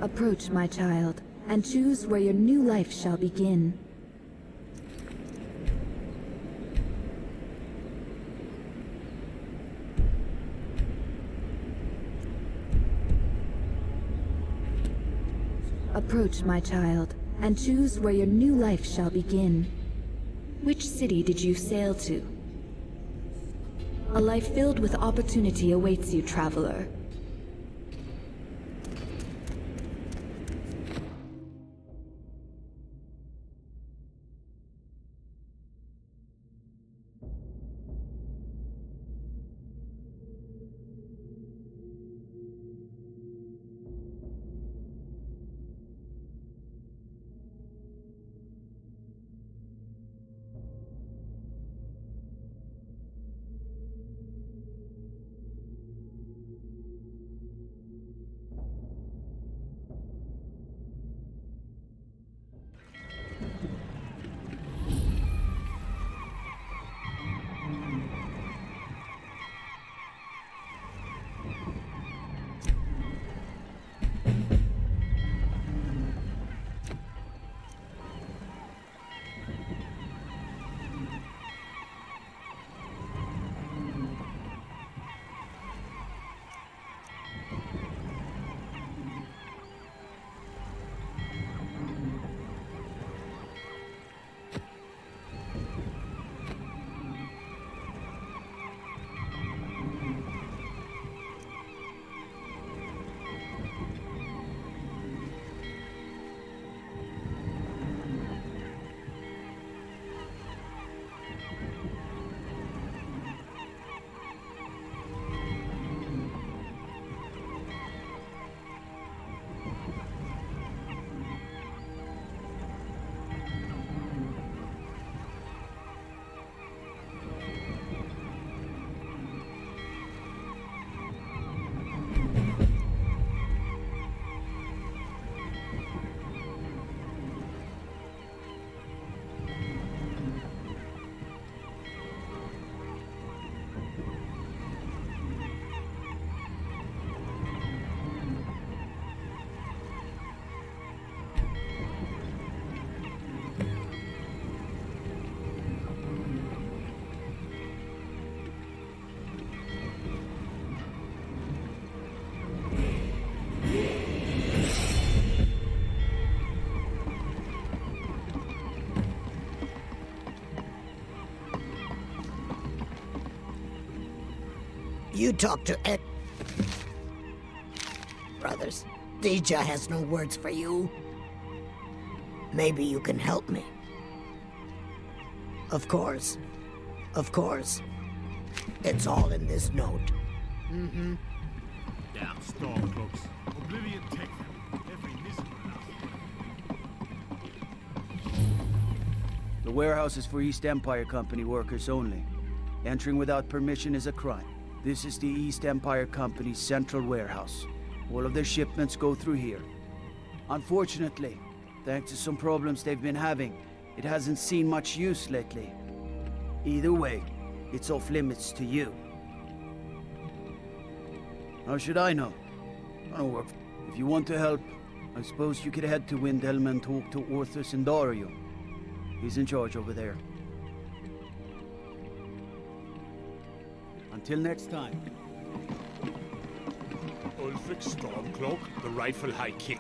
Approach, my child, and choose where your new life shall begin. Approach, my child, and choose where your new life shall begin. Which city did you sail to? A life filled with opportunity awaits you, traveler. You talk to Ed. Brothers, Deja has no words for you. Maybe you can help me. Of course. Of course. It's all in this note. Mm-hmm. Damn stormcloaks. Oblivion take them. Every miserable The warehouse is for East Empire Company workers only. Entering without permission is a crime. This is the East Empire Company's central warehouse. All of their shipments go through here. Unfortunately, thanks to some problems they've been having, it hasn't seen much use lately. Either way, it's off limits to you. How should I know? I don't work. If you want to help, I suppose you could head to Windhelm and talk to Orthus and Dario. He's in charge over there. Until next time. Ulfric Stormcloak, the rightful High King.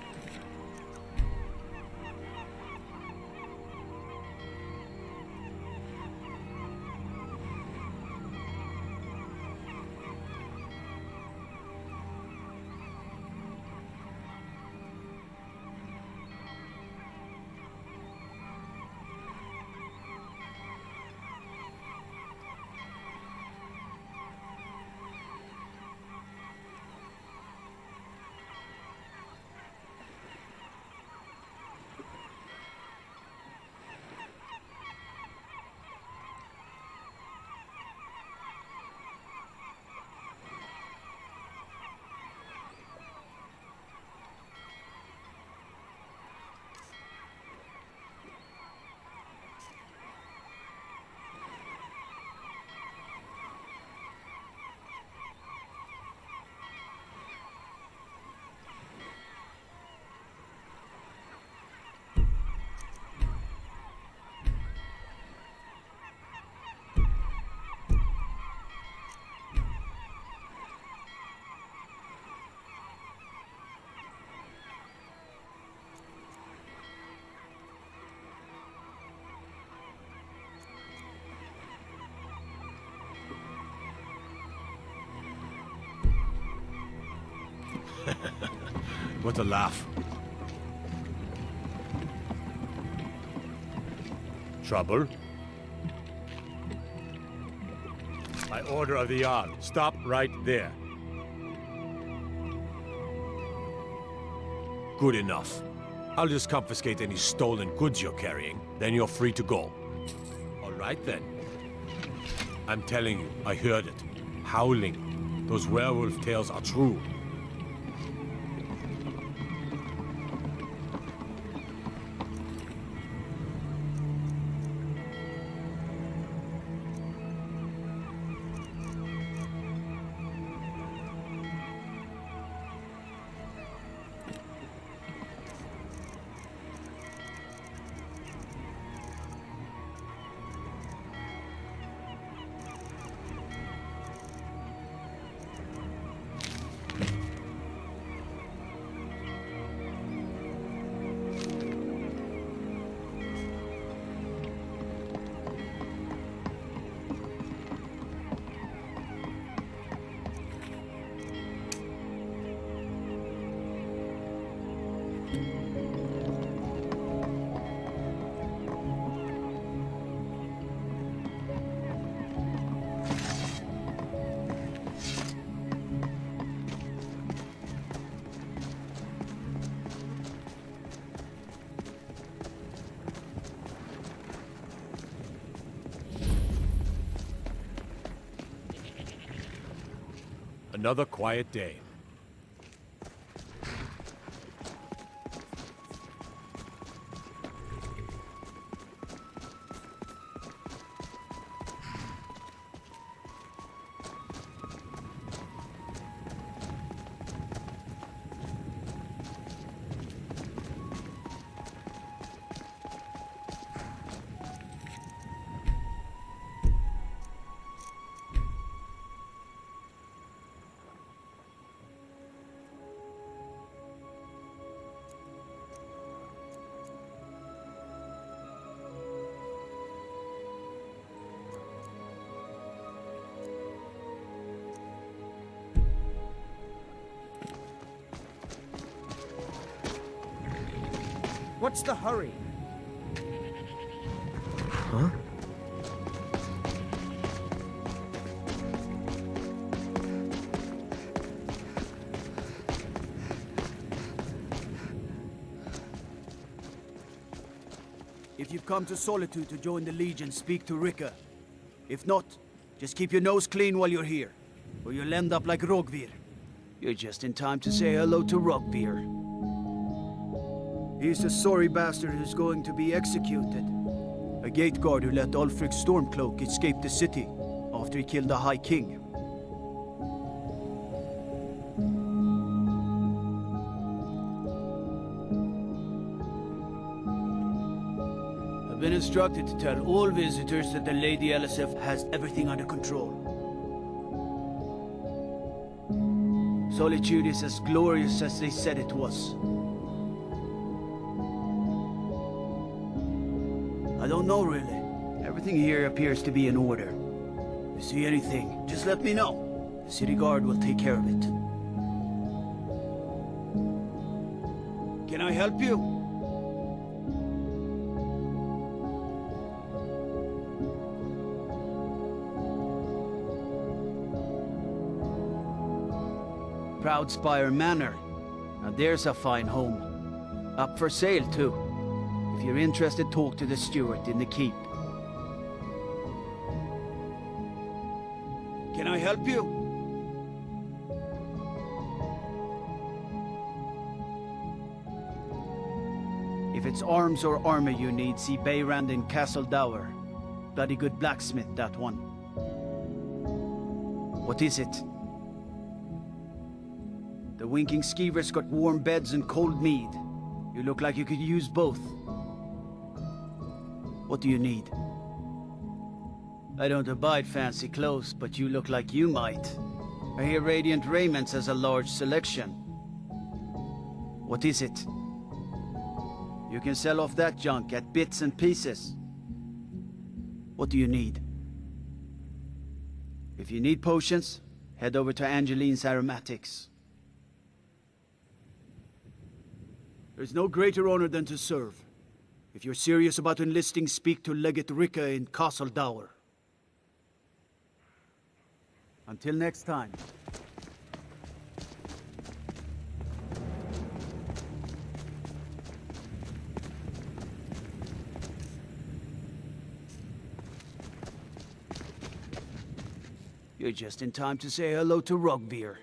What a laugh. Trouble? By order of the Jarl, stop right there. Good enough. I'll just confiscate any stolen goods you're carrying, then you're free to go. All right then. I'm telling you, I heard it. Howling. Those werewolf tales are true. Another quiet day. What's the hurry? Huh? If you've come to Solitude to join the Legion, speak to Ricka. If not, just keep your nose clean while you're here, or you'll end up like Rogvir. You're just in time to say hello to Rogvir. He's the sorry bastard who's going to be executed. A gate guard who let Ulfric Stormcloak escape the city after he killed the High King. I've been instructed to tell all visitors that the Lady Elisif has everything under control. Solitude is as glorious as they said it was. I don't know, really. Everything here appears to be in order. If you see anything, just let me know. The city guard will take care of it. Can I help you? Proudspire Manor. Now there's a fine home. Up for sale, too. If you're interested, talk to the steward in the keep. Can I help you? If it's arms or armor you need, see Beyrand in Castle Dower. Bloody good blacksmith, that one. What is it? The winking skeever's got warm beds and cold mead. You look like you could use both. What do you need? I don't abide fancy clothes, but you look like you might. I hear Radiant Raiments has a large selection. What is it? You can sell off that junk at bits and pieces. What do you need? If you need potions, head over to Angeline's Aromatics. There's no greater honor than to serve. If you're serious about enlisting, speak to Legate Ricca in Castle Dower. Until next time. You're just in time to say hello to Rugveer.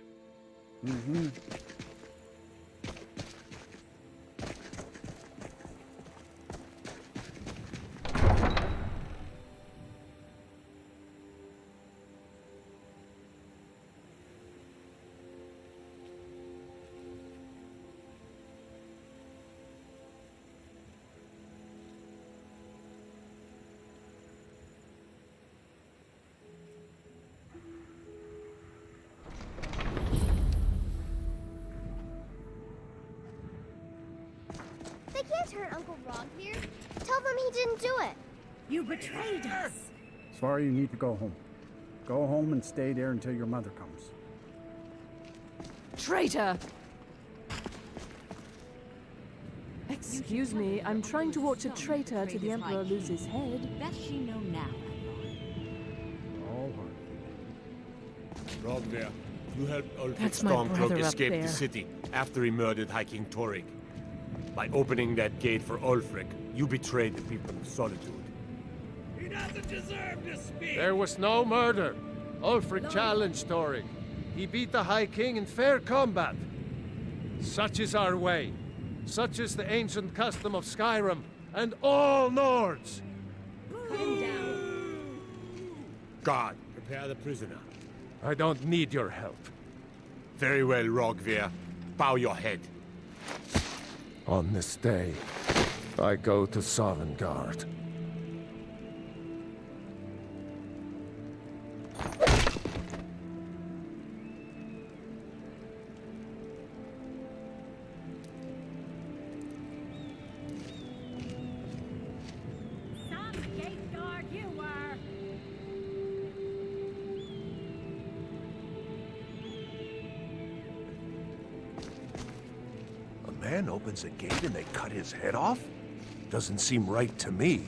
They can't hurt Uncle Rogveer. Tell them he didn't do it. You betrayed us. Sorry, you need to go home. Go home and stay there until your mother comes. Traitor! Excuse me, I'm trying to watch a traitor to the Emperor lose his head. Best she know now. All hard. Rogver, you helped Ulfric That's my Stormcloak brother up escape there. the city after he murdered High King Torrig. By opening that gate for Ulfric, you betrayed the people of Solitude. He doesn't deserve to speak! There was no murder. Ulfric challenged Torrig. He beat the High King in fair combat. Such is our way. Such is the ancient custom of Skyrim and all Nords. Calm down. Guard, prepare the prisoner. I don't need your help. Very well, Rogver. Bow your head. On this day, I go to Sovngarde. Some gate guard you were. A man opens a gate and they cut his head off? Doesn't seem right to me.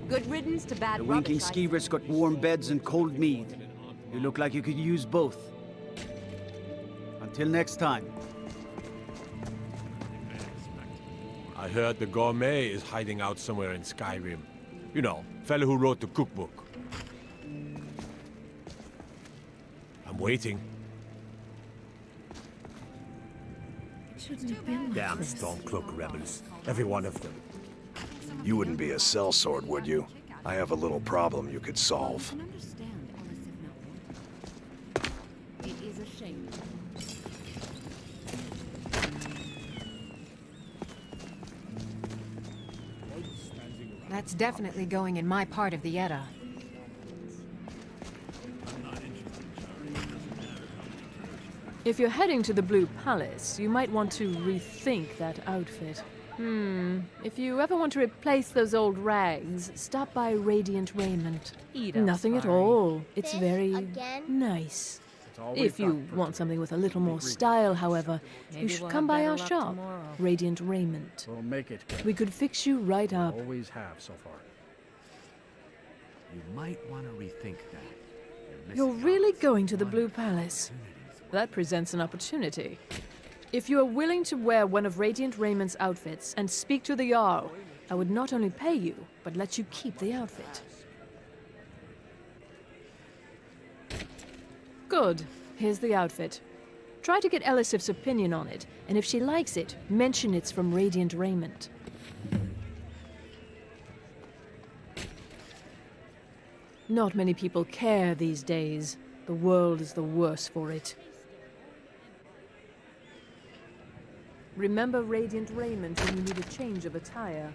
Good riddance to bad The winking rubbish, I skeever's got warm beds and cold mead. You look like you could use both. Until next time. I heard the gourmet is hiding out somewhere in Skyrim. You know, fellow who wrote the cookbook. I'm waiting. It shouldn't have been like Damn this. Stormcloak rebels. Every one of them. You wouldn't be a sellsword, would you? I have a little problem you could solve. can understand Ellis if not wanted. It is a shame. That's definitely going in my part of the Edda. If you're heading to the Blue Palace, you might want to rethink that outfit. If you ever want to replace those old rags, stop by Radiant Raiment. Nothing at all. It's This very again? nice. It's all If we've you got for want today. something with a little more Agreed. style, however, you Maybe should we'll come have by better our luck shop, tomorrow. Radiant Raiment. We'll make it. Kid. We could fix you right up. Always have so far. You might want to rethink that. You're really going to the Blue Palace? That presents an opportunity. If you are willing to wear one of Radiant Raiment's outfits and speak to the Jarl, I would not only pay you, but let you keep the outfit. Good. Here's the outfit. Try to get Elisif's opinion on it, and if she likes it, mention it's from Radiant Raiment. Not many people care these days. The world is the worse for it. Remember Radiant Raiment when you need a change of attire.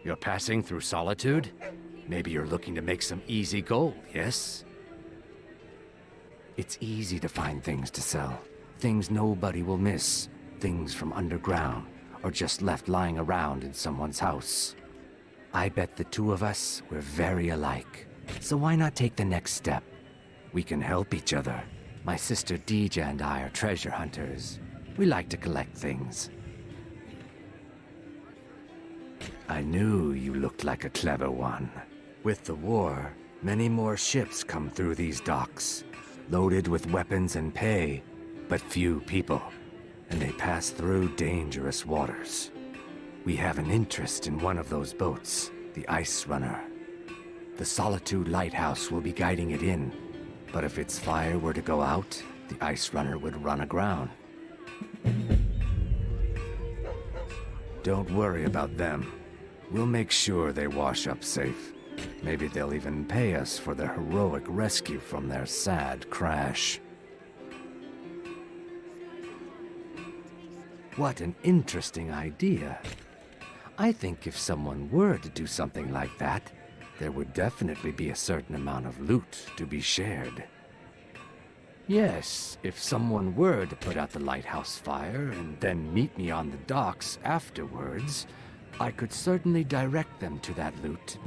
You're passing through solitude? Maybe you're looking to make some easy gold, yes? It's easy to find things to sell. Things nobody will miss. Things from underground, or just left lying around in someone's house. I bet the two of us, we're very alike. So why not take the next step? We can help each other. My sister Deeja and I are treasure hunters. We like to collect things. I knew you looked like a clever one. With the war, many more ships come through these docks, loaded with weapons and pay, but few people, and they pass through dangerous waters. We have an interest in one of those boats, the Ice Runner. The Solitude Lighthouse will be guiding it in, but if its fire were to go out, the Ice Runner would run aground. Don't worry about them. We'll make sure they wash up safe. Maybe they'll even pay us for their heroic rescue from their sad crash. What an interesting idea. I think if someone were to do something like that, there would definitely be a certain amount of loot to be shared. Yes, if someone were to put out the lighthouse fire and then meet me on the docks afterwards, I could certainly direct them to that loot.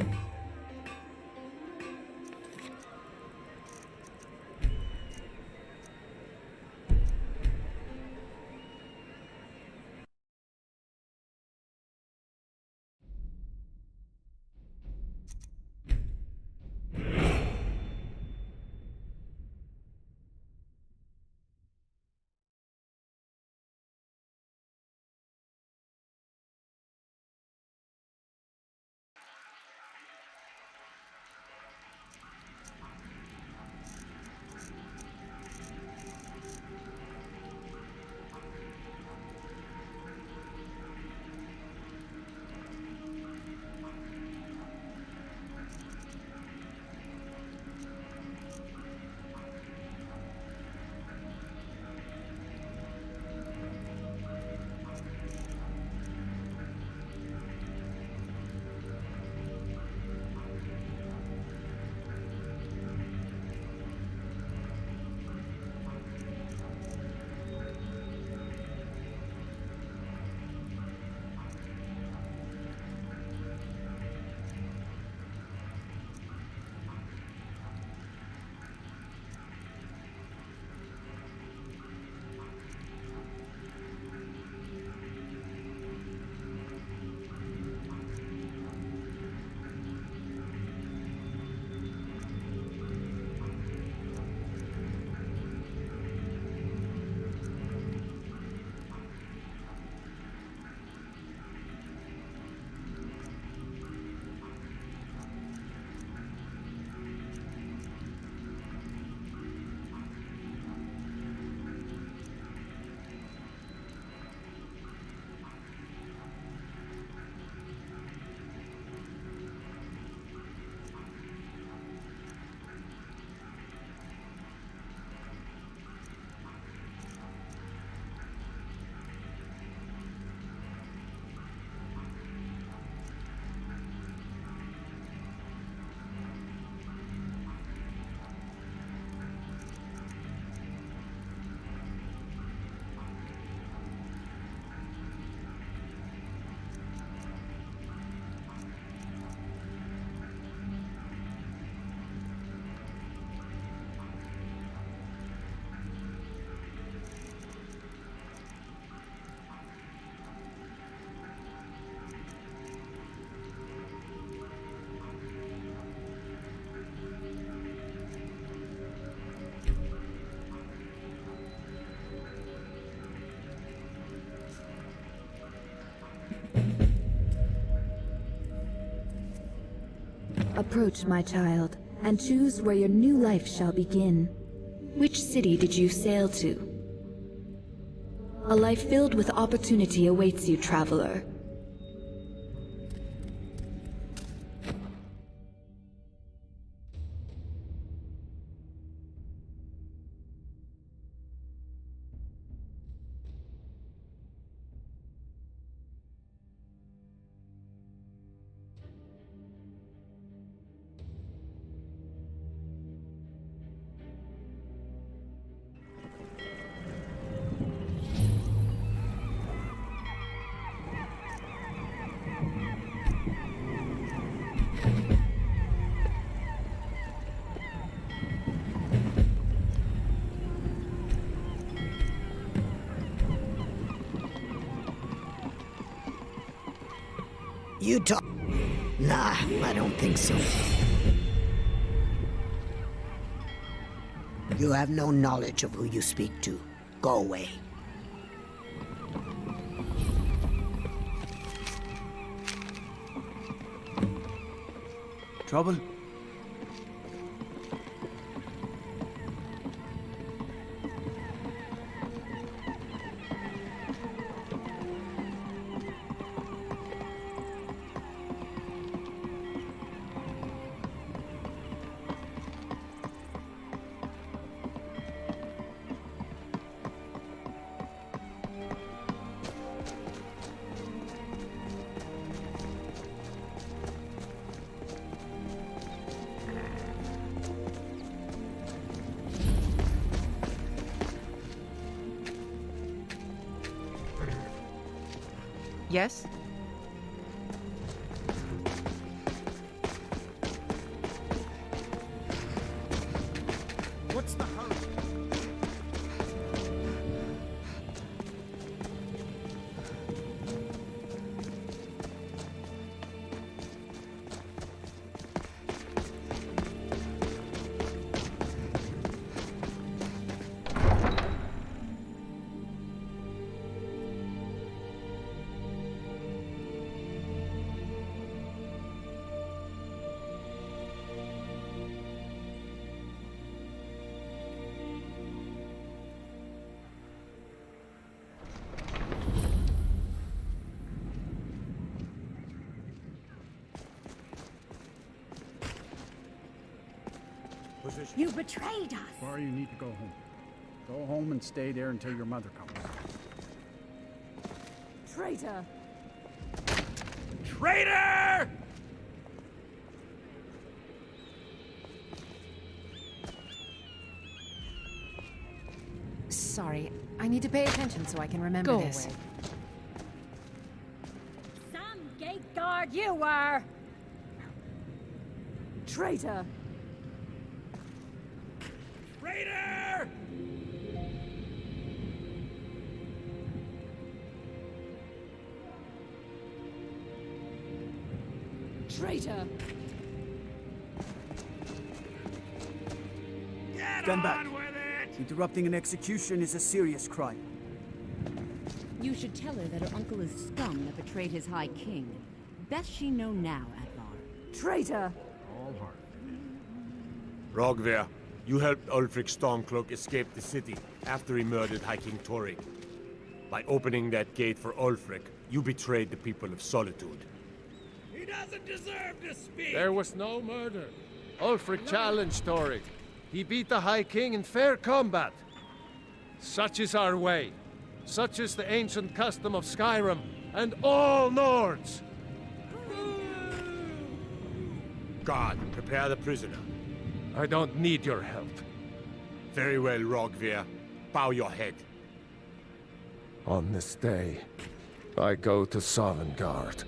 Approach, my child, and choose where your new life shall begin. Which city did you sail to? A life filled with opportunity awaits you, traveler. You talk... Nah, I don't think so. You have no knowledge of who you speak to. Go away. Trouble? Yes? What's the hurry? You betrayed us! Or you need to go home. Go home and stay there until your mother comes. Traitor! Traitor! Sorry, I need to pay attention so I can remember Go this. away. Some gate guard you were! Traitor! Traitor! Traitor! Stand back. Interrupting an execution is a serious crime. You should tell her that her uncle is scum that betrayed his high king. Best she know now, Advar. Traitor! All heart. Rogver, you helped Ulfric Stormcloak escape the city after he murdered High King Torrig. By opening that gate for Ulfric, you betrayed the people of Solitude. He doesn't deserve to speak! There was no murder. Ulfric challenged Torrig. He beat the High King in fair combat. Such is our way. Such is the ancient custom of Skyrim and all Nords. God, prepare the prisoner. I don't need your help. Very well, Rogver. Bow your head. On this day, I go to Sovngarde.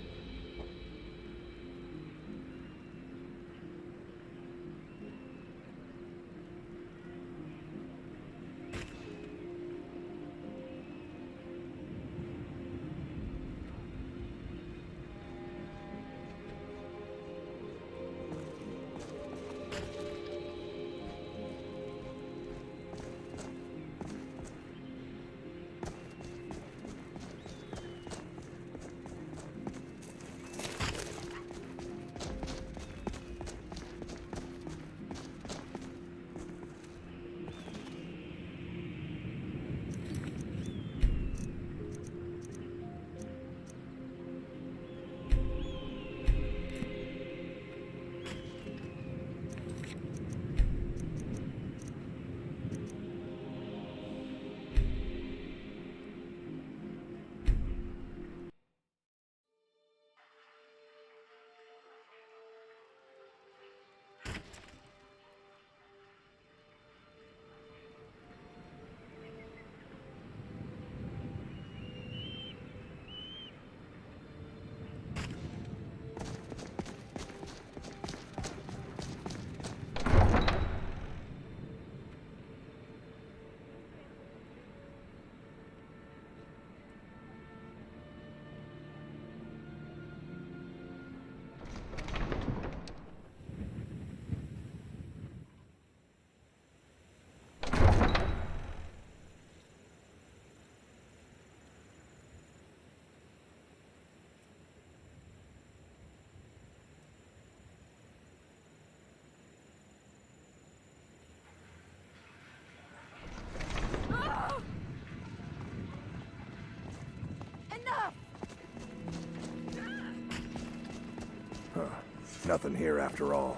nothing here after all.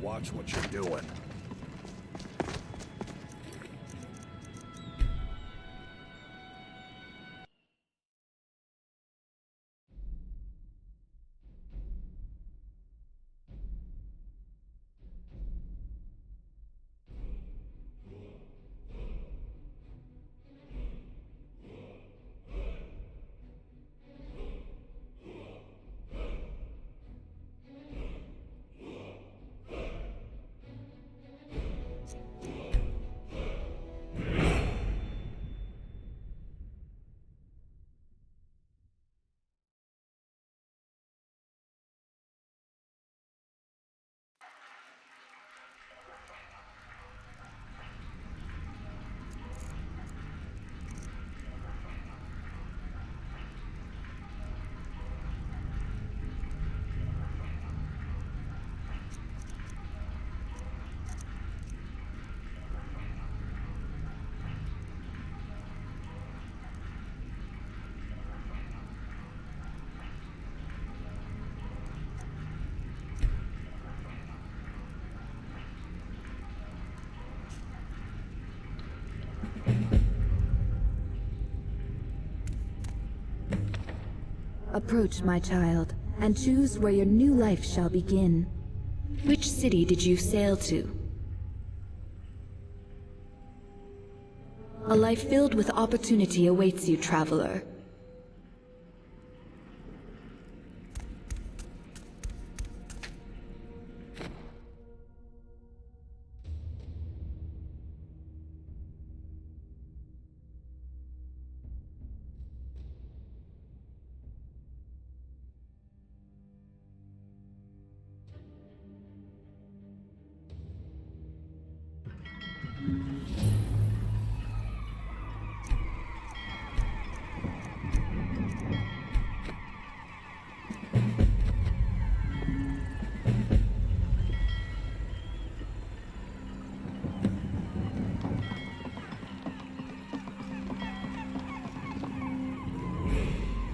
Watch what you're doing. Approach, my child, and choose where your new life shall begin. Which city did you sail to? A life filled with opportunity awaits you, traveler.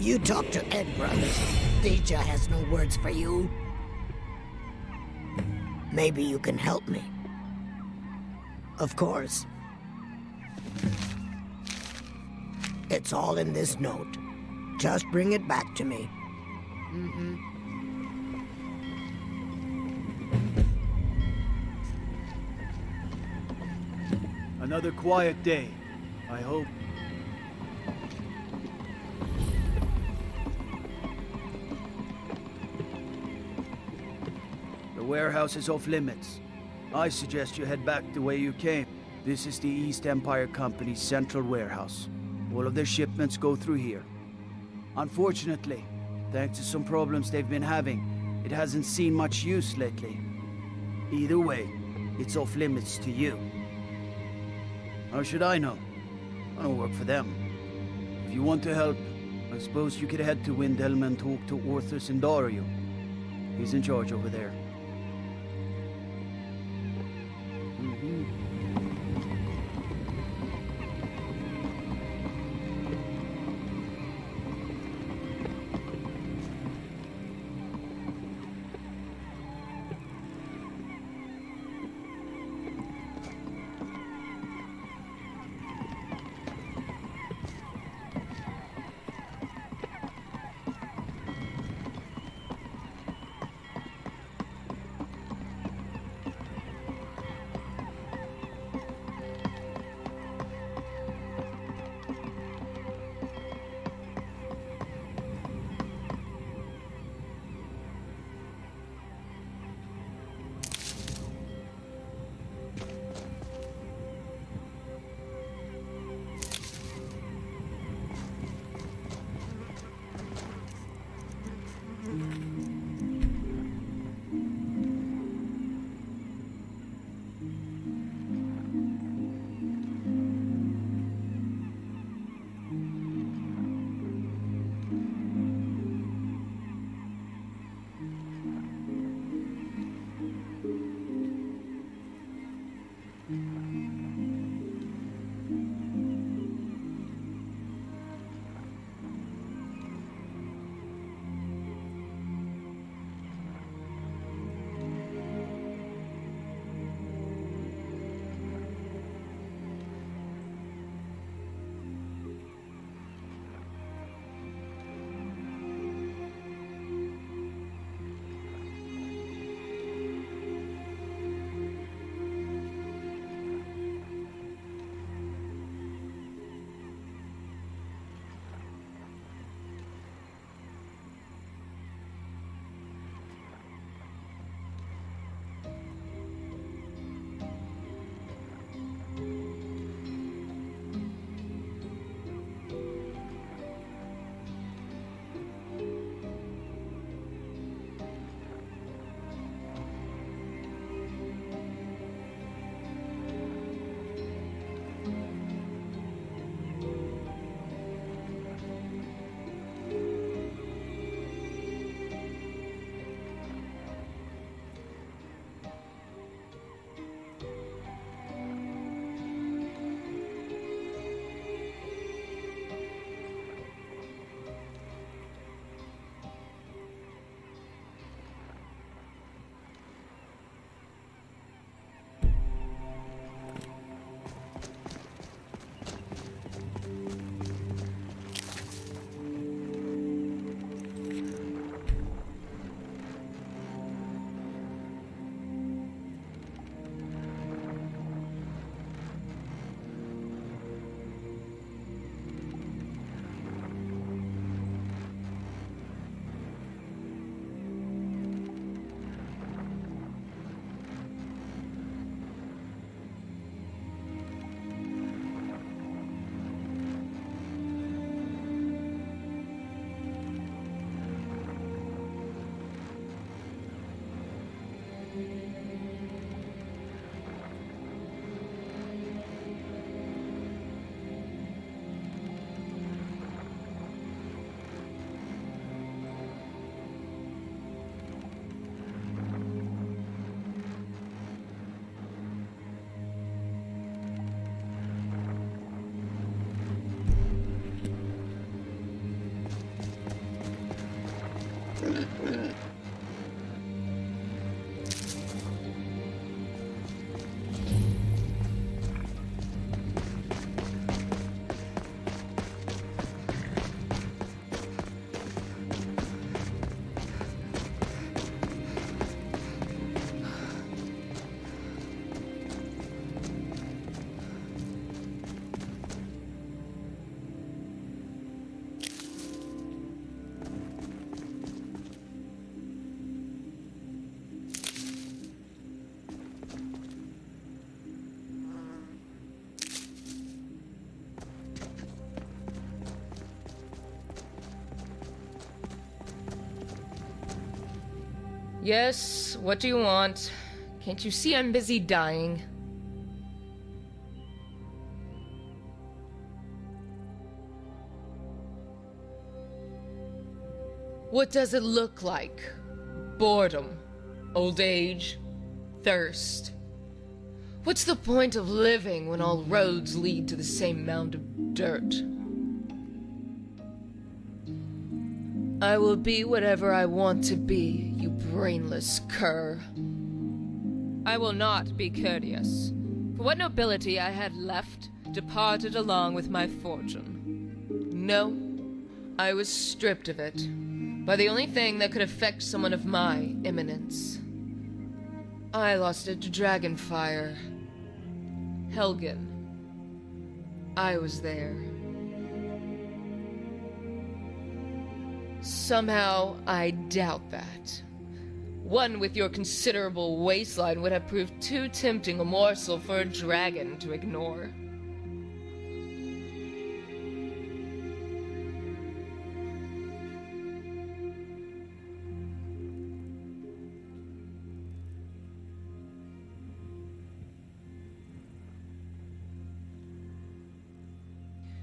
You talk to Ed, brothers. Deja has no words for you. Maybe you can help me. Of course. It's all in this note. Just bring it back to me. Another quiet day, I hope. The warehouse is off limits. I suggest you head back the way you came. This is the East Empire Company's central warehouse. All of their shipments go through here. Unfortunately, thanks to some problems they've been having, it hasn't seen much use lately. Either way, it's off limits to you. How should I know? I don't work for them. If you want to help, I suppose you could head to Windhelm and talk to Orthus and Dario. He's in charge over there. Yes, what do you want? Can't you see I'm busy dying? What does it look like? Boredom, old age, thirst. What's the point of living when all roads lead to the same mound of dirt? I will be whatever I want to be, you brainless cur. I will not be courteous, for what nobility I had left departed along with my fortune. No, I was stripped of it by the only thing that could affect someone of my eminence. I lost it to Dragonfire. Helgen. I was there. Somehow, I doubt that. One with your considerable waistline would have proved too tempting a morsel for a dragon to ignore.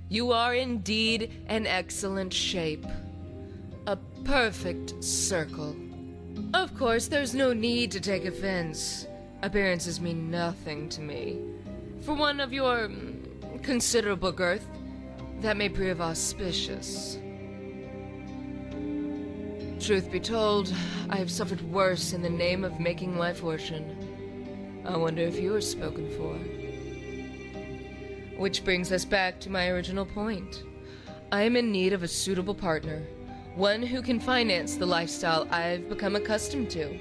You are indeed in excellent shape. A perfect circle. Of course, there's no need to take offense. Appearances mean nothing to me. For one of your considerable girth, that may prove auspicious. Truth be told, I have suffered worse in the name of making my fortune. I wonder if you are spoken for. Which brings us back to my original point. I am in need of a suitable partner. One who can finance the lifestyle I've become accustomed to.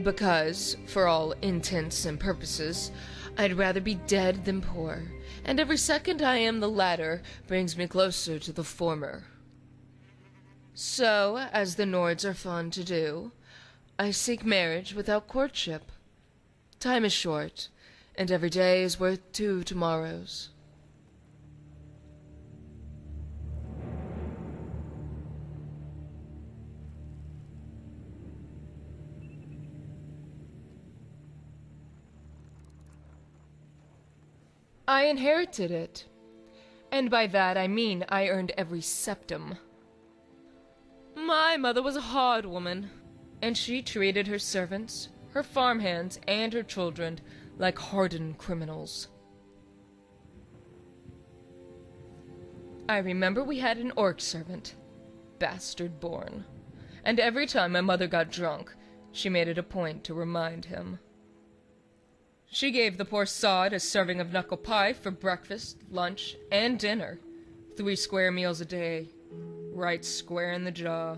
Because, for all intents and purposes, I'd rather be dead than poor, and every second I am the latter brings me closer to the former. So, as the Nords are fond to do, I seek marriage without courtship. Time is short, and every day is worth 2 tomorrows. I inherited it. And by that I mean I earned every septum. My mother was a hard woman, and she treated her servants, her farmhands, and her children like hardened criminals. I remember we had an orc servant, bastard born, and every time my mother got drunk, she made it a point to remind him. She gave the poor sod a serving of knuckle pie for breakfast, lunch, and dinner. 3 square meals a day, right square in the jaw.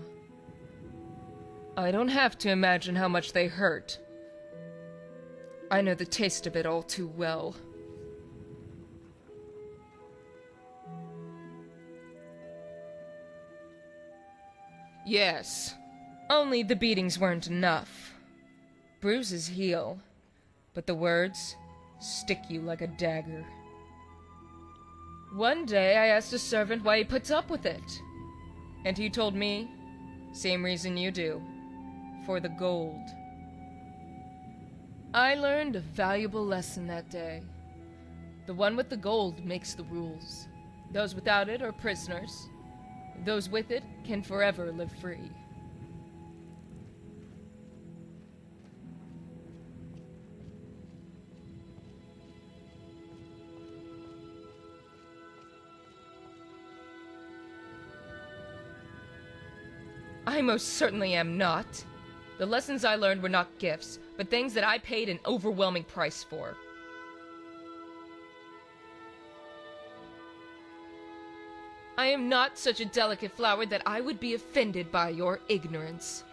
I don't have to imagine how much they hurt. I know the taste of it all too well. Yes, only the beatings weren't enough. Bruises heal, but the words stick you like a dagger. One day I asked a servant why he puts up with it, and he told me, same reason you do, for the gold. I learned a valuable lesson that day. The one with the gold makes the rules. Those without it are prisoners. Those with it can forever live free. I most certainly am not. The lessons I learned were not gifts, but things that I paid an overwhelming price for. I am not such a delicate flower that I would be offended by your ignorance.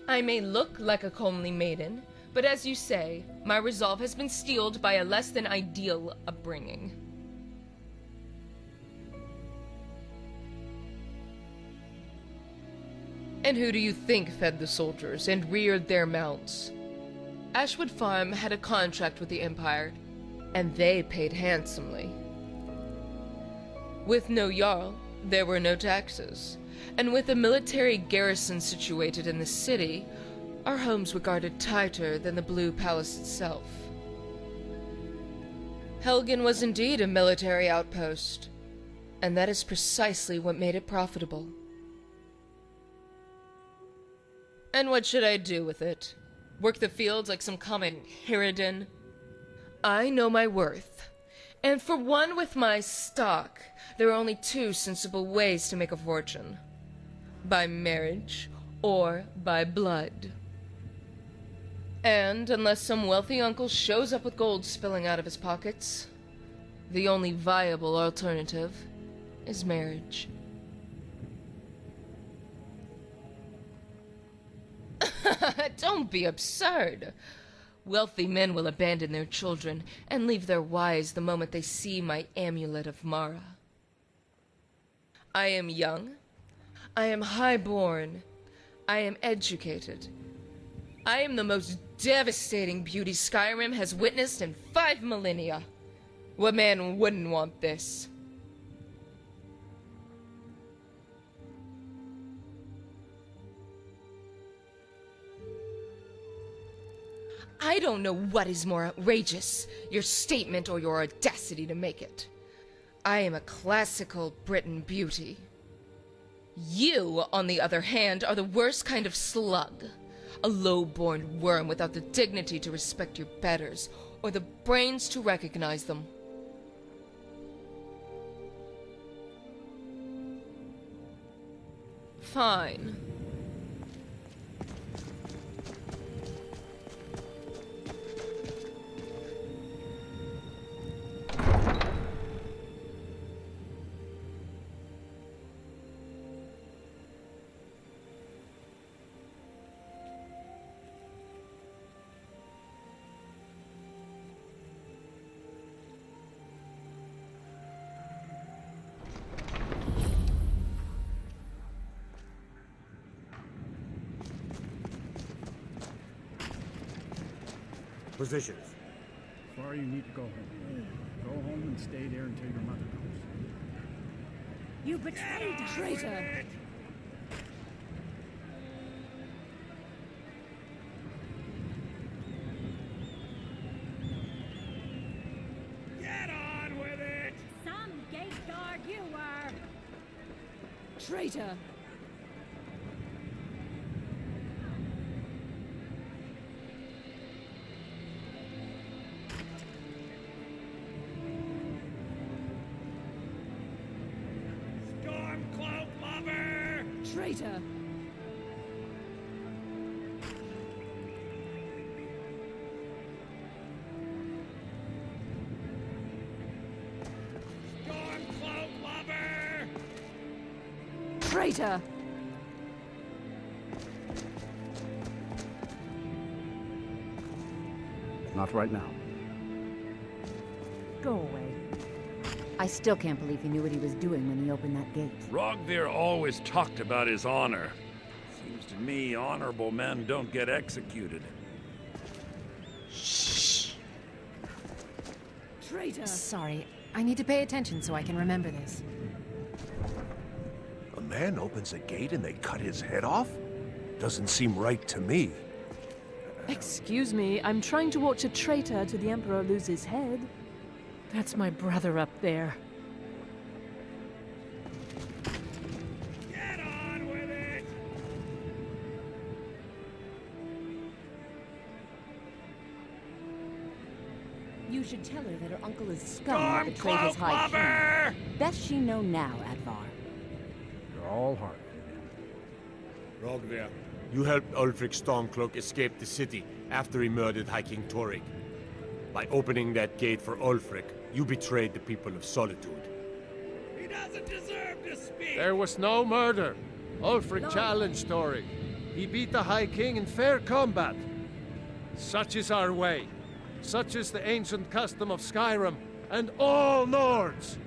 I may look like a comely maiden, but as you say, my resolve has been steeled by a less than ideal upbringing. And who do you think fed the soldiers and reared their mounts? Ashwood Farm had a contract with the Empire, and they paid handsomely. With no Jarl, there were no taxes, and with a military garrison situated in the city, our homes were guarded tighter than the Blue Palace itself. Helgen was indeed a military outpost, and that is precisely what made it profitable. And what should I do with it? Work the fields like some common harridan? I know my worth, and for one with my stock, there are only two sensible ways to make a fortune. By marriage, or by blood. And unless some wealthy uncle shows up with gold spilling out of his pockets, the only viable alternative is marriage. Don't be absurd. Wealthy men will abandon their children and leave their wives the moment they see my amulet of Mara. I am young. I am high-born. I am educated. I am the most devastating beauty Skyrim has witnessed in 5 millennia. What man wouldn't want this? I don't know what is more outrageous, your statement or your audacity to make it. I am a classical Briton beauty. You, on the other hand, are the worst kind of slug. A low-born worm without the dignity to respect your betters, or the brains to recognize them. Fine. Positions. Far you need to go home. Go home and stay there until your mother comes. You betrayed us! Traitor! Get on with it! Some gate guard you were! Traitor! Traitor! Stormcloak lover! Traitor! Not right now. Go away. I still can't believe he knew what he was doing when he opened that gate. Rogvir always talked about his honor. Seems to me honorable men don't get executed. Shh! Traitor! Sorry, I need to pay attention so I can remember this. A man opens a gate and they cut his head off? Doesn't seem right to me. Excuse me, I'm trying to watch a traitor to the Emperor lose his head. That's my brother up there. Get on with it! You should tell her that her uncle is scum that betrayed his high king. Best she know now, Advar. You're all heart. Rogvir, you helped Ulfric Stormcloak escape the city after he murdered High King Torrig. By opening that gate for Ulfric, you betrayed the people of Solitude. He doesn't deserve to speak! There was no murder. Ulfric challenged Torrig. He beat the High King in fair combat. Such is our way. Such is the ancient custom of Skyrim and all Nords.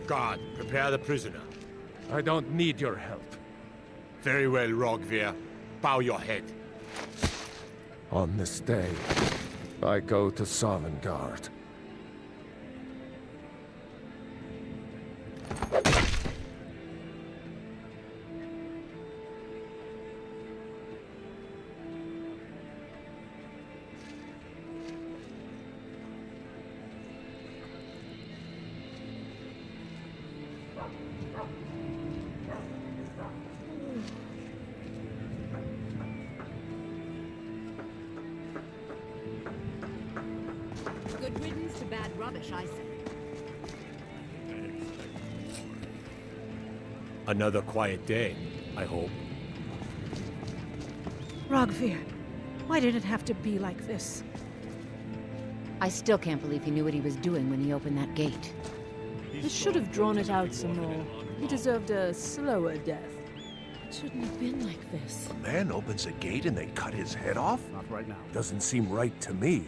Guard, prepare the prisoner. I don't need your help. Very well, Rogvir. Bow your head. On this day, I go to Sovngarde. Good riddance to bad rubbish, I say. Another quiet day, I hope. Rogvir, why did it have to be like this? I still can't believe he knew what he was doing when he opened that gate. This should have drawn it out some more. He deserved a slower death. It shouldn't have been like this. A man opens a gate and they cut his head off? Not right now. Doesn't seem right to me.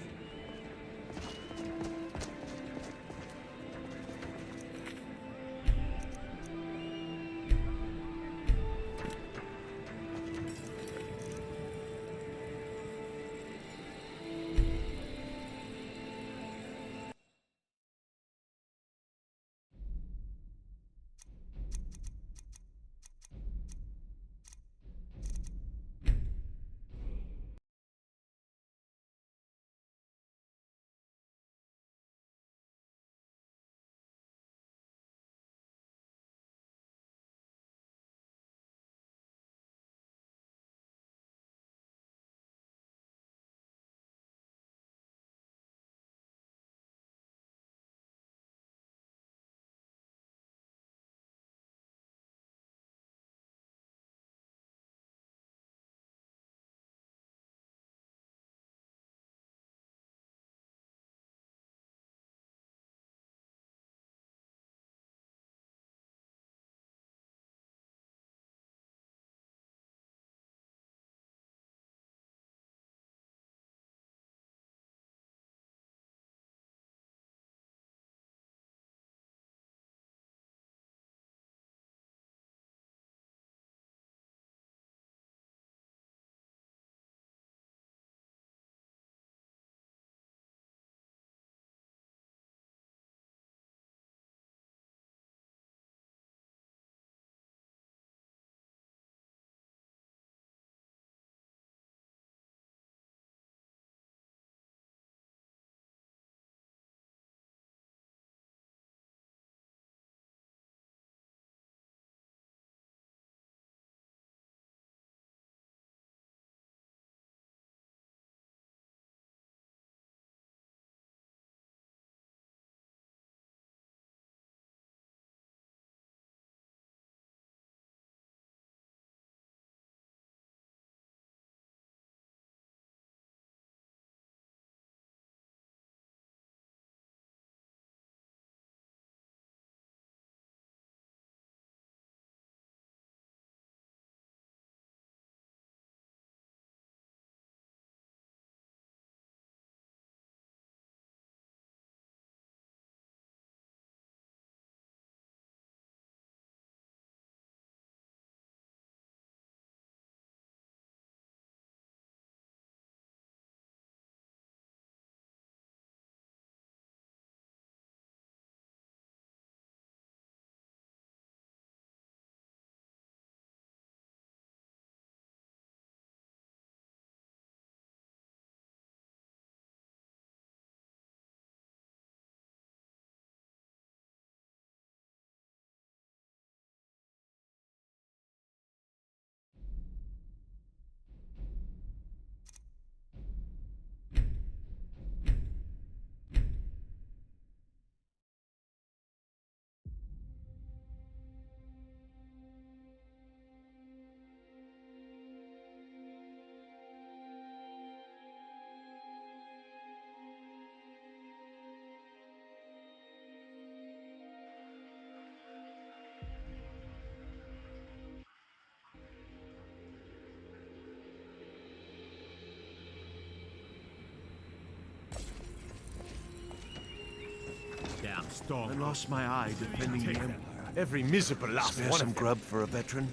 Damn storm. I lost my eye defending the Empire. Every miserable last Spare one some of them. grub for a veteran?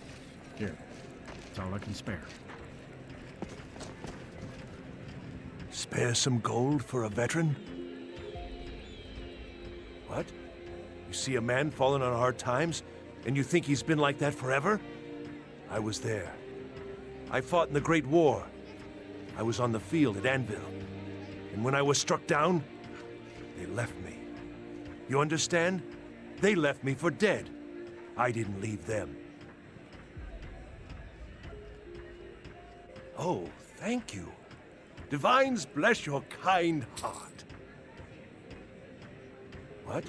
Here. That's all I can spare. Spare some gold for a veteran? What? You see a man falling on hard times, and you think he's been like that forever? I was there. I fought in the Great War. I was on the field at Anvil. And when I was struck down, they left me. You understand? They left me for dead. I didn't leave them. Oh, thank you. Divines bless your kind heart. What?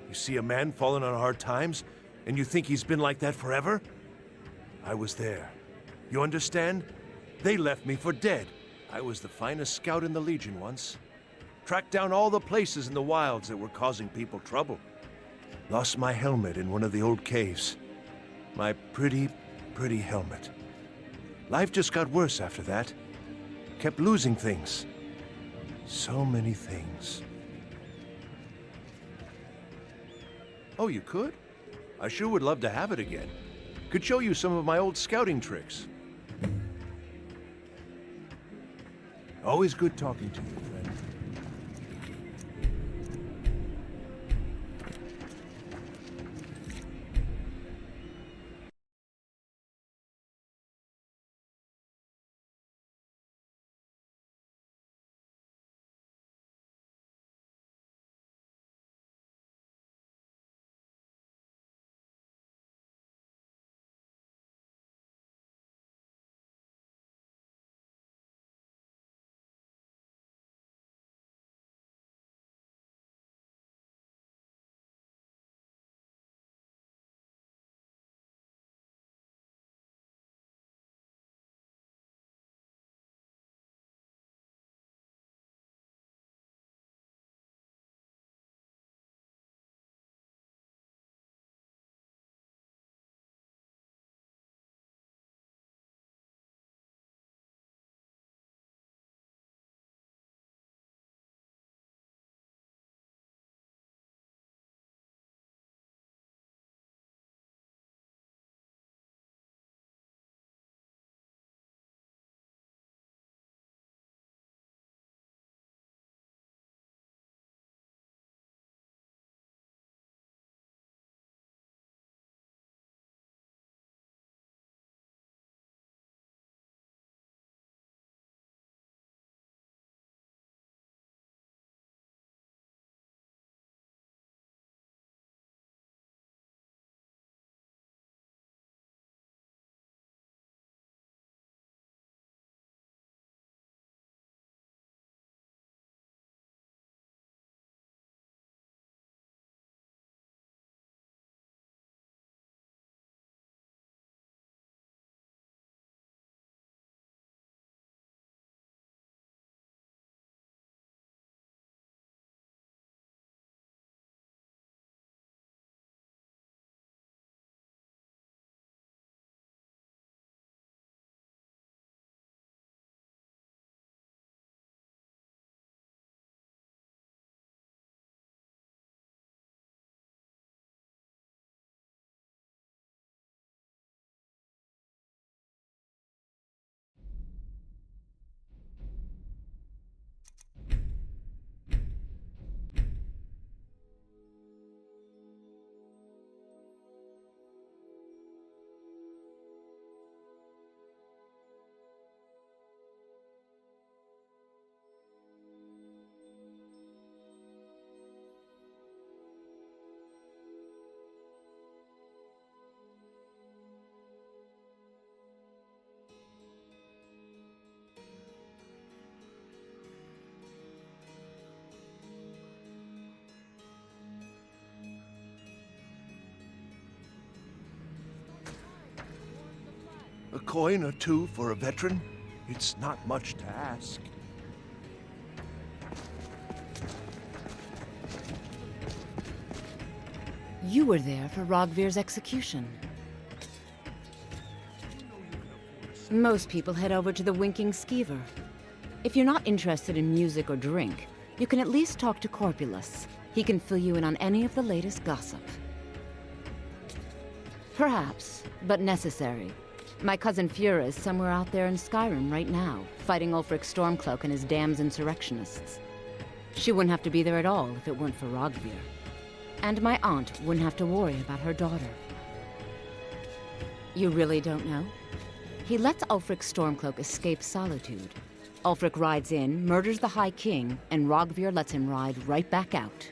You see a man falling on hard times, and you think he's been like that forever? I was there. You understand? They left me for dead. I was the finest scout in the Legion once. Tracked down all the places in the wilds that were causing people trouble. Lost my helmet in one of the old caves. My pretty, pretty helmet. Life just got worse after that. Kept losing things. So many things. Oh, you could? I sure would love to have it again. Could show you some of my old scouting tricks. Always good talking to you, friend. A coin or two for a veteran? It's not much to ask. You were there for Rogvir's execution. Most people head over to the Winking Skeever. If you're not interested in music or drink, you can at least talk to Corpulus. He can fill you in on any of the latest gossip. Perhaps, but necessary. My cousin Fura is somewhere out there in Skyrim right now, fighting Ulfric Stormcloak and his damned insurrectionists. She wouldn't have to be there at all if it weren't for Rogvir. And my aunt wouldn't have to worry about her daughter. You really don't know? He lets Ulfric Stormcloak escape solitude. Ulfric rides in, murders the High King, and Rogvir lets him ride right back out.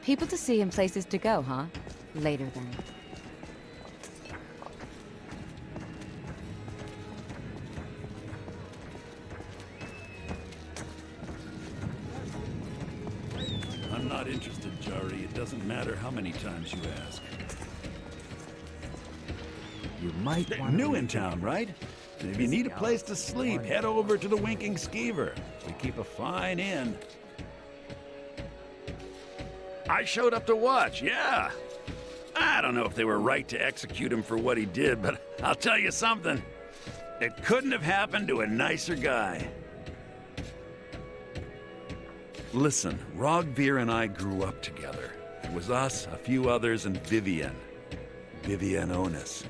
People to see and places to go, huh? Later then. not interested, Jari. It doesn't matter how many times you ask. You might want New in town, right? And if you need a place to sleep, head over to the Winking Skeever. We keep a fine inn. I showed up to watch, yeah. I don't know if they were right to execute him for what he did, but I'll tell you something. It couldn't have happened to a nicer guy. Listen, Rogvir and I grew up together. It was us, a few others, and Vivienne. Vivienne Onus.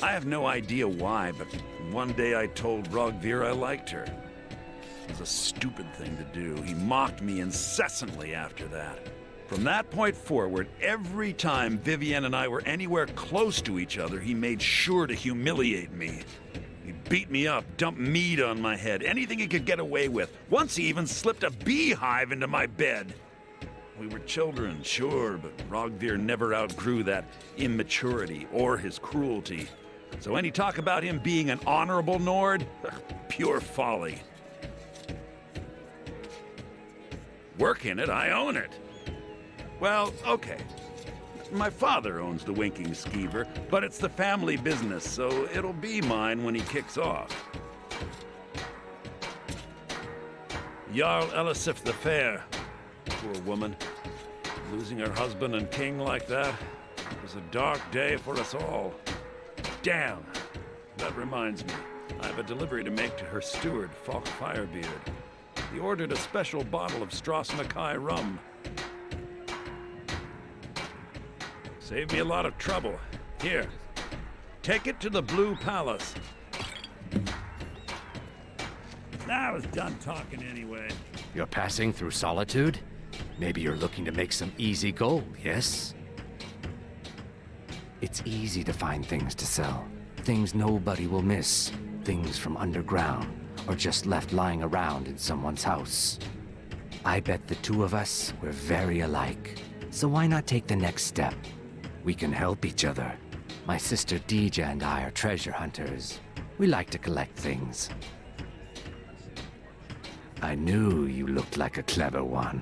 I have no idea why, but one day I told Rogvir I liked her. It was a stupid thing to do. He mocked me incessantly after that. From that point forward, every time Vivienne and I were anywhere close to each other, he made sure to humiliate me. He beat me up, dumped meat on my head, anything he could get away with. Once he even slipped a beehive into my bed. We were children, sure, but Rogvir never outgrew that immaturity or his cruelty. So any talk about him being an honorable Nord? Pure folly. Work in it, I own it. Well, okay. My father owns the Winking Skeever, but it's the family business, so it'll be mine when he kicks off. Jarl Elisif the Fair. Poor woman. Losing her husband and king like that was a dark day for us all. Damn. That reminds me. I have a delivery to make to her steward, Falk Firebeard. He ordered a special bottle of Strass Mackay rum. Saved me a lot of trouble. Here, take it to the Blue Palace. I was done talking anyway. You're passing through Solitude? Maybe you're looking to make some easy gold, yes? It's easy to find things to sell. Things nobody will miss. Things from underground, or just left lying around in someone's house. I bet the two of us were very alike. So why not take the next step? We can help each other. My sister Dija and I are treasure hunters. We like to collect things. I knew you looked like a clever one.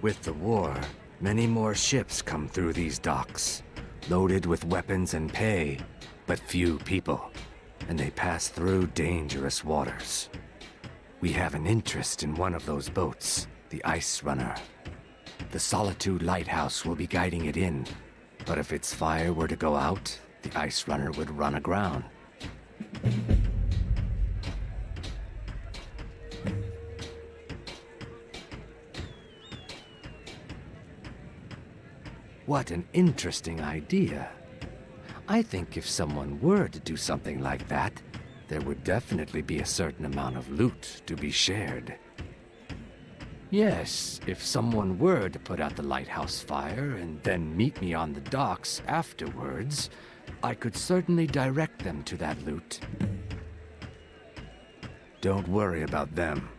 With the war, many more ships come through these docks, loaded with weapons and pay, but few people, and they pass through dangerous waters. We have an interest in one of those boats, the Ice Runner. The Solitude Lighthouse will be guiding it in, but if its fire were to go out, the Ice Runner would run aground. What an interesting idea. I think if someone were to do something like that, there would definitely be a certain amount of loot to be shared. Yes, if someone were to put out the lighthouse fire and then meet me on the docks afterwards, I could certainly direct them to that loot. Don't worry about them.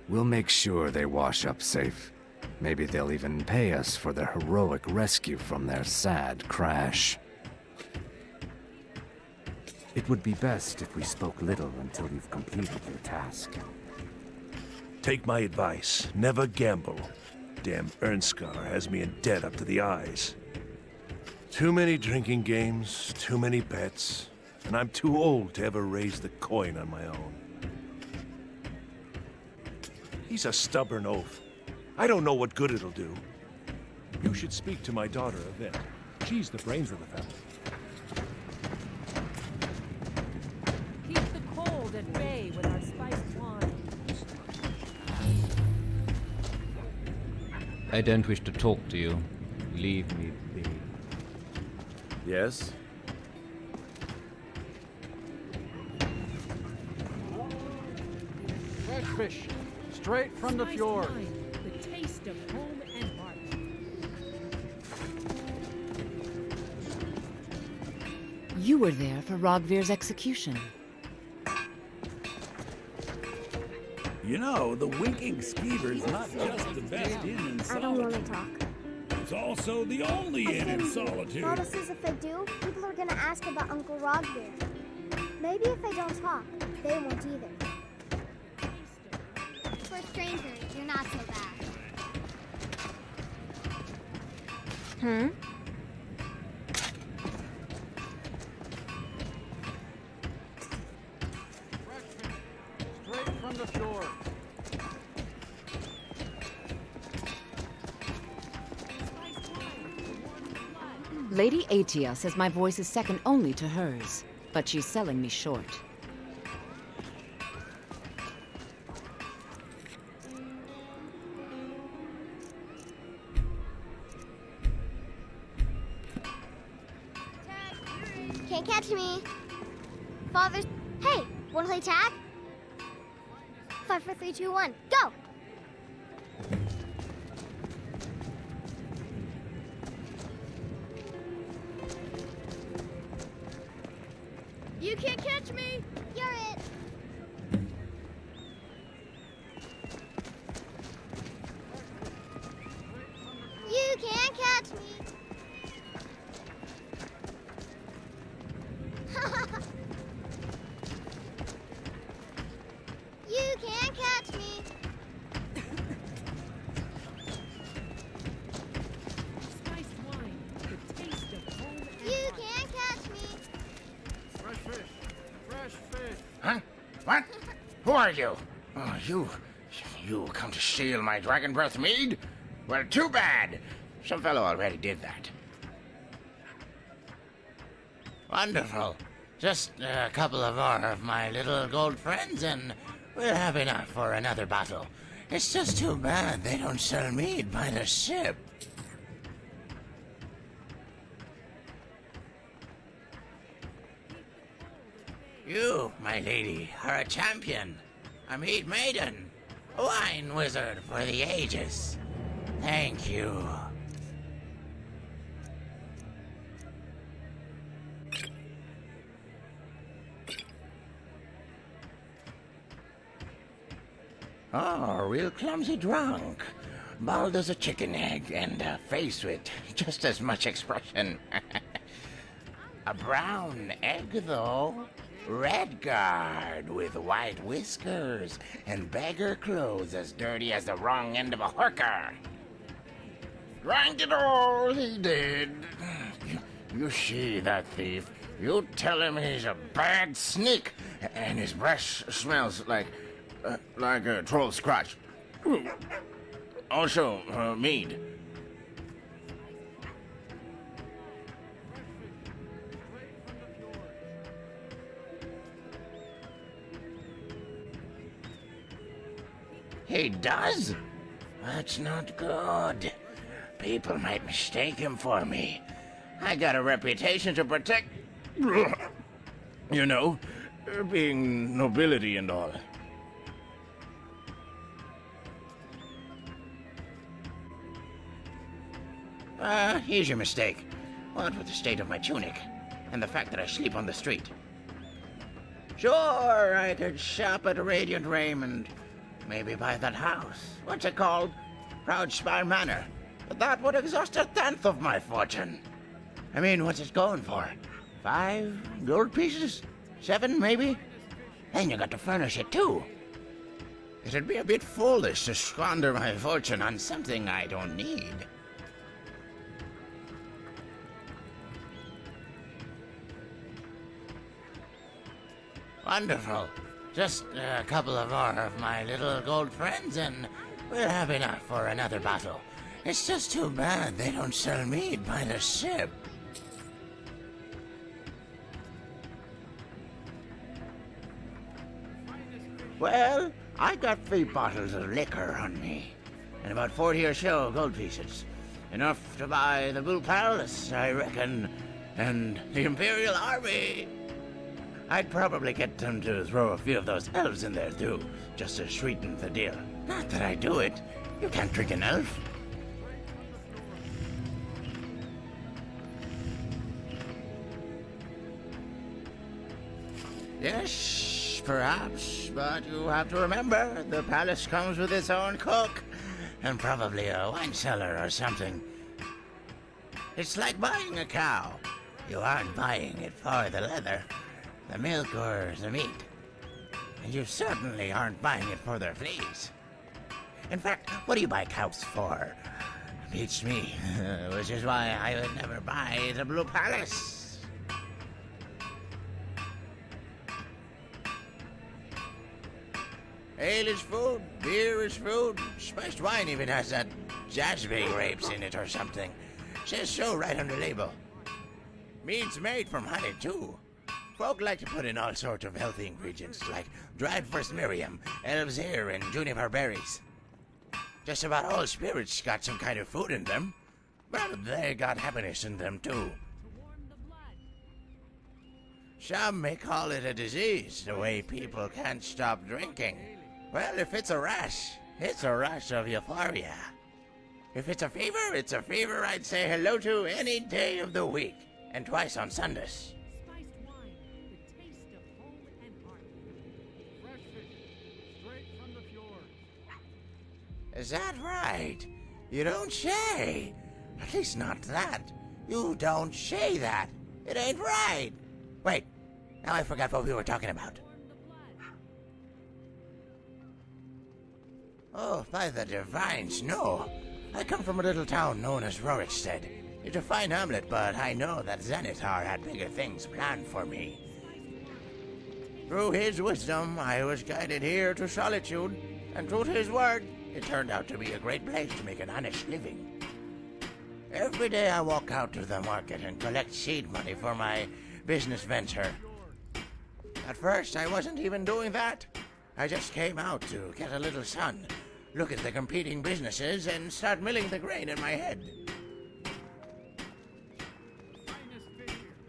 We'll make sure they wash up safe. Maybe they'll even pay us for their heroic rescue from their sad crash. It would be best if we spoke little until you've completed your task. Take my advice. Never gamble. Damn Ernskar has me in debt up to the eyes. Too many drinking games, too many bets, and I'm too old to ever raise the coin on my own. He's a stubborn oaf. I don't know what good it'll do. You should speak to my daughter, Yvette. She's the brains of the family. Keep the cold at bay with our spiced wine. I don't wish to talk to you. Leave me be. Yes? Fresh fish, straight from the fjord. The taste of home and heart. You were there for Rogvir's execution. You know, the Winking Skeever's not just the best inn in I don't want to Solitude. talk. It's also the only inn in Solitude. Notices if they do, people are gonna ask about Uncle Rogvir. Maybe if they don't talk, they won't either. For strangers, you're not so bad. Hmm? Straight from the shore. Lady Atia says my voice is second only to hers, but she's selling me short. Can't catch me. Father's... Hey, wanna play tag? 5, 4, 3, 2, 1, go! You can't catch me! You're it! You can't catch me! You can't catch me! Spiced wine, the taste of home and You can't catch me! Fresh fish. Fresh fish. Huh? What? Who are you? Oh, you come to steal my dragon breath mead? Well, too bad. Some fellow already did that. Wonderful. Just a couple of more of my little gold friends, and we'll have enough for another bottle. It's just too bad they don't sell mead by the ship. You, my lady, are a champion, a mead maiden, a wine wizard for the ages. Thank you. Oh, real clumsy drunk. Bald as a chicken egg and a face with just as much expression. A brown egg, though. Red guard with white whiskers and beggar clothes as dirty as the wrong end of a hooker. Drank it all, he did. You see that thief? You tell him he's a bad sneak, and his breath smells like a troll scratch. Also, mead. He does? That's not good. People might mistake him for me. I got a reputation to protect. You know, being nobility and all. Here's your mistake. What with the state of my tunic, and the fact that I sleep on the street. Sure, I could shop at Radiant Raymond. Maybe buy that house. What's it called? Proudspire Manor. But that would exhaust 1/10 of my fortune. I mean, what's it going for? 5 gold pieces? 7, maybe? And you got to furnish it, too. It'd be a bit foolish to squander my fortune on something I don't need. Wonderful. Just a couple of more of my little gold friends, and we'll have enough for another bottle. It's just too bad they don't sell mead by the ship. Well, I got 3 bottles of liquor on me, and about 40 or so gold pieces. Enough to buy the Blue Palace, I reckon, and the Imperial Army. I'd probably get them to throw a few of those elves in there, too, just to sweeten the deal. Not that I do it. You can't trick an elf. Yes, perhaps, but you have to remember, the palace comes with its own cook, and probably a wine cellar or something. It's like buying a cow. You aren't buying it for the leather, the milk, or the meat. And you certainly aren't buying it for their fleas. In fact, what do you buy cows for? Beats me, which is why I would never buy the Blue Palace. Ale is food, beer is food, spiced wine even has that jasmine grapes in it or something. Says so right on the label. Meat's made from honey too. Folk like to put in all sorts of healthy ingredients like dried first Miriam, elves ear, and juniper berries. Just about all spirits got some kind of food in them, but they got happiness in them too. Some may call it a disease, the way people can't stop drinking. Well, if it's a rash of euphoria. If it's a fever I'd say hello to any day of the week, and twice on Sundays. Is that right? You don't say. At least not that. You don't say that. It ain't right. Wait, now I forgot what we were talking about. Oh, by the divines, no. I come from a little town known as Rorikstead. It's a fine hamlet, but I know that Zenithar had bigger things planned for me. Through his wisdom, I was guided here to solitude, and true to his word, it turned out to be a great place to make an honest living. Every day I walk out to the market and collect seed money for my business venture. At first, I wasn't even doing that. I just came out to get a little sun, look at the competing businesses, and start milling the grain in my head.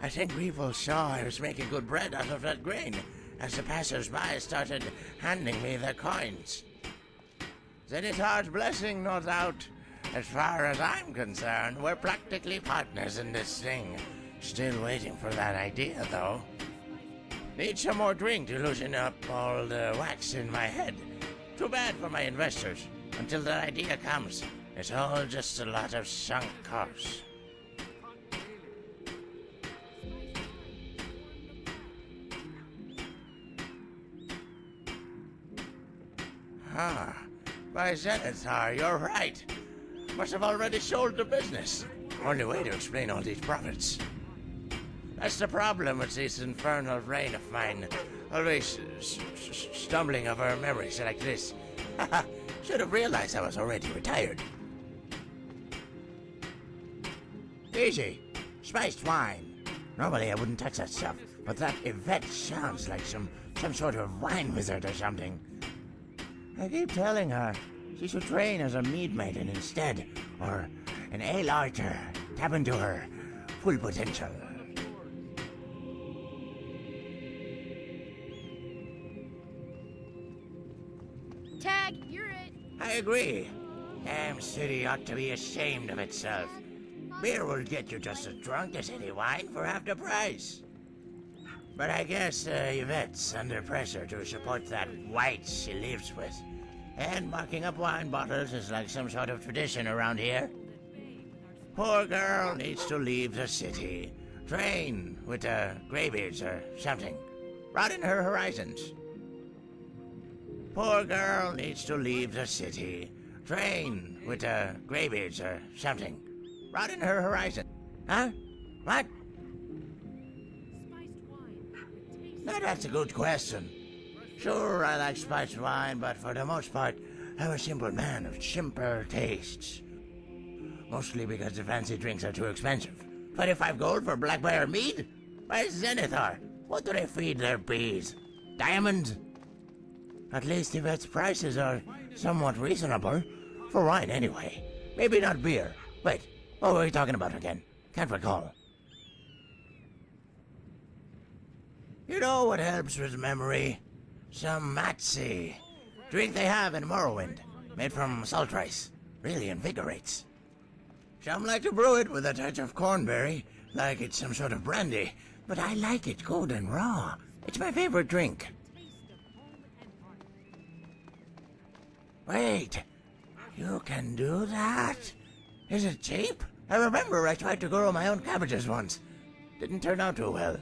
I think people saw I was making good bread out of that grain as the passers-by started handing me their coins. Zenithar's blessing, no doubt. As far as I'm concerned, we're practically partners in this thing. Still waiting for that idea, though. Need some more drink to loosen up all the wax in my head. Too bad for my investors. Until that idea comes, it's all just a lot of sunk costs. By Zenithar, you're right. Must have already sold the business. Only way to explain all these profits. That's the problem with this infernal brain of mine. Always stumbling over memories like this. Should have realized I was already retired. Easy. Spiced wine. Normally I wouldn't touch that stuff, but that Yvette sounds like some sort of wine wizard or something. I keep telling her she should train as a mead maiden instead, or an ale archer, tap into her full potential. Tag, you're it. I agree. Damn city ought to be ashamed of itself. Beer will get you just as drunk as any wine for half the price. But I guess Yvette's under pressure to support that white she lives with. And marking up wine bottles is like some sort of tradition around here. Poor girl needs to leave the city. Train with graybeards or something. Broaden her horizons. Poor girl needs to leave the city. Train with graybeards or something. Broaden her horizon. Huh? What? Now that's a good question. Sure, I like spiced wine, but for the most part, I'm a simple man of simple tastes. Mostly because the fancy drinks are too expensive. 25 gold for Blackbriar mead? Why, Zenithar, what do they feed their bees? Diamonds? At least Yvette's prices are somewhat reasonable. For wine, anyway. Maybe not beer. Wait, what were we talking about again? Can't recall. You know what helps with memory? Some matzi. Drink they have in Morrowind. Made from salt rice. Really invigorates. Some like to brew it with a touch of cornberry, like it's some sort of brandy. But I like it cold and raw. It's my favorite drink. Wait, you can do that? Is it cheap? I remember I tried to grow my own cabbages once. Didn't turn out too well.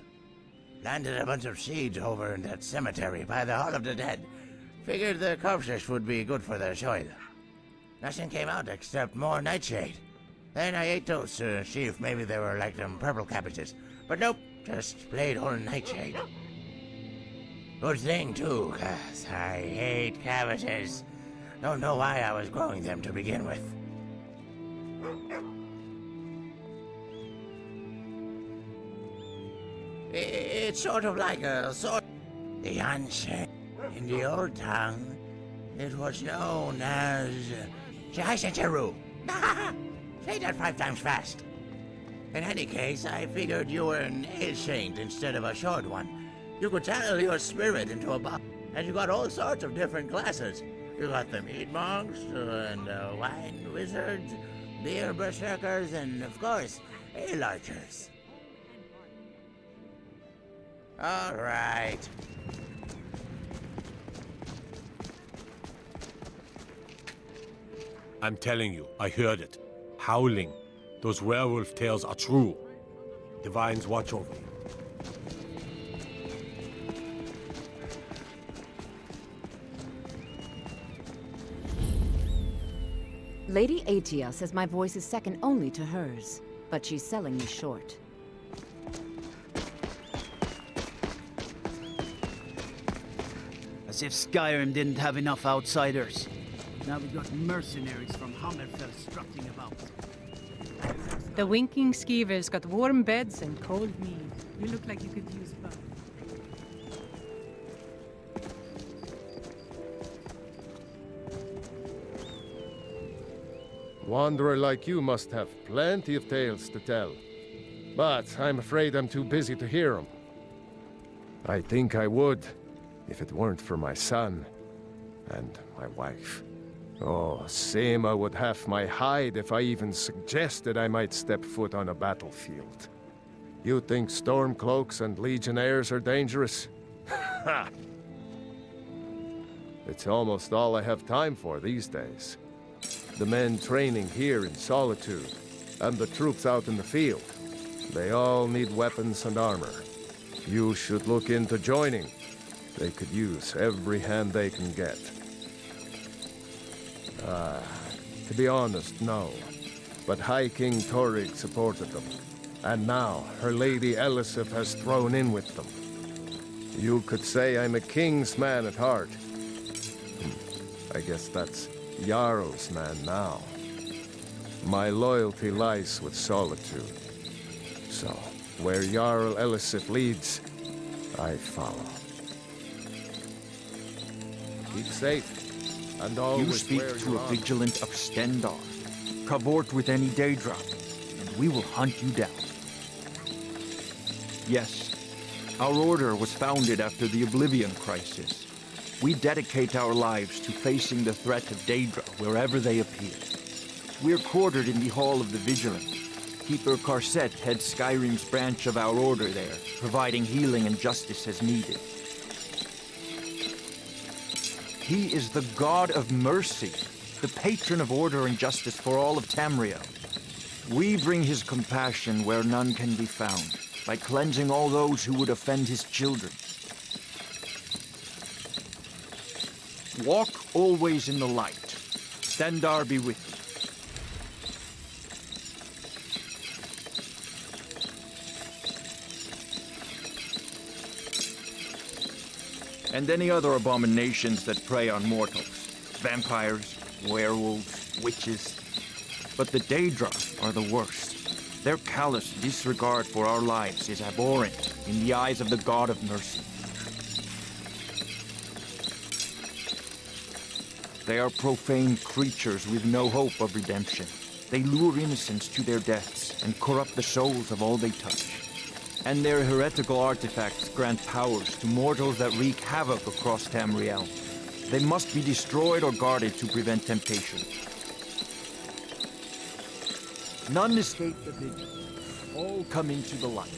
Planted a bunch of seeds over in that cemetery by the Hall of the Dead. Figured the corpses would be good for their soil. Nothing came out except more nightshade. Then I ate those to see if maybe they were like them purple cabbages. But nope, just plain old nightshade. Good thing, too, 'cause I hate cabbages. Don't know why I was growing them to begin with. It's sort of like a sort... The ancient. In the old tongue, it was known as... Jaisacheru. Say that 5 times fast. In any case, I figured you were an ale saint instead of a short one. You could channel your spirit into a box, and you got all sorts of different classes. You got the meat monks, and wine wizards, beer berserkers, and of course, ale archers. All right. I'm telling you, I heard it. Howling. Those werewolf tales are true. Divines watch over you. Lady Atia says my voice is second only to hers, but she's selling me short. As if Skyrim didn't have enough outsiders. Now we've got mercenaries from Hammerfell strutting about. The winking skeevers got warm beds and cold mead. You look like you could use both. Wanderer like you must have plenty of tales to tell. But I'm afraid I'm too busy to hear them. I think I would, if it weren't for my son and my wife. Oh, Sema would have my hide if I even suggested I might step foot on a battlefield. You think Stormcloaks and Legionnaires are dangerous? Ha! It's almost all I have time for these days. The men training here in Solitude, and the troops out in the field. They all need weapons and armor. You should look into joining. They could use every hand they can get. To be honest, no. But High King Torrig supported them. And now, her Lady Elisif has thrown in with them. You could say I'm a king's man at heart. I guess that's Jarl's man now. My loyalty lies with Solitude. So, where Jarl Elisif leads, I follow. Keep safe. And always you speak wear to your a armor. vigilant of Stendar. Cavort with any Daedra, and we will hunt you down. Yes, our order was founded after the Oblivion Crisis. We dedicate our lives to facing the threat of Daedra wherever they appear. We're quartered in the Hall of the Vigilant. Keeper Karset heads Skyrim's branch of our order there, providing healing and justice as needed. He is the god of mercy, the patron of order and justice for all of Tamriel. We bring his compassion where none can be found, by cleansing all those who would offend his children. Walk always in the light. Stendar be with you. And any other abominations that prey on mortals. Vampires, werewolves, witches. But the Daedra are the worst. Their callous disregard for our lives is abhorrent in the eyes of the God of Mercy. They are profane creatures with no hope of redemption. They lure innocents to their deaths and corrupt the souls of all they touch. And their heretical artifacts grant powers to mortals that wreak havoc across Tamriel. They must be destroyed or guarded to prevent temptation. None escape the vigil. All come into the light.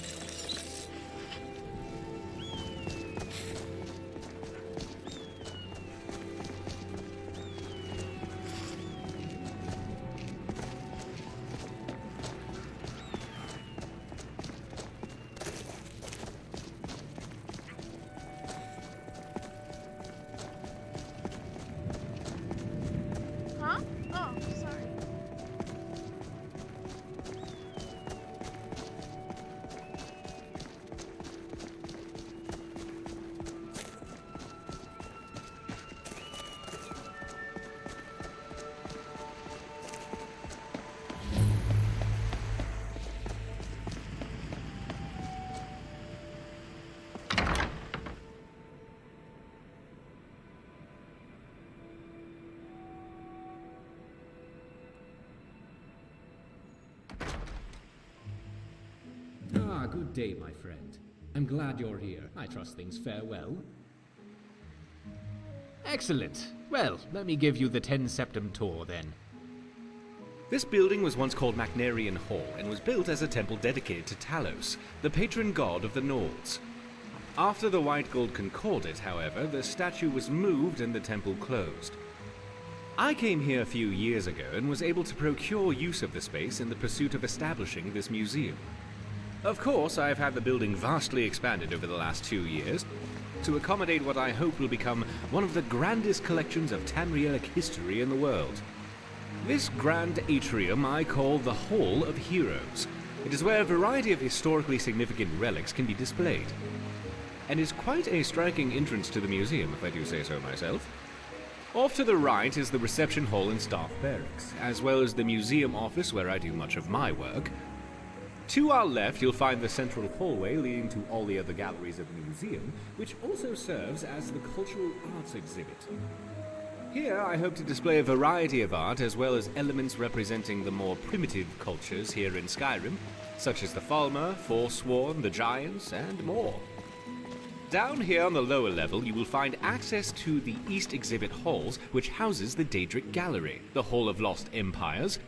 Huh? Oh. good day, my friend. I'm glad you're here. I trust things fare well. Excellent. Well, let me give you the 10 Septim tour then. This building was once called Macnarian Hall and was built as a temple dedicated to Talos, the patron god of the Nords. After the White Gold Concordat, however, the statue was moved and the temple closed. I came here a few years ago and was able to procure use of the space in the pursuit of establishing this museum. Of course, I have had the building vastly expanded over the last 2 years to accommodate what I hope will become one of the grandest collections of Tamrielic history in the world. This grand atrium I call the Hall of Heroes. It is where a variety of historically significant relics can be displayed, and is quite a striking entrance to the museum, if I do say so myself. Off to the right is the reception hall and staff barracks, as well as the museum office where I do much of my work. To our left, you'll find the central hallway leading to all the other galleries of the museum, which also serves as the cultural arts exhibit. Here, I hope to display a variety of art, as well as elements representing the more primitive cultures here in Skyrim, such as the Falmer, Forsworn, the Giants, and more. Down here on the lower level, you will find access to the East Exhibit Halls, which houses the Daedric Gallery, the Hall of Lost Empires,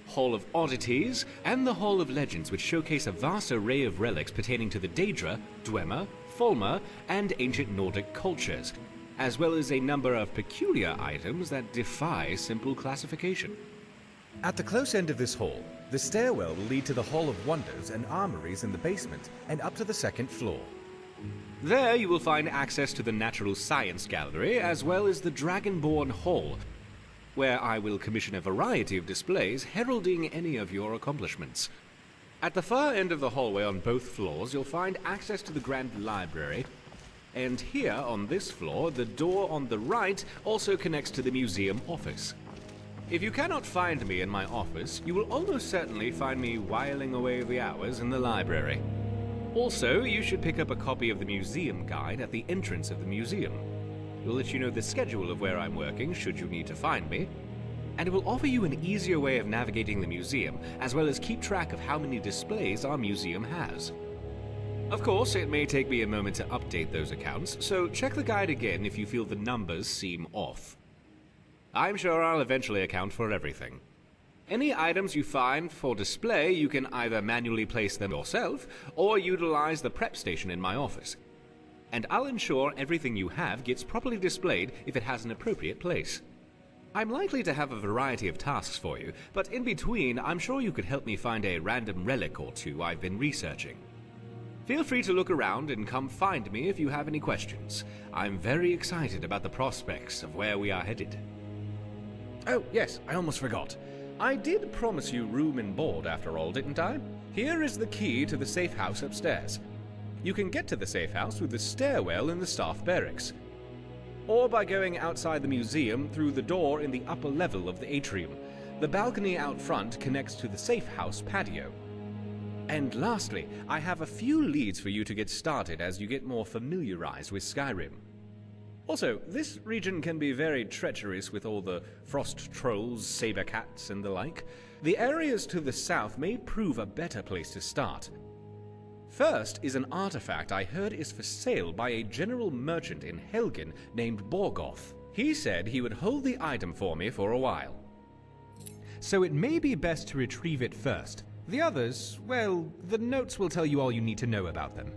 Hall of Oddities, and the Hall of Legends, which showcase a vast array of relics pertaining to the Daedra, Dwemer, Falmer, and ancient Nordic cultures, as well as a number of peculiar items that defy simple classification. At the close end of this hall, the stairwell will lead to the Hall of Wonders and armories in the basement, and up to the second floor. There you will find access to the Natural Science Gallery, as well as the Dragonborn Hall, where I will commission a variety of displays heralding any of your accomplishments. At the far end of the hallway on both floors, you'll find access to the Grand Library, and here on this floor, the door on the right also connects to the museum office. If you cannot find me in my office, you will almost certainly find me whiling away the hours in the library. Also, you should pick up a copy of the museum guide at the entrance of the museum. It will let you know the schedule of where I'm working should you need to find me, and it will offer you an easier way of navigating the museum, as well as keep track of how many displays our museum has. Of course, it may take me a moment to update those accounts, so check the guide again if you feel the numbers seem off. I'm sure I'll eventually account for everything. Any items you find for display, you can either manually place them yourself, or utilize the prep station in my office. And I'll ensure everything you have gets properly displayed if it has an appropriate place. I'm likely to have a variety of tasks for you, but in between, I'm sure you could help me find a random relic or two I've been researching. Feel free to look around and come find me if you have any questions. I'm very excited about the prospects of where we are headed. Oh, yes, I almost forgot. I did promise you room and board after all, didn't I? Here is the key to the safe house upstairs. You can get to the safe house through the stairwell in the staff barracks, or by going outside the museum through the door in the upper level of the atrium. The balcony out front connects to the safe house patio. And lastly, I have a few leads for you to get started as you get more familiarized with Skyrim. Also, this region can be very treacherous with all the frost trolls, saber cats, and the like. The areas to the south may prove a better place to start. First is an artifact I heard is for sale by a general merchant in Helgen named Borgoth. He said he would hold the item for me for a while. So it may be best to retrieve it first. The others, well, the notes will tell you all you need to know about them.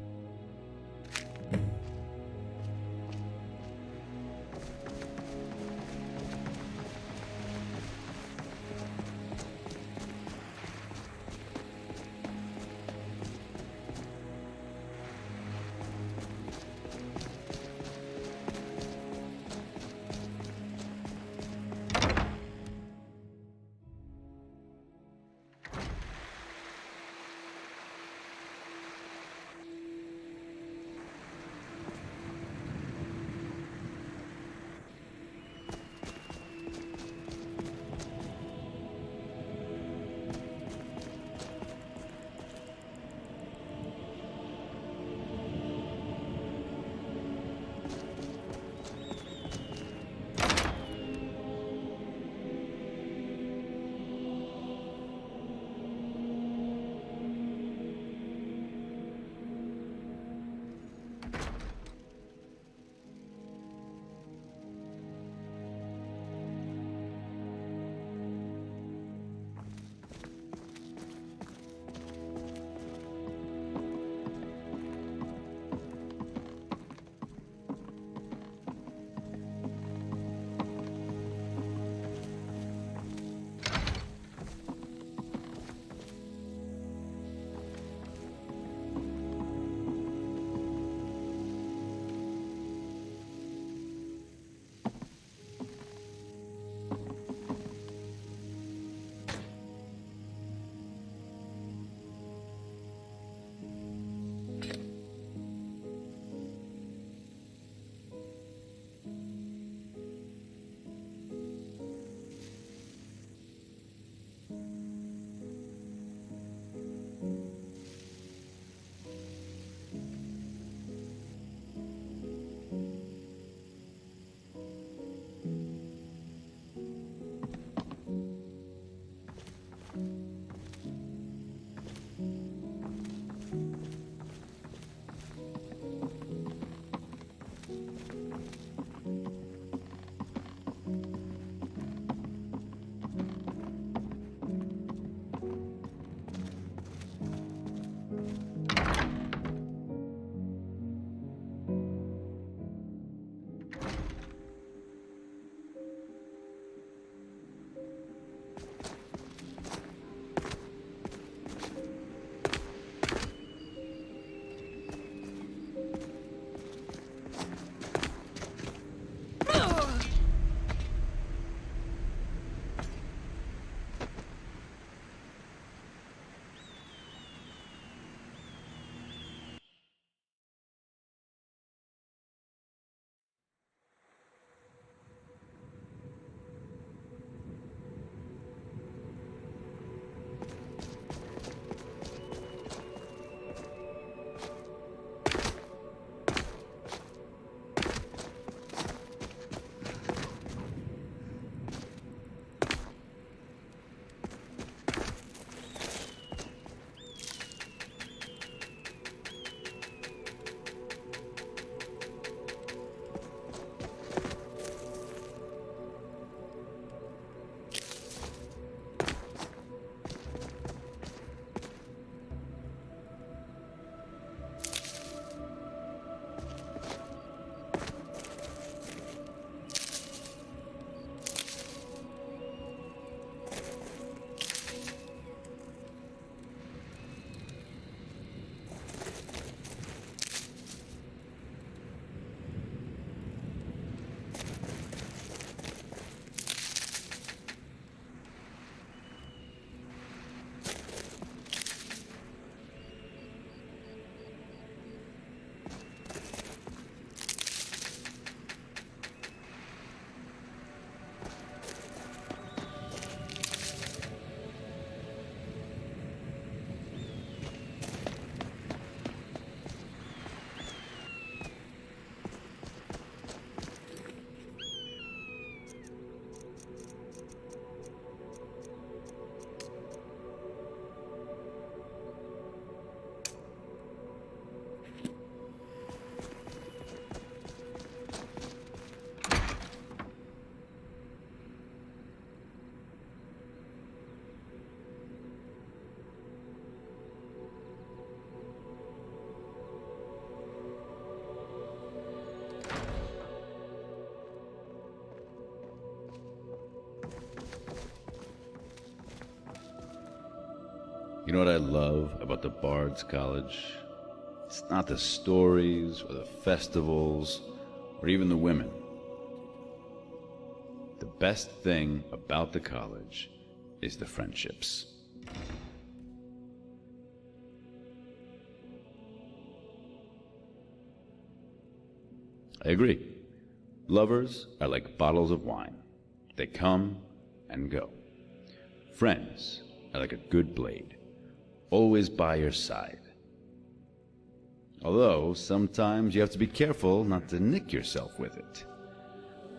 You know what I love about the Bard's College? It's not the stories, or the festivals, or even the women. The best thing about the college is the friendships. I agree. Lovers are like bottles of wine. They come and go. Friends are like a good blade, always by your side. Although, sometimes you have to be careful not to nick yourself with it.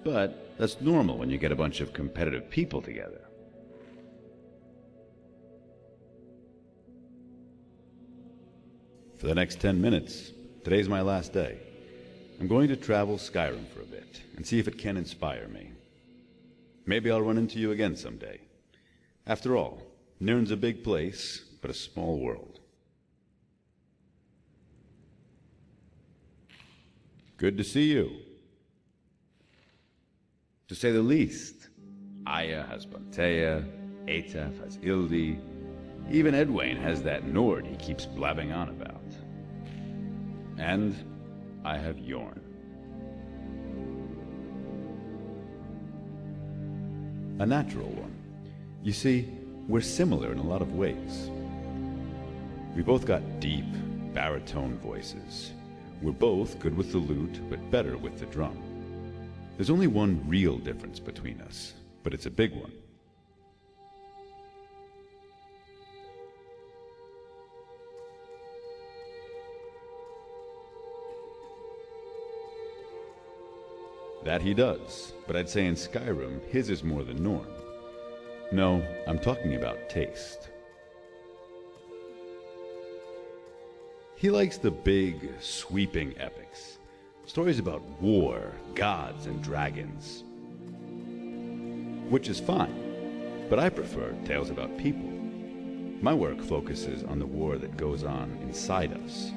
But that's normal when you get a bunch of competitive people together. For the next 10 minutes, today's my last day. I'm going to travel Skyrim for a bit and see if it can inspire me. Maybe I'll run into you again someday. After all, Nirn's a big place, but a small world. Good to see you. To say the least. Aya has Bantea, Atef has Ildi, even Edwayne has that Nord he keeps blabbing on about. And I have Yorn. A natural one. You see, we're similar in a lot of ways. We both got deep, baritone voices. We're both good with the lute, but better with the drum. There's only one real difference between us, but it's a big one. That he does, but I'd say in Skyrim, his is more than Norn. No, I'm talking about taste. He likes the big, sweeping epics. Stories about war, gods, and dragons. Which is fine, but I prefer tales about people. My work focuses on the war that goes on inside us.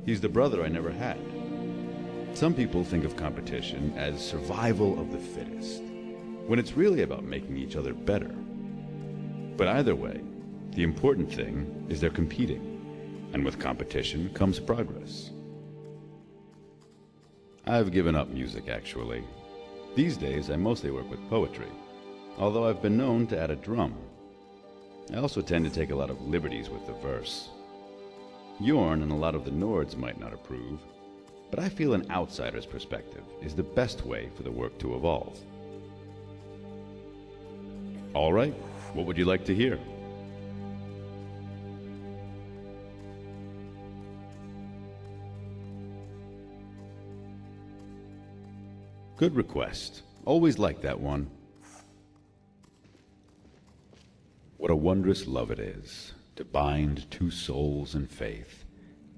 He's the brother I never had. Some people think of competition as survival of the fittest, when it's really about making each other better. But either way, the important thing is they're competing, and with competition comes progress. I've given up music, actually. These days, I mostly work with poetry, although I've been known to add a drum. I also tend to take a lot of liberties with the verse. Yorn and a lot of the Nords might not approve, but I feel an outsider's perspective is the best way for the work to evolve. All right, what would you like to hear? Good request. Always like that one. What a wondrous love it is, to bind two souls in faith,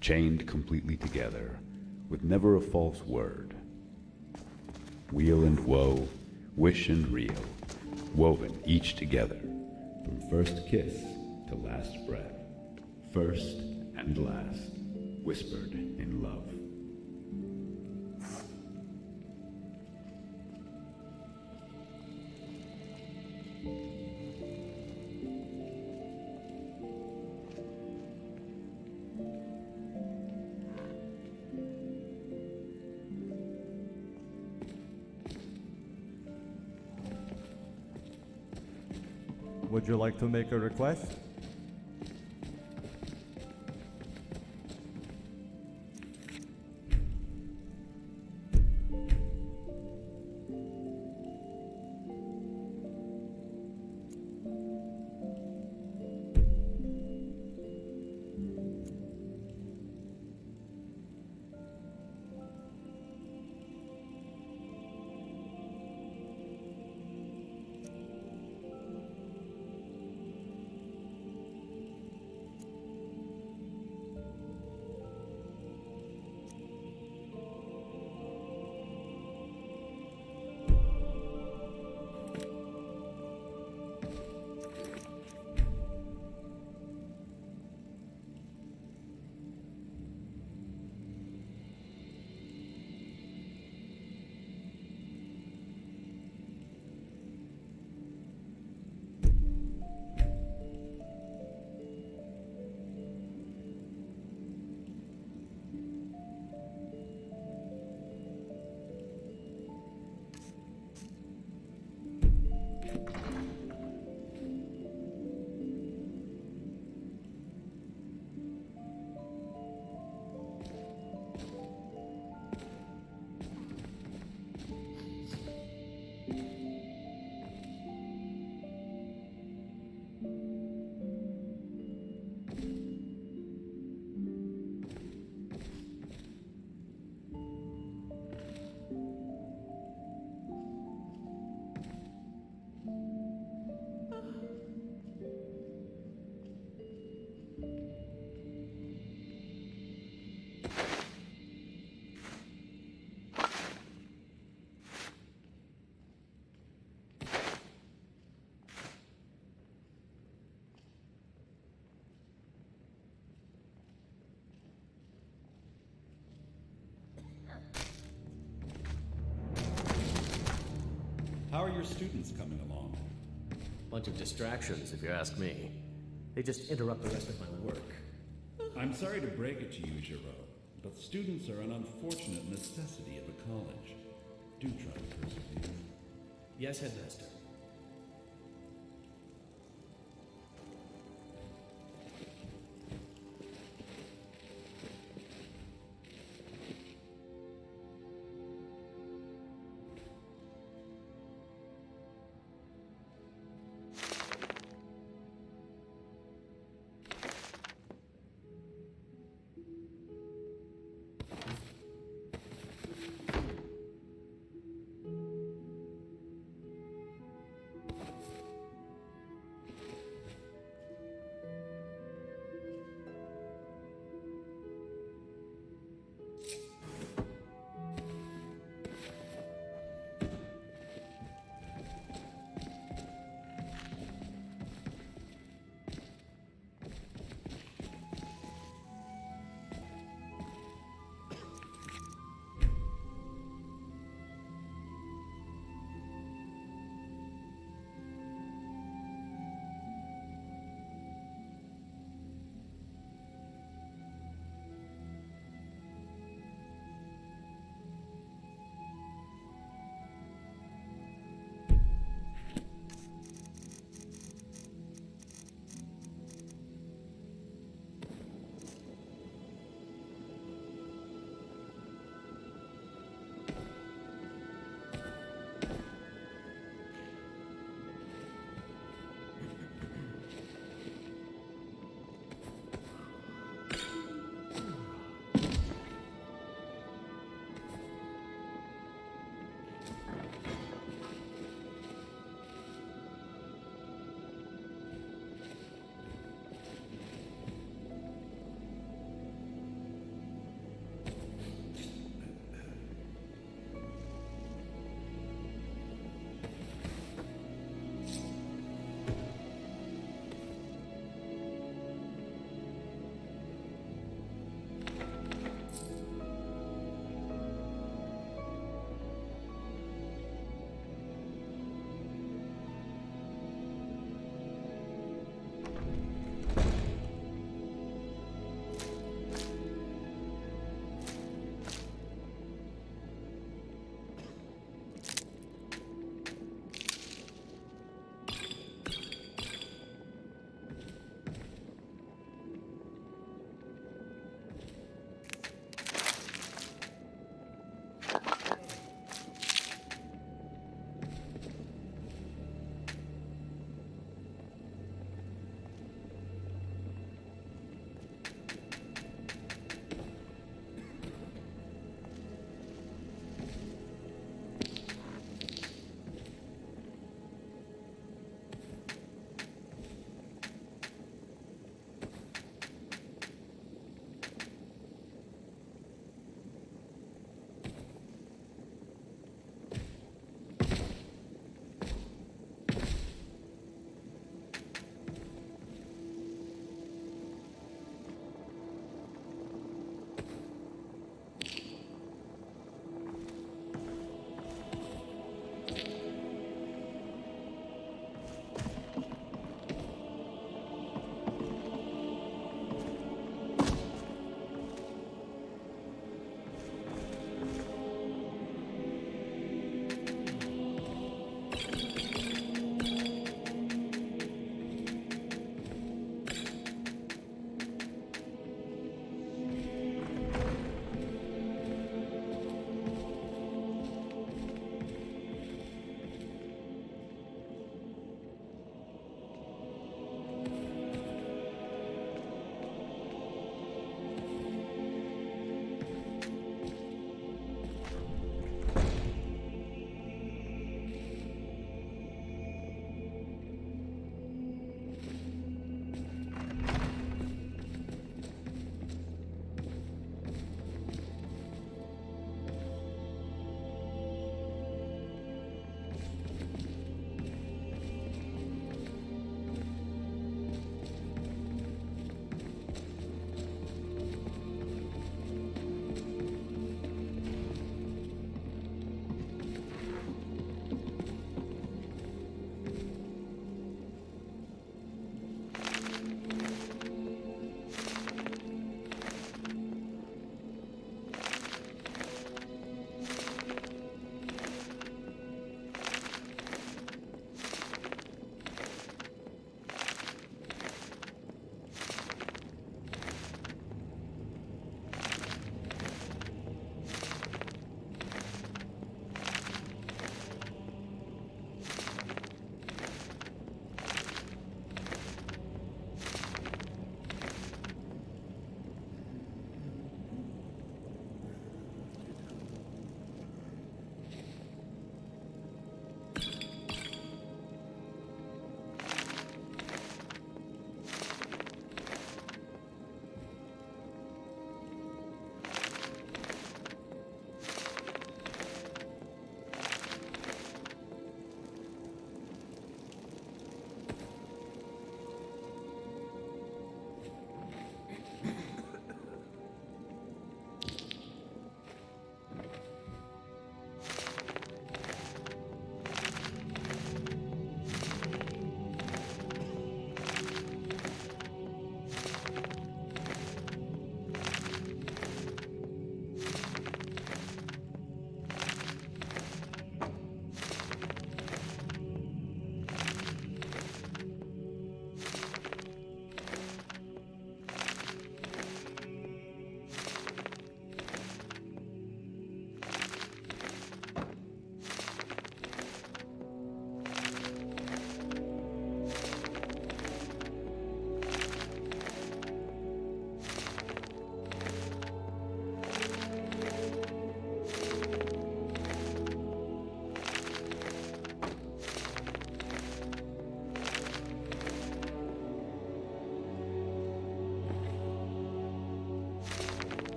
chained completely together, with never a false word. Weal and woe, wish and reel, woven each together, from first kiss to last breath, first and last, whispered in love. Would you like to make a request? your students coming along? Bunch of distractions, if you ask me. They just interrupt the rest of my work. I'm sorry to break it to you, Giro, but students are an unfortunate necessity of the college. Do try to persevere. Yes, Headmaster.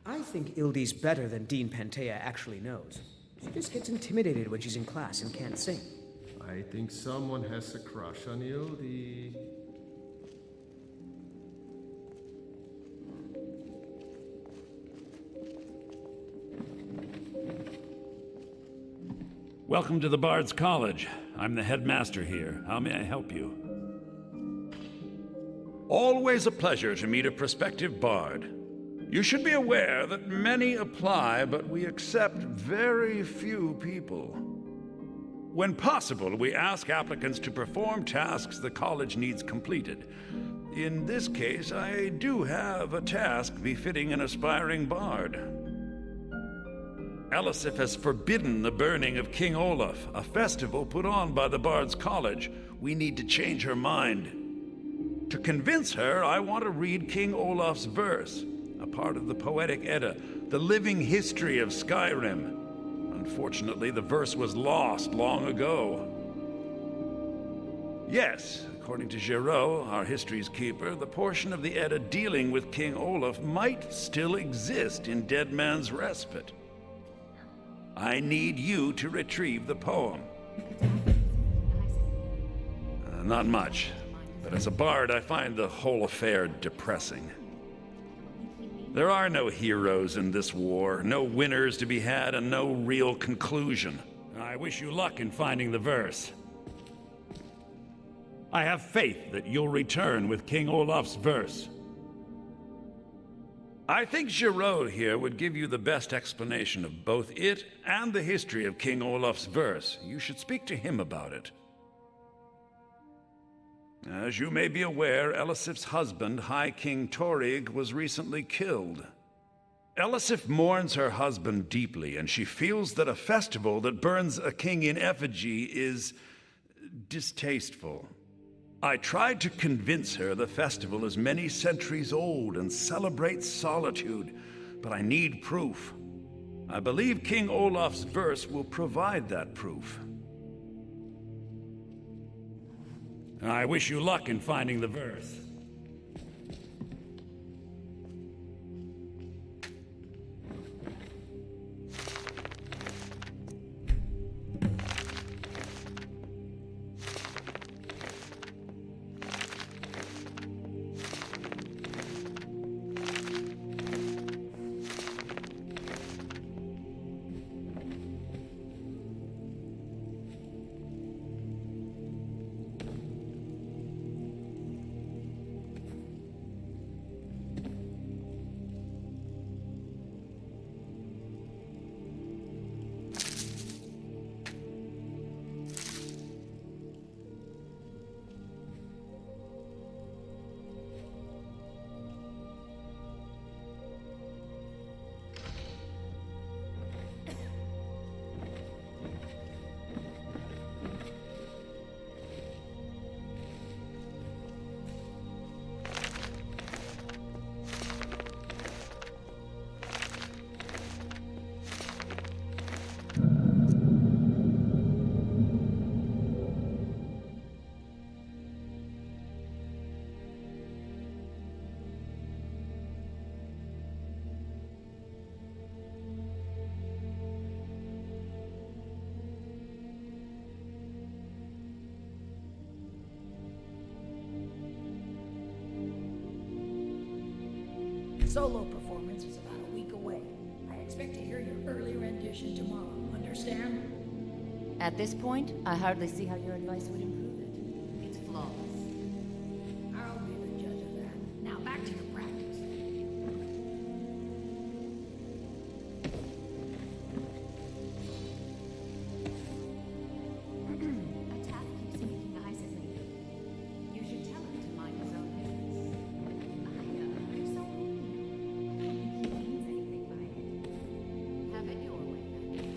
I think Ildy's better than Dean Pantea actually knows. She just gets intimidated when she's in class and can't sing. I think someone has a crush on Ildy. Welcome to the Bard's College. I'm the headmaster here. How may I help you? Always a pleasure to meet a prospective bard. You should be aware that many apply, but we accept very few people. When possible, we ask applicants to perform tasks the college needs completed. In this case, I do have a task befitting an aspiring bard. Elisif has forbidden the burning of King Olaf, a festival put on by the Bard's College. We need to change her mind. To convince her, I want to read King Olaf's verse, a part of the Poetic Edda, the living history of Skyrim. Unfortunately, the verse was lost long ago. Yes, according to Giraud, our history's keeper, the portion of the Edda dealing with King Olaf might still exist in Dead Man's Respite. I need you to retrieve the poem. Not much, but as a bard, I find the whole affair depressing. There are no heroes in this war, no winners to be had, and no real conclusion. I wish you luck in finding the verse. I have faith that you'll return with King Olaf's verse. I think Giraud here would give you the best explanation of both it and the history of King Olaf's verse. You should speak to him about it. As you may be aware, Elisif's husband, High King Torig, was recently killed. Elisif mourns her husband deeply, and she feels that a festival that burns a king in effigy is distasteful. I tried to convince her the festival is many centuries old and celebrates solitude, but I need proof. I believe King Olaf's verse will provide that proof. I wish you luck in finding the verse. solo performance is about a week away. I expect to hear your early rendition tomorrow. Understand? At this point, I hardly see how your advice would improve it. It's flawless. I'll be the judge of that. Now back to your practice. A task keeps making eyes at me. You should tell him to mind his own business. I'm so mean. I don't think he means anything by it. Have it your way, then.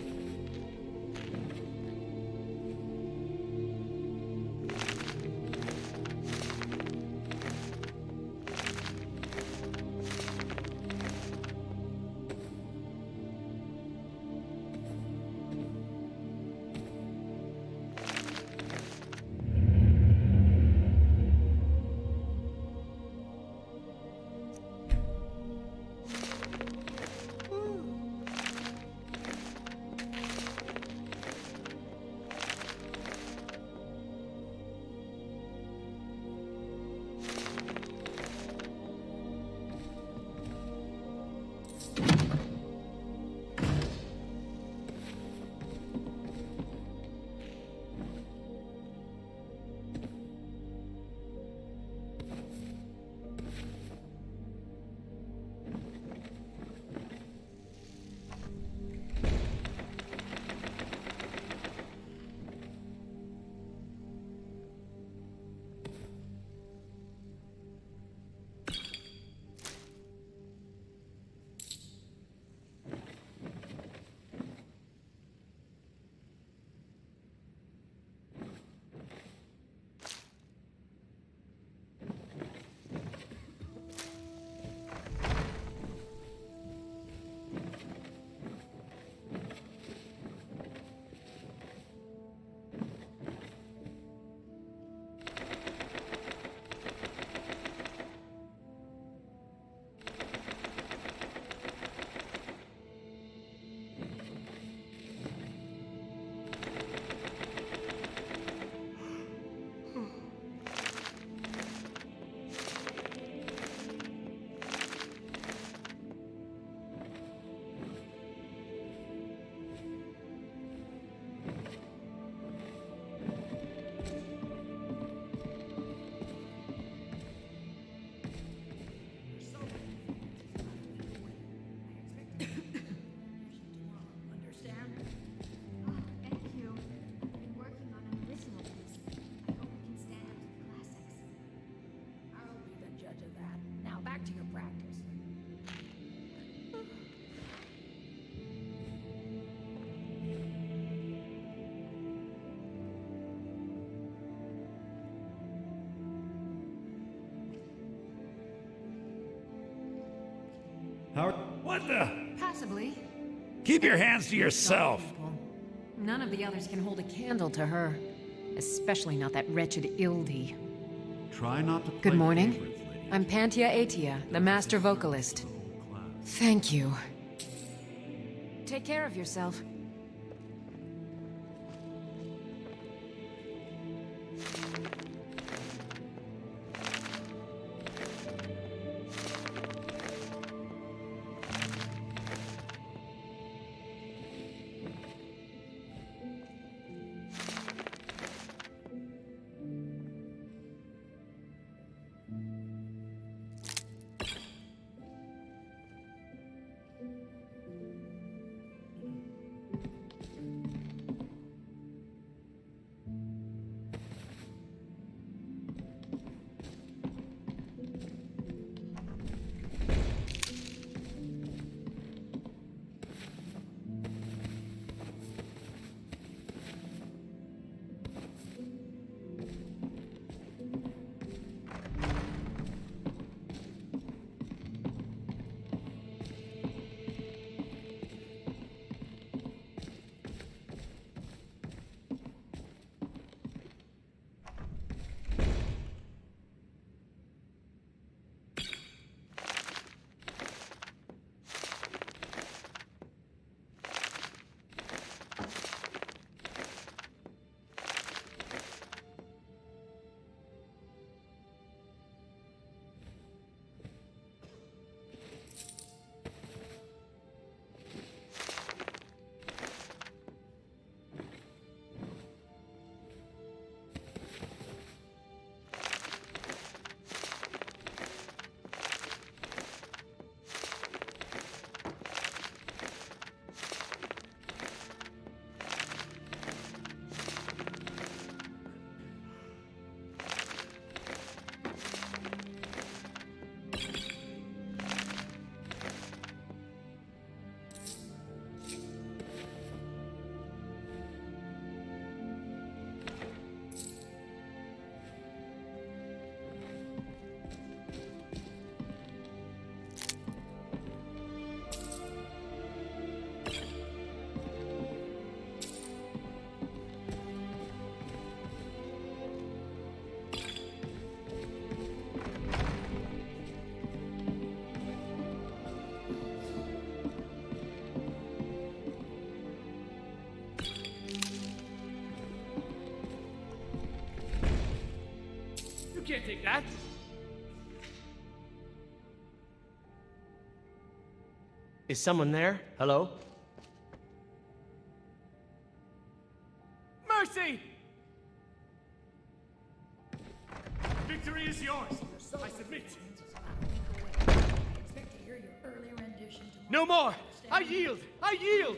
What the? Possibly. Keep your hands to yourself. None of the others can hold a candle to her. Especially not that wretched Ildi. Try not to. Good morning. I'm Pantia Atia, the master vocalist. Thank you. Take care of yourself. can't take that! Is someone there? Hello? Mercy! Victory is yours! I submit! Expect to hear your early rendition tomorrow. No more! I yield! I yield!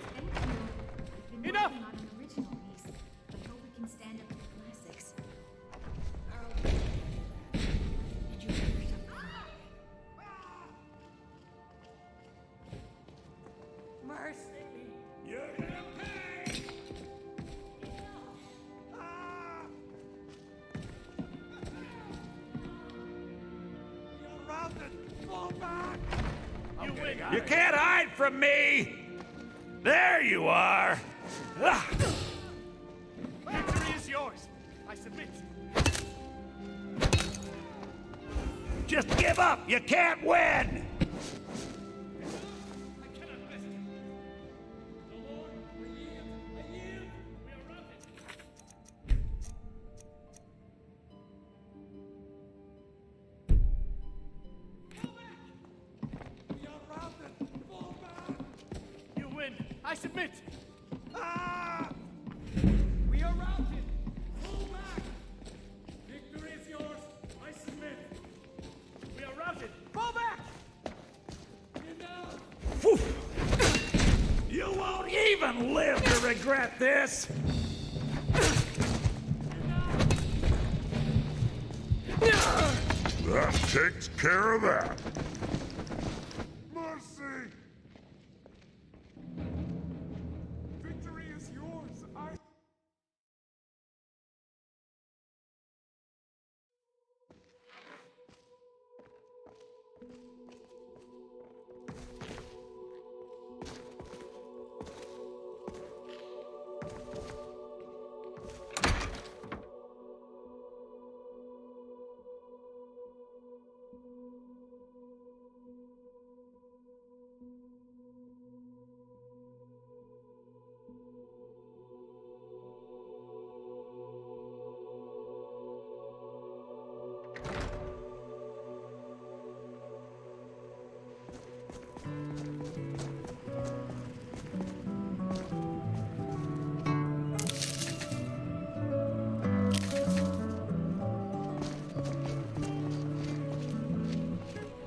Enough! Not an original piece, but hope we can stand up to the classics. Did you hear something? Mercy! You're gonna pay! You're routed! Fall back! You win! You can't hide from me! There you are! Ah! Victory is yours! I submit! Just give up! You can't win! You win! I submit! Ah! We are routed! Fall back! Victory is yours! I submit! We are routed! Fall back! Phew. You won't even live to regret this! That takes care of that. Mercy! Victory is yours! I...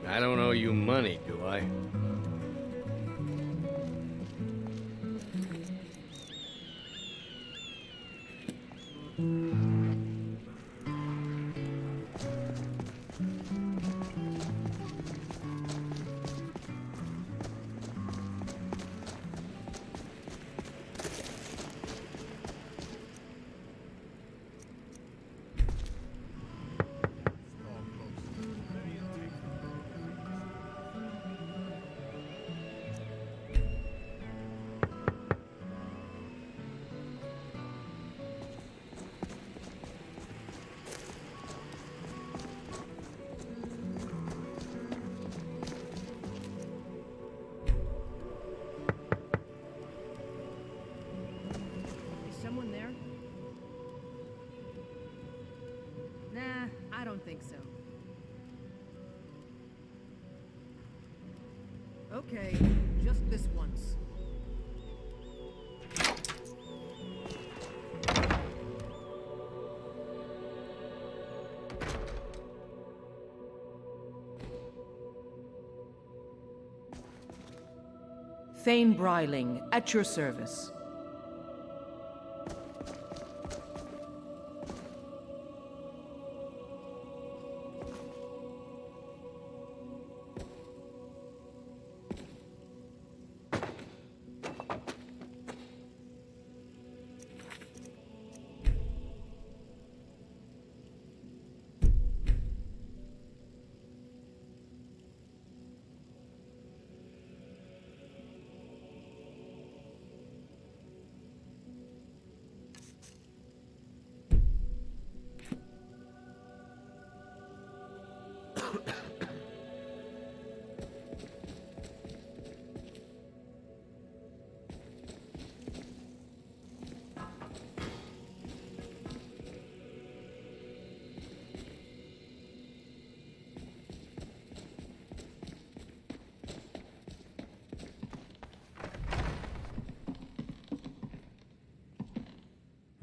I don't owe you money, do I? Is someone there? Nah, I don't think so. Okay, just this once. Thane Bryling, at your service.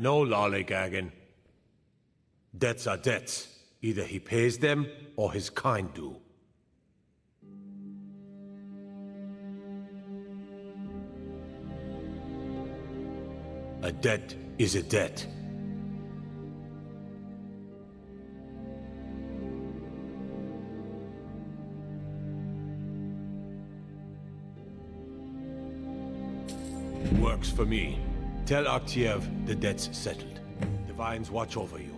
No lollygagging. Debts are debts. Either he pays them, or his kind do. A debt is a debt. Works for me. Tell Aktiev the debt's settled. Divines watch over you.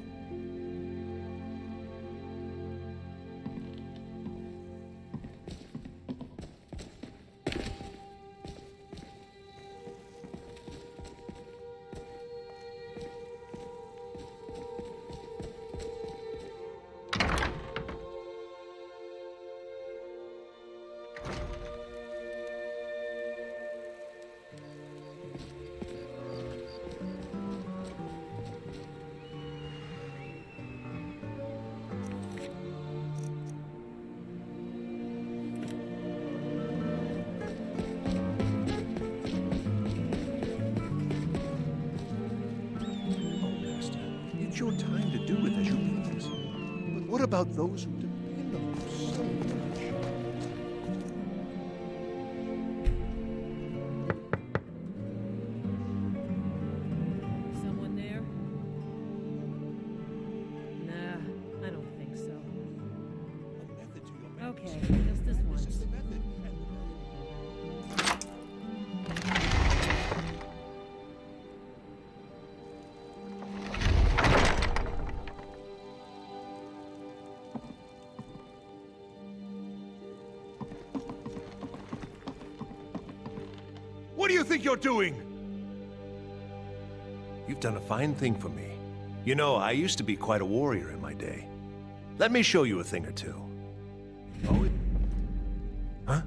It's your time to do with as you please. But what about those who depend on you so much? Someone there? Nah, I don't think so. Okay, just this once. What do you think you're doing? You've done a fine thing for me. You know, I used to be quite a warrior in my day. Let me show you a thing or two. Oh, huh?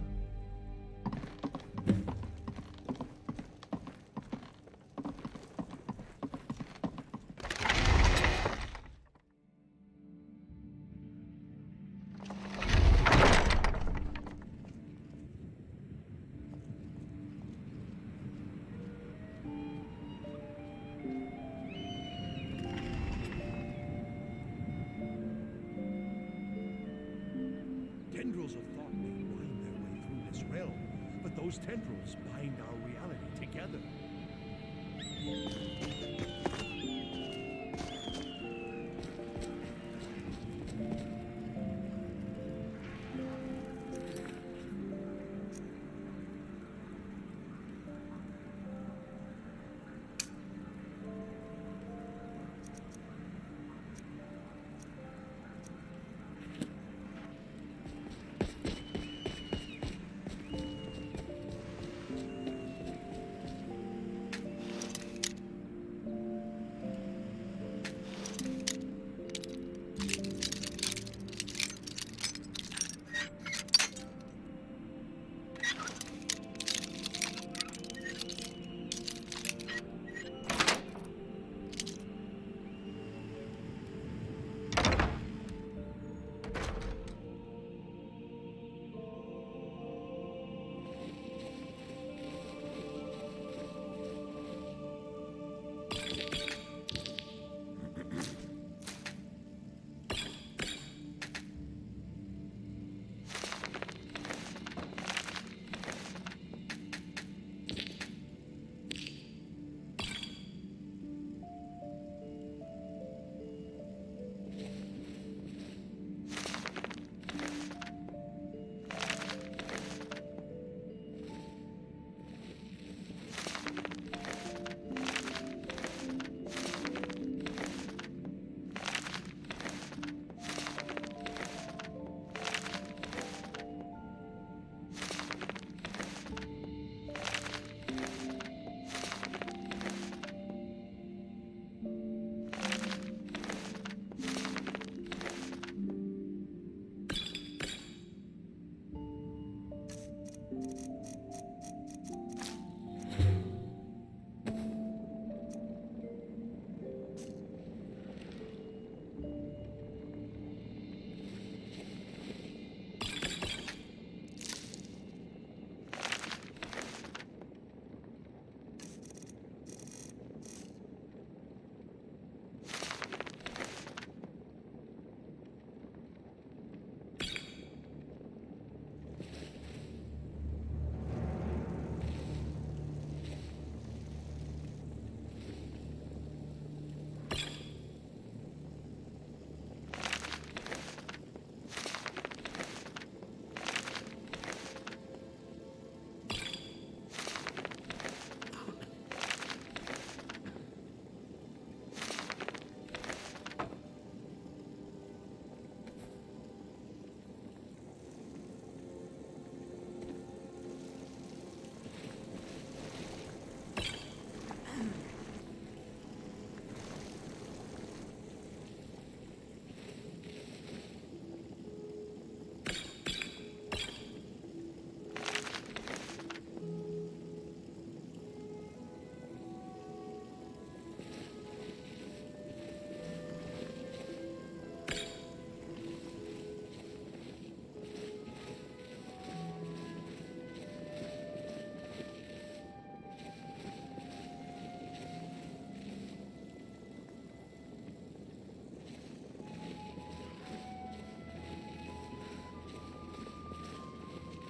Tendrils of thought may wind their way through this realm, but those tendrils bind our reality together.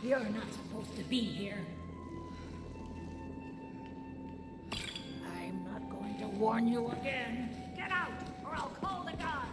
You're not supposed to be here. I'm not going to warn you again. Get out, or I'll call the guards.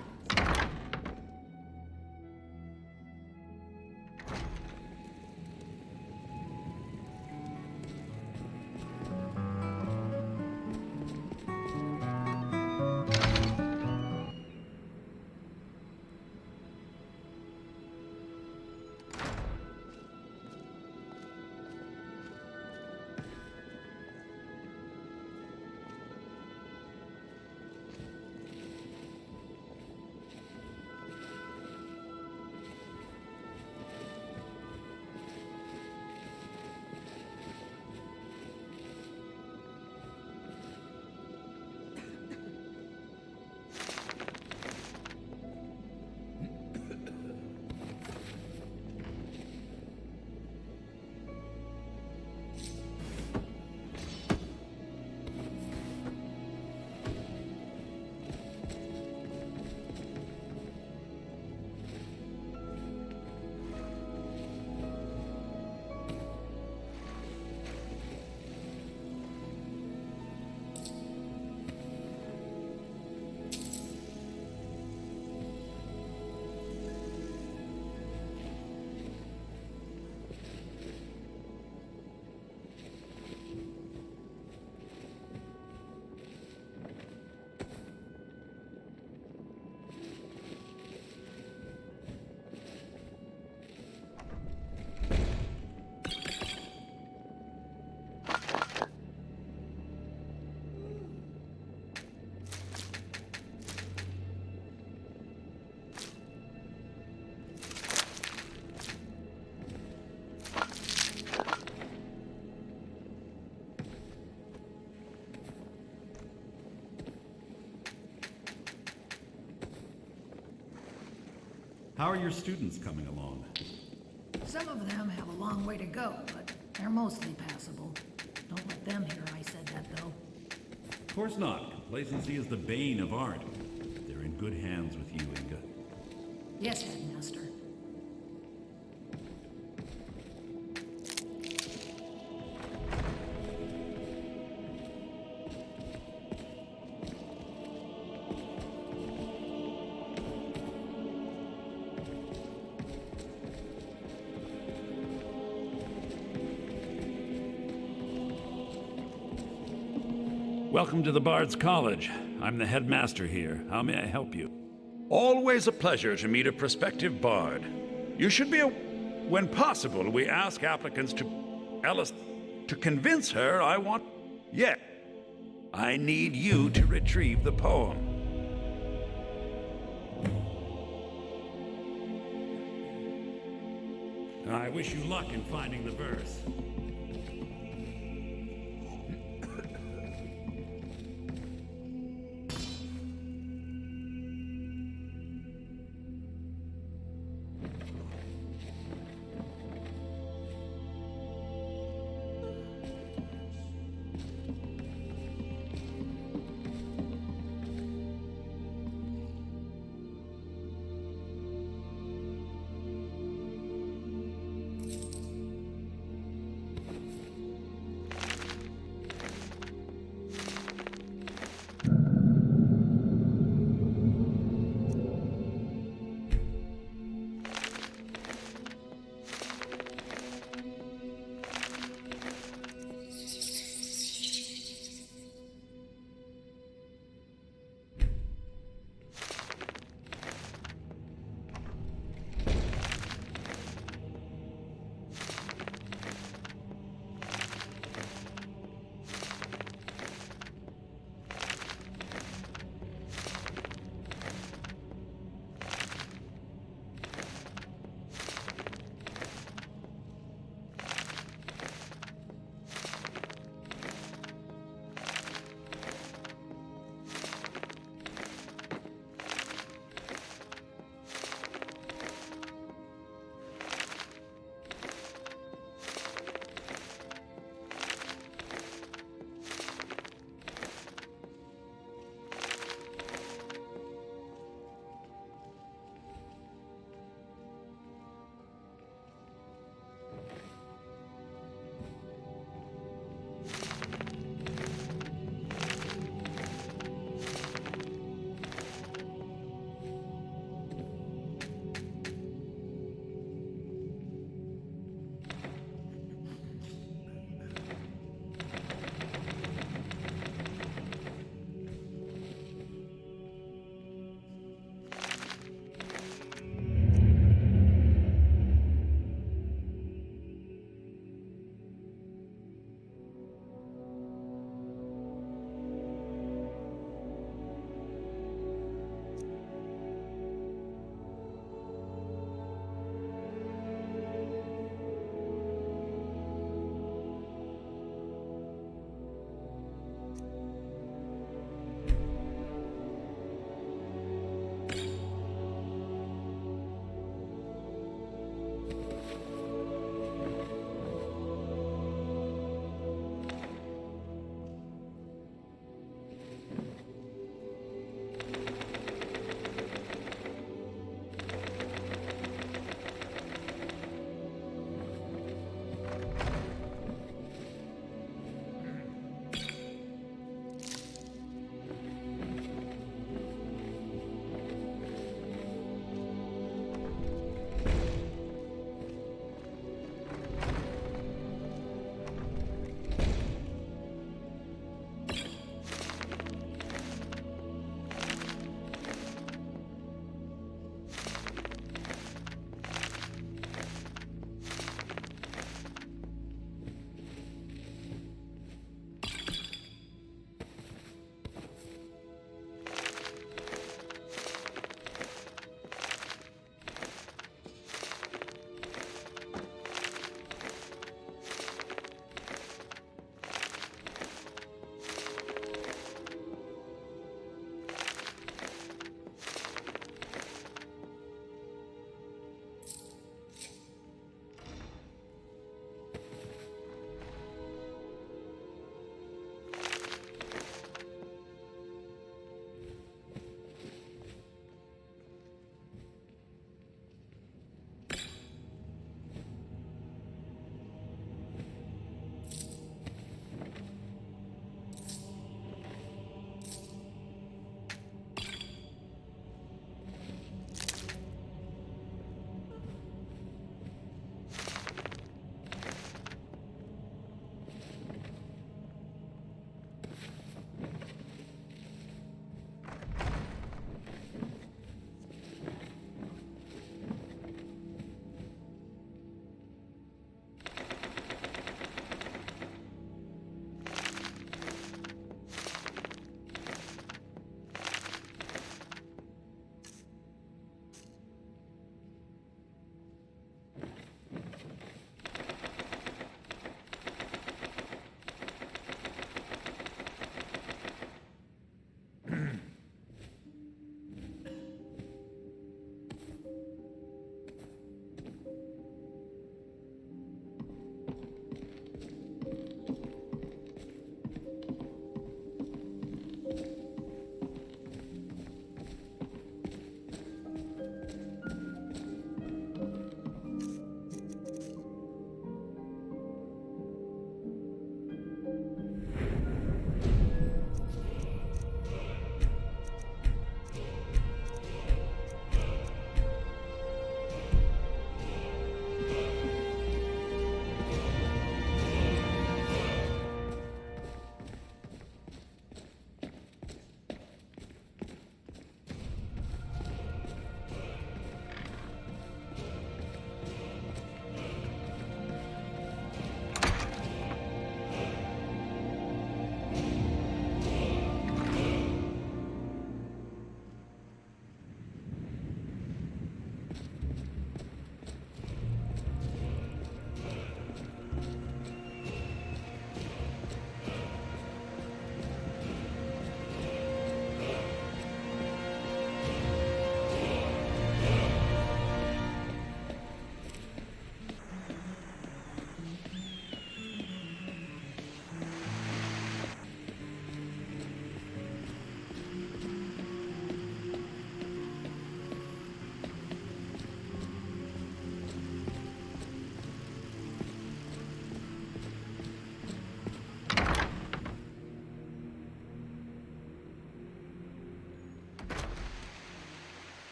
How are your students coming along? Some of them have a long way to go, but they're mostly passable. Don't let them hear I said that, though. Of course not. Complacency is the bane of art. They're in good hands with you, Inga. Yes, Headmaster. Welcome to the Bard's College. I'm the headmaster here. How may I help you? Always a pleasure to meet a prospective bard. You should be when possible, we ask applicants to convince her I want... Yeah. I need you to retrieve the poem. I wish you luck in finding the verse.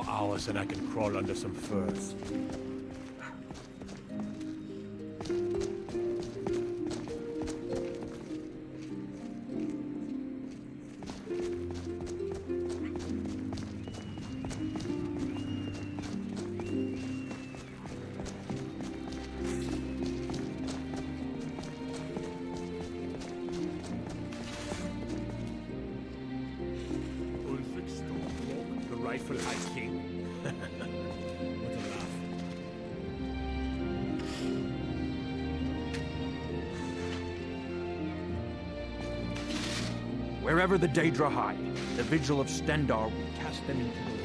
more hours than I can crawl under some furs. Rightful High King. What a laugh. Wherever the Daedra hide, the Vigil of Stendar will cast them into the lake.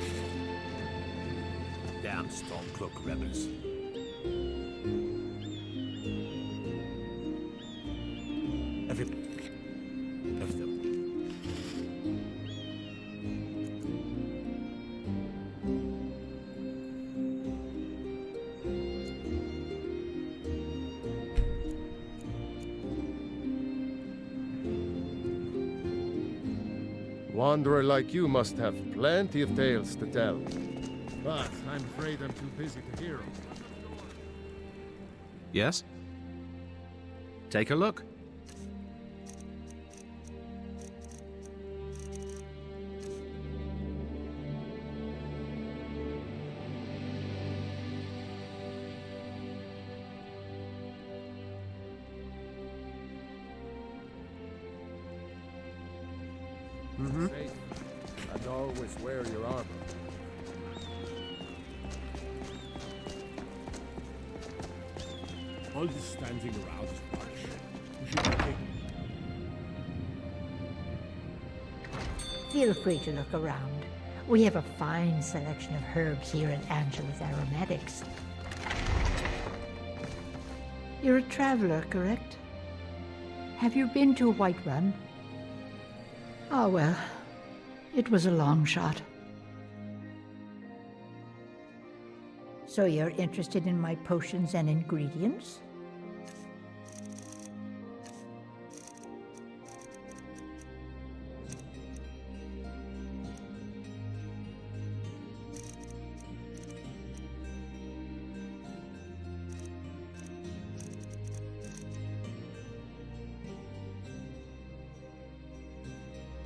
Damn Stormcloak rebels. Of them. Wanderer like you must have plenty of tales to tell. But I'm afraid I'm too busy to hear them. Yes? Take a look. Safe, and always wear your armor. All this standing around is much. We should be taking. Feel free to look around. We have a fine selection of herbs here at Angela's Aromatics. You're a traveler, correct? Have you been to Whiterun? Oh, well, it was a long shot. So you're interested in my potions and ingredients?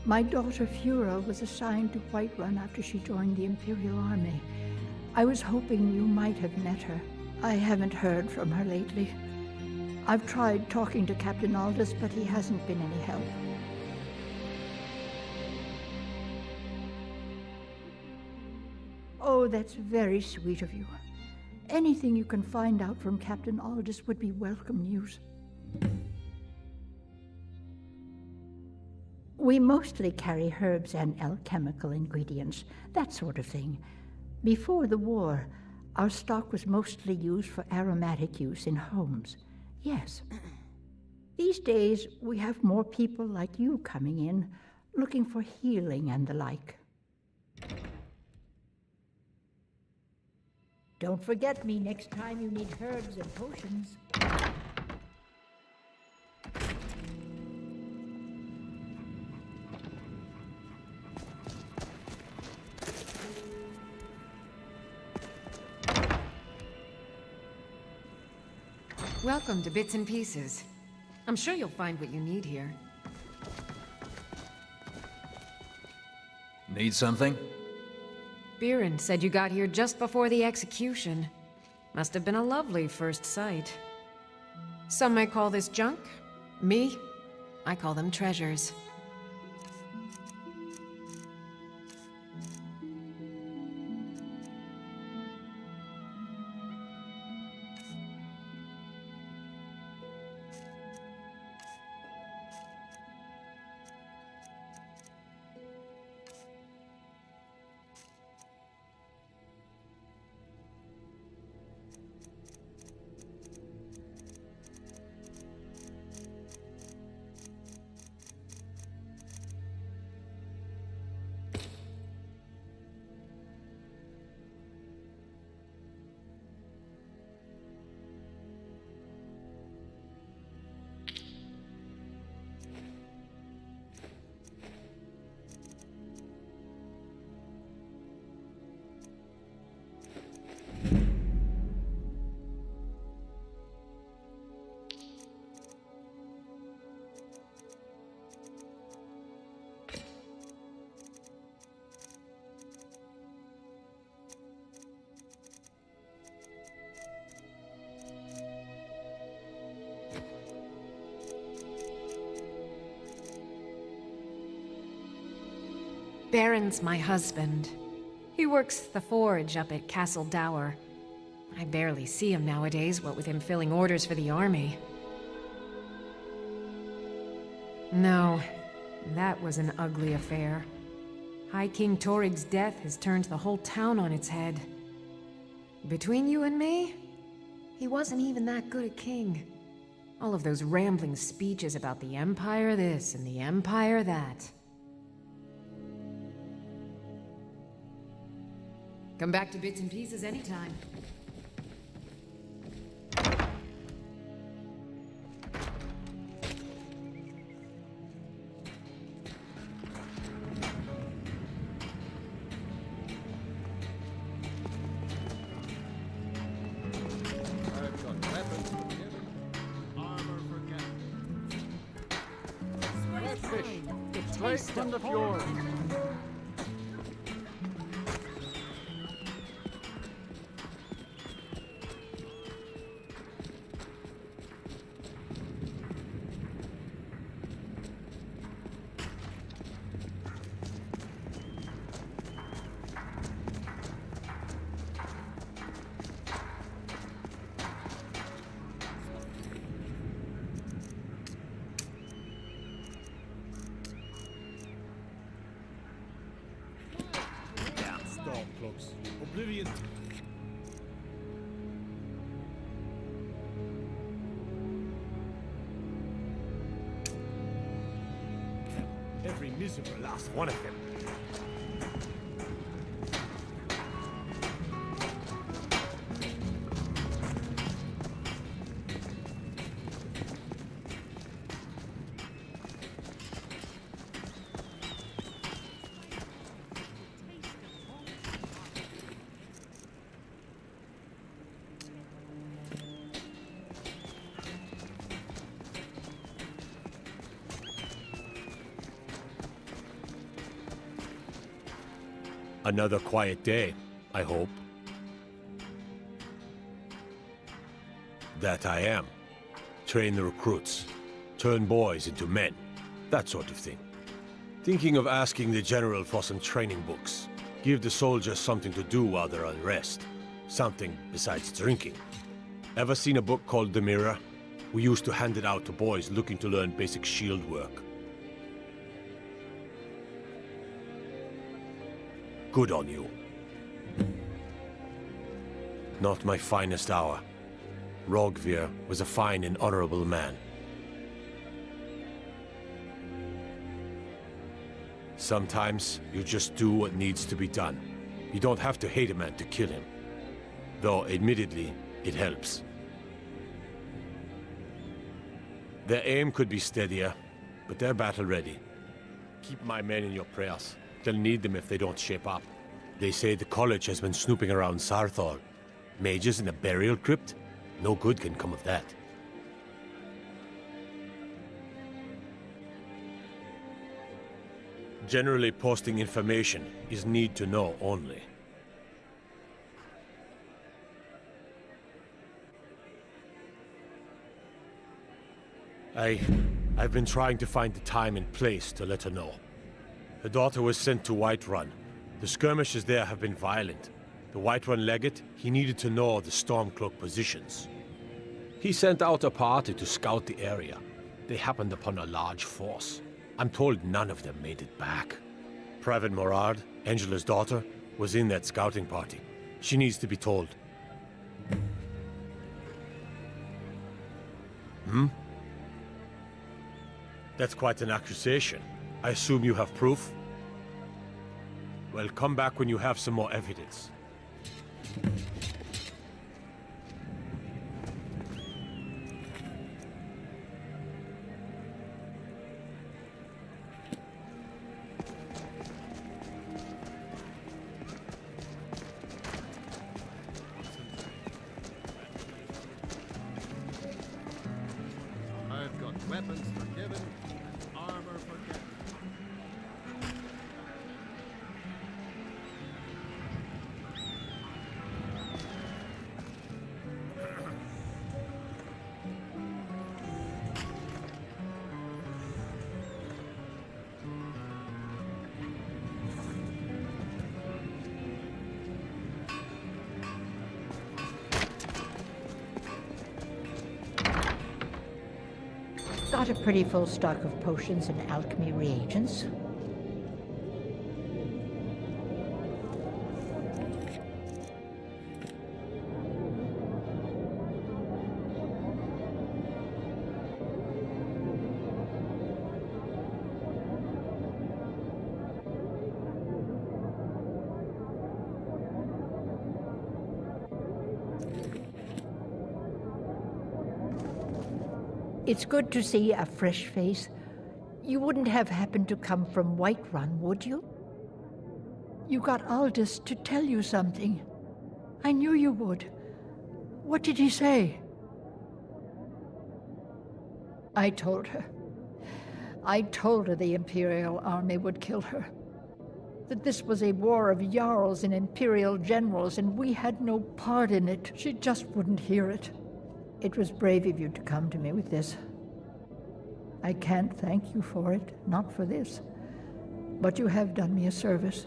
My daughter Fura was assigned to Whiterun after she joined the Imperial Army. I was hoping you might have met her. I haven't heard from her lately. I've tried talking to Captain Aldous, but he hasn't been any help. Oh, that's very sweet of you. Anything you can find out from Captain Aldous would be welcome news. We mostly carry herbs and alchemical ingredients, that sort of thing. Before the war, our stock was mostly used for aromatic use in homes. Yes. These days, we have more people like you coming in, looking for healing and the like. Don't forget me next time you need herbs and potions. Welcome to Bits and Pieces. I'm sure you'll find what you need here. Need something? Biren said you got here just before the execution. Must have been a lovely first sight. Some might call this junk. Me, I call them treasures. Baron's my husband. He works the forge up at Castle Dower. I barely see him nowadays, what with him filling orders for the army. No, that was an ugly affair. High King Torig's death has turned the whole town on its head. Between you and me, he wasn't even that good a king. All of those rambling speeches about the Empire this and the Empire that. Come back to bits and pieces anytime. I've got weapons for giving, armor for getting. Fresh fish, straight from the fjord. Stormcloaks. Oblivion. Every miserable last one of them. Another quiet day, I hope. That I am. Train the recruits. Turn boys into men. That sort of thing. Thinking of asking the general for some training books. Give the soldiers something to do while they're on rest. Something besides drinking. Ever seen a book called The Mirror? We used to hand it out to boys looking to learn basic shield work. Good on you. Not my finest hour. Rogvir was a fine and honorable man. Sometimes you just do what needs to be done. You don't have to hate a man to kill him. Though, admittedly, it helps. Their aim could be steadier, but they're battle-ready. Keep my men in your prayers. They'll need them if they don't shape up. They say the college has been snooping around Sarthal. Mages in a burial crypt? No good can come of that. Generally, posting information is need to know only. I've been trying to find the time and place to let her know. Her daughter was sent to Whiterun. The skirmishes there have been violent. The Whiterun legate, he needed to know the Stormcloak positions. He sent out a party to scout the area. They happened upon a large force. I'm told none of them made it back. Private Morard, Angela's daughter, was in that scouting party. She needs to be told. That's quite an accusation. I assume you have proof? Well, come back when you have some more evidence. I've got weapons for giving, armor for getting. got a pretty full stock of potions and alchemy reagents. It's good to see a fresh face. You wouldn't have happened to come from Whiterun, would you? You got Aldous to tell you something. I knew you would. What did he say? I told her. I told her the Imperial army would kill her. That this was a war of Jarls and Imperial generals, and we had no part in it. She just wouldn't hear it. It was brave of you to come to me with this. I can't thank you for it, not for this. But you have done me a service.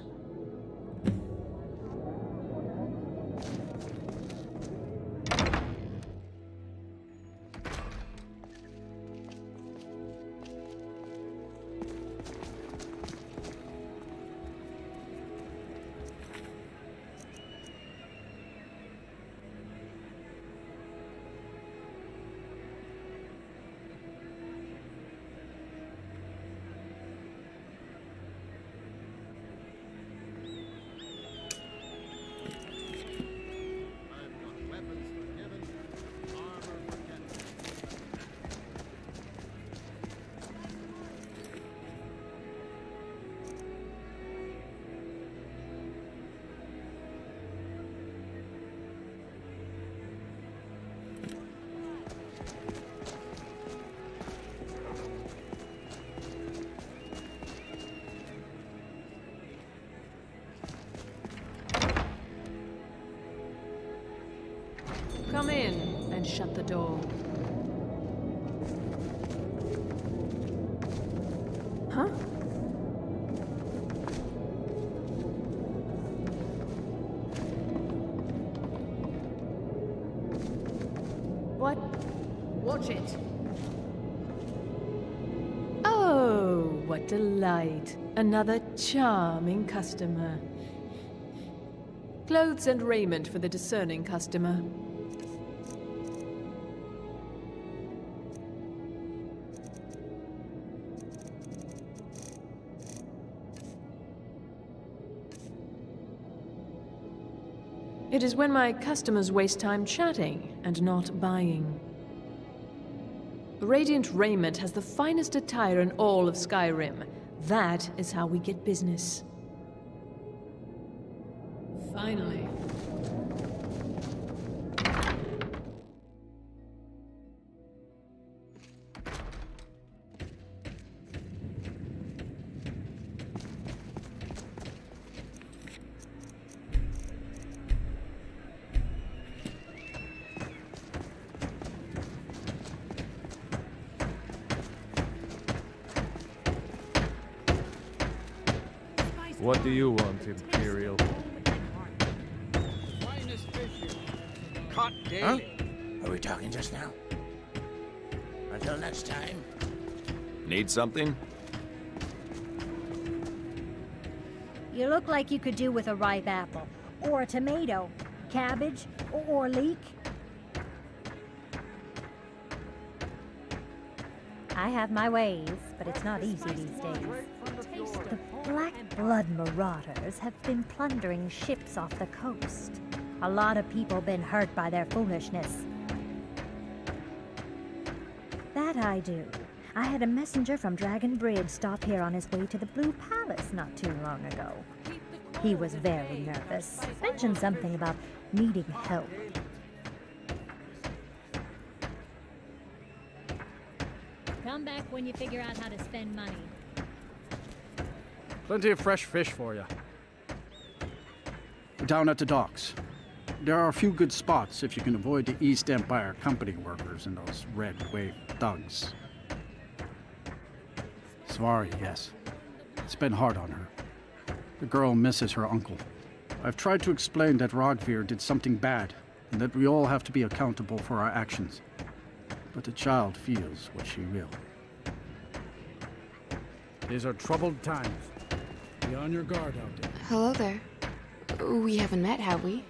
Come in and shut the door. Huh? What? Watch it. Oh, what delight. Another charming customer. Clothes and raiment for the discerning customer. It is when my customers waste time chatting and not buying. Radiant Raiment has the finest attire in all of Skyrim. That is how we get business. Finally. What do you want, Imperial? Caught daily. Huh? Are we talking just now? Until next time. Need something? You look like you could do with a ripe apple, or a tomato, cabbage, or leek. I have my ways, but it's not easy these days. The Black Blood Marauders have been plundering ships off the coast. A lot of people been hurt by their foolishness. That I do. I had a messenger from Dragon Bridge stop here on his way to the Blue Palace not too long ago. He was very nervous. Mentioned something about needing help. Come back when you figure out how to spend money. Plenty of fresh fish for you. Down at the docks. There are a few good spots if you can avoid the East Empire company workers and those red wave thugs. Sorry, yes. It's been hard on her. The girl misses her uncle. I've tried to explain that Rogvir did something bad, and that we all have to be accountable for our actions. But the child feels what she will. These are troubled times. Be on your guard out there. Hello there. We haven't met, have we?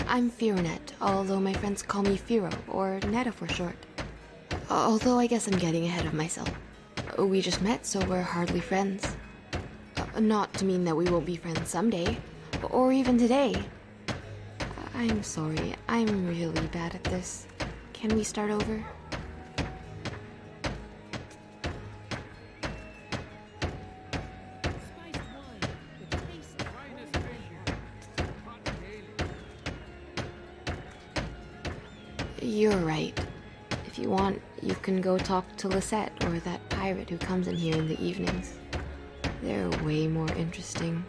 I'm Fironet, although my friends call me Firo, or Netta for short. Although I guess I'm getting ahead of myself. We just met, so we're hardly friends. Not to mean that we won't be friends someday, or even today. I'm sorry, I'm really bad at this. Can we start over? You're right. If you want, you can go talk to Lisette or that pirate who comes in here in the evenings. They're way more interesting.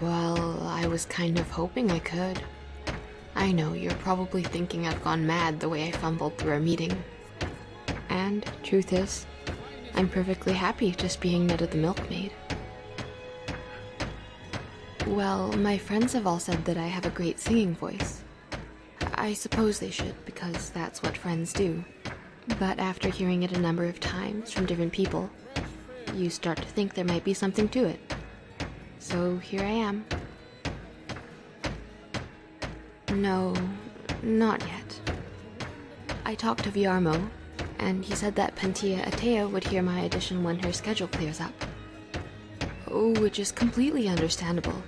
Well, I was kind of hoping I could. I know, you're probably thinking I've gone mad the way I fumbled through our meeting. And, truth is, I'm perfectly happy just being Netta the milkmaid. Well, my friends have all said that I have a great singing voice. I suppose they should, because that's what friends do. But after hearing it a number of times from different people, you start to think there might be something to it. So here I am. No, not yet. I talked to Viarmo, and he said that Pentia Atea would hear my audition when her schedule clears up. Oh, which is completely understandable.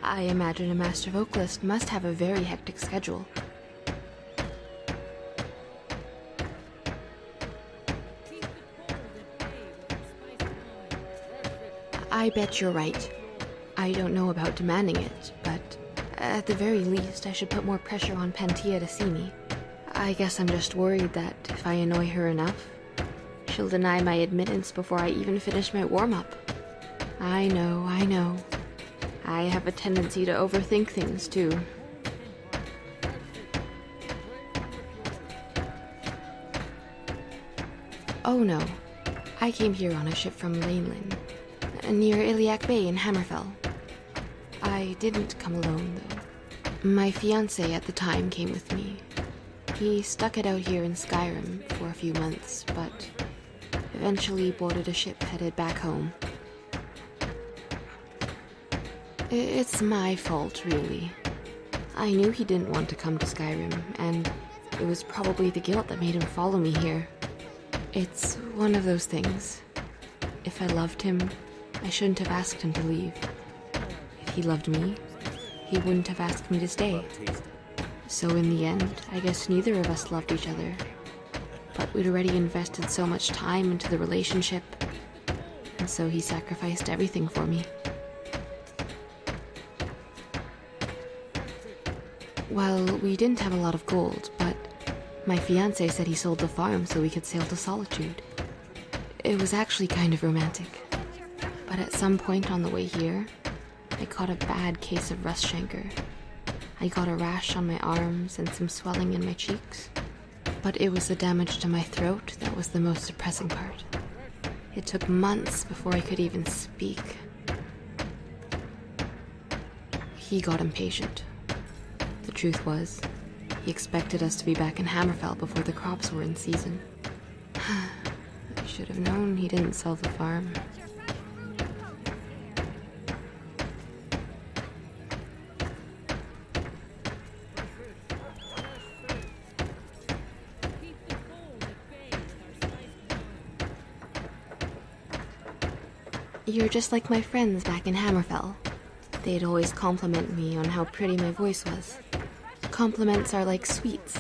I imagine a master vocalist must have a very hectic schedule. I bet you're right. I don't know about demanding it, but at the very least, I should put more pressure on Pentia to see me. I guess I'm just worried that if I annoy her enough, she'll deny my admittance before I even finish my warm-up. I know. I have a tendency to overthink things, too. Oh no, I came here on a ship from Laneland, near Iliac Bay in Hammerfell. I didn't come alone, though. My fiancé at the time came with me. He stuck it out here in Skyrim for a few months, but eventually boarded a ship headed back home. It's my fault, really. I knew he didn't want to come to Skyrim, and it was probably the guilt that made him follow me here. It's one of those things. If I loved him, I shouldn't have asked him to leave. If he loved me, he wouldn't have asked me to stay. So in the end, I guess neither of us loved each other. But we'd already invested so much time into the relationship, and so he sacrificed everything for me. Well, we didn't have a lot of gold, but my fiancé said he sold the farm so we could sail to Solitude. It was actually kind of romantic. But at some point on the way here, I caught a bad case of rust chancre. I got a rash on my arms and some swelling in my cheeks. But it was the damage to my throat that was the most depressing part. It took months before I could even speak. He got impatient. The truth was, he expected us to be back in Hammerfell before the crops were in season. I should have known he didn't sell the farm. You're just like my friends back in Hammerfell. They'd always compliment me on how pretty my voice was. Compliments are like sweets.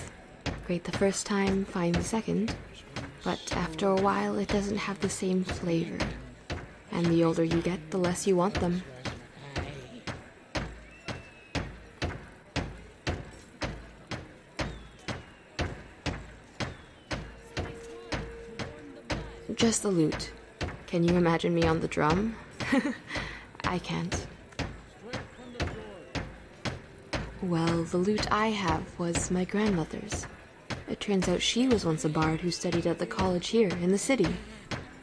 Great the first time, fine the second. But after a while, it doesn't have the same flavor. And the older you get, the less you want them. Just the lute. Can you imagine me on the drum? I can't. Well, the lute I have was my grandmother's. It turns out she was once a bard who studied at the college here in the city.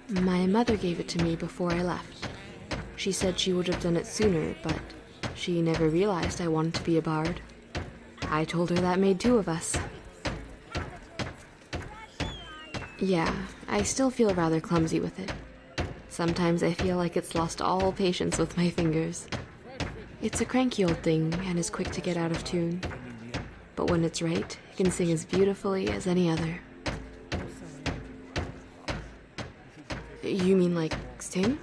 My mother gave it to me before I left. She said she would have done it sooner, but she never realized I wanted to be a bard. I told her that made two of us. Yeah, I still feel rather clumsy with it. Sometimes I feel like it's lost all patience with my fingers. It's a cranky old thing and is quick to get out of tune. But when it's right, it can sing as beautifully as any other. You mean like sing?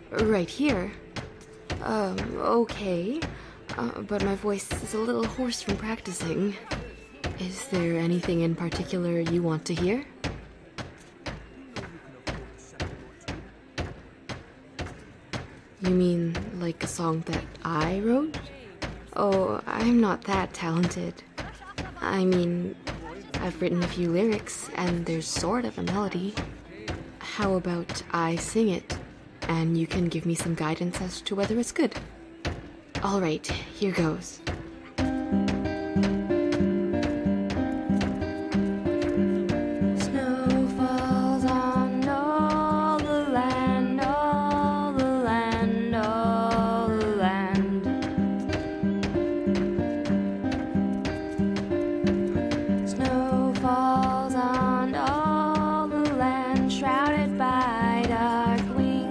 Right here? Okay. But my voice is a little hoarse from practicing. Is there anything in particular you want to hear? You mean like a song that I wrote? Oh, I'm not that talented. I mean, I've written a few lyrics, and there's sort of a melody. How about I sing it, and you can give me some guidance as to whether it's good? All right, here goes. Snow falls on all the land, all the land, all the land. Snow falls on all the land, shrouded by dark wings.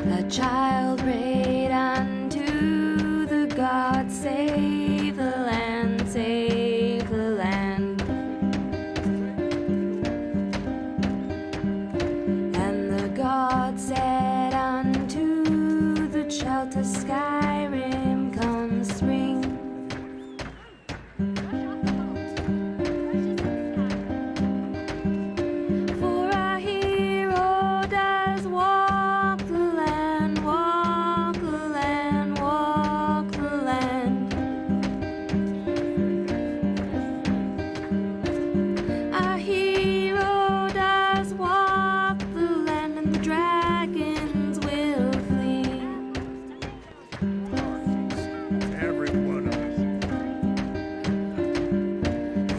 A child prayed unto the God, save the land, save the land. And the God said unto the child, to Skyrim come spring. For our hero does walk the land, walk the land, walk the land. Our hero does walk the land, and the dragons will flee. Every one of us.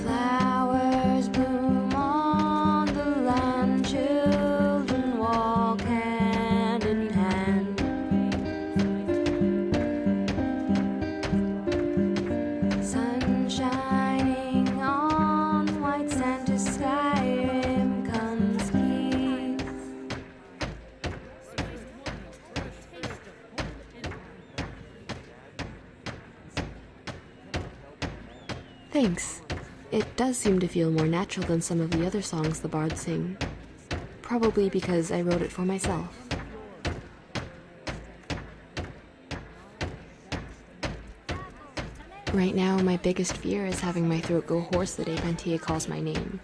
Flowers bloom on the land, children walk hand in hand. Sun shining on white sand, to Skyrim comes peace. Thanks. It does seem to feel more natural than some of the other songs the bards sing. Probably because I wrote it for myself. Right now, my biggest fear is having my throat go hoarse the day Bentia calls my name.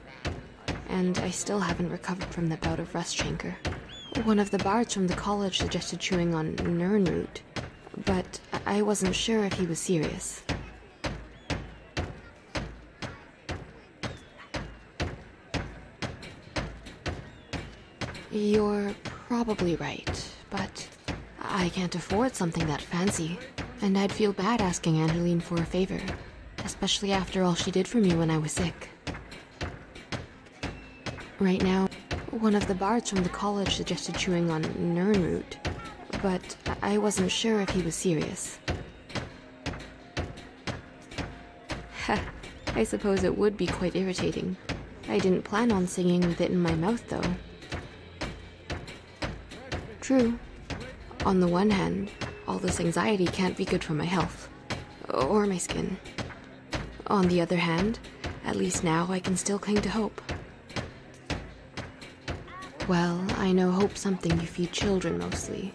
And I still haven't recovered from the bout of rust chancre. One of the bards from the college suggested chewing on nernroot, but I wasn't sure if he was serious. You're probably right, but I can't afford something that fancy, and I'd feel bad asking Angeline for a favor, especially after all she did for me when I was sick. Right now, one of the bards from the college suggested chewing on nernroot, but I wasn't sure if he was serious. Ha, I suppose it would be quite irritating. I didn't plan on singing with it in my mouth, though. True. On the one hand, all this anxiety can't be good for my health. Or my skin. On the other hand, at least now I can still cling to hope. Well, I know hope's something you feed children mostly.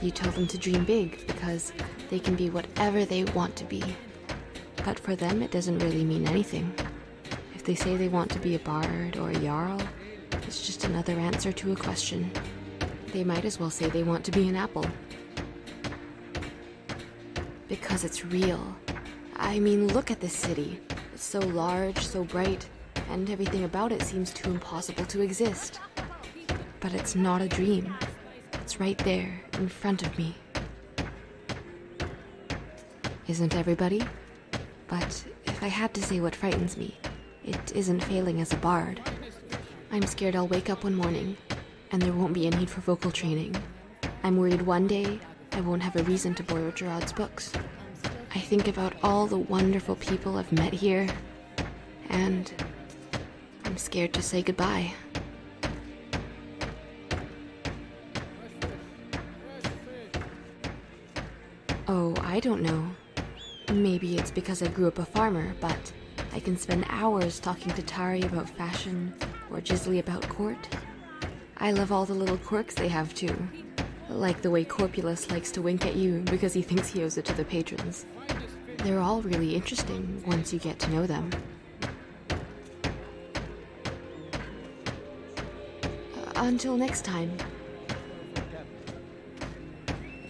You tell them to dream big because they can be whatever they want to be. But for them, it doesn't really mean anything. If they say they want to be a bard or a jarl, it's just another answer to a question. They might as well say they want to be an apple. Because it's real. I mean, look at this city. It's so large, so bright, and everything about it seems too impossible to exist. But it's not a dream. It's right there, in front of me. Isn't everybody? But if I had to say what frightens me, it isn't failing as a bard. I'm scared I'll wake up one morning and there won't be a need for vocal training. I'm worried one day I won't have a reason to borrow Gerard's books. I think about all the wonderful people I've met here, and I'm scared to say goodbye. Oh, I don't know. Maybe it's because I grew up a farmer, but I can spend hours talking to Tari about fashion, or Jisley about court. I love all the little quirks they have too. Like the way Corpulus likes to wink at you because he thinks he owes it to the patrons. They're all really interesting once you get to know them. Until next time.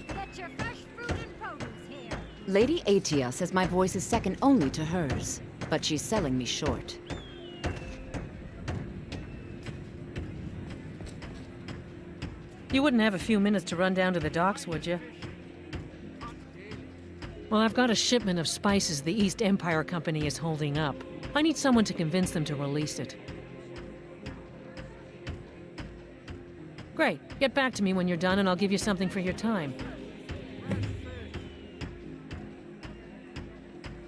Get your fresh fruit and produce here. Lady Atia says my voice is second only to hers, but she's selling me short. You wouldn't have a few minutes to run down to the docks, would you? Well, I've got a shipment of spices the East Empire Company is holding up. I need someone to convince them to release it. Great. Get back to me when you're done and I'll give you something for your time.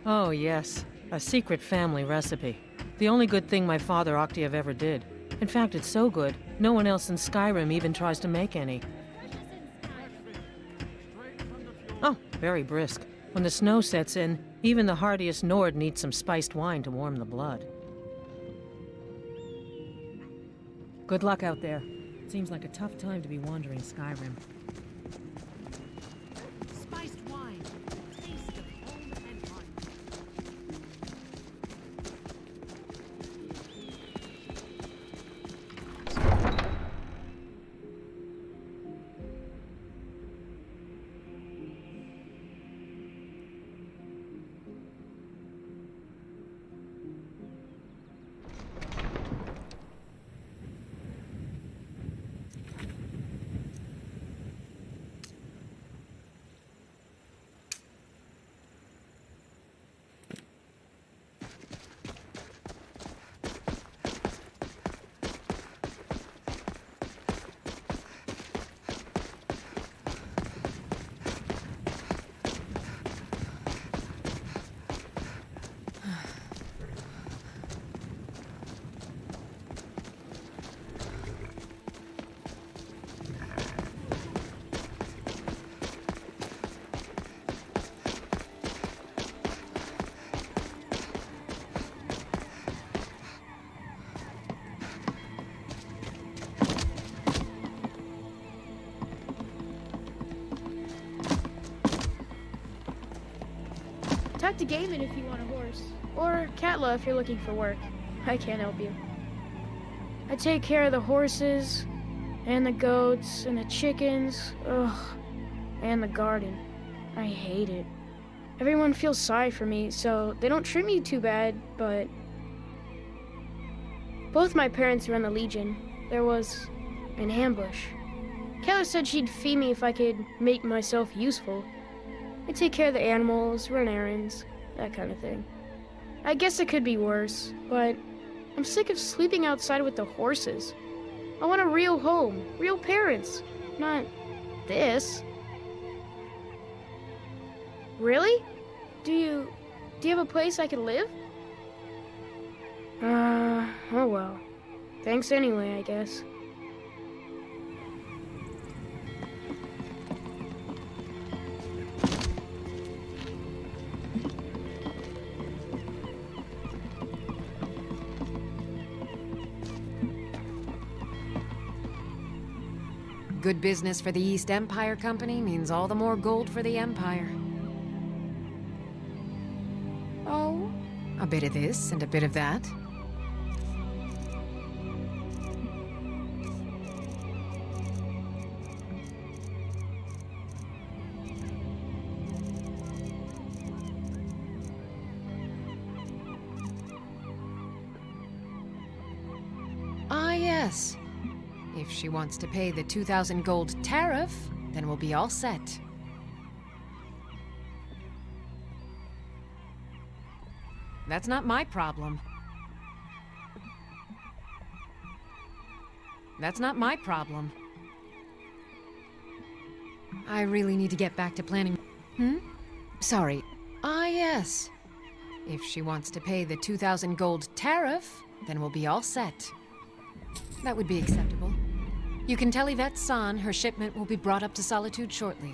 Oh, yes. A secret family recipe. The only good thing my father Octave ever did. In fact, it's so good, no one else in Skyrim even tries to make any. Oh, very brisk. When the snow sets in, even the hardiest Nord needs some spiced wine to warm the blood. Good luck out there. Seems like a tough time to be wandering Skyrim. Spiced wine. Taste of home and heart. Talk to Gaiman if you want a horse. Or Katla if you're looking for work. I can't help you. I take care of the horses, and the goats, and the chickens, and the garden. I hate it. Everyone feels sorry for me, so they don't treat me too bad, but... Both my parents were in the Legion. There was an ambush. Katla said she'd feed me if I could make myself useful. I take care of the animals, run errands, that kind of thing. I guess it could be worse, but I'm sick of sleeping outside with the horses. I want a real home, real parents, not this. Really? Do you have a place I can live? Oh well. Thanks anyway, I guess. Good business for the East Empire Company means all the more gold for the Empire. Oh, a bit of this and a bit of that. Ah, yes. If she wants to pay the 2,000 gold tariff, then we'll be all set. That's not my problem. That's not my problem. I really need to get back to planning. Sorry. Ah, yes. If she wants to pay the 2,000 gold tariff, then we'll be all set. That would be acceptable. You can tell Yvette San her shipment will be brought up to Solitude shortly.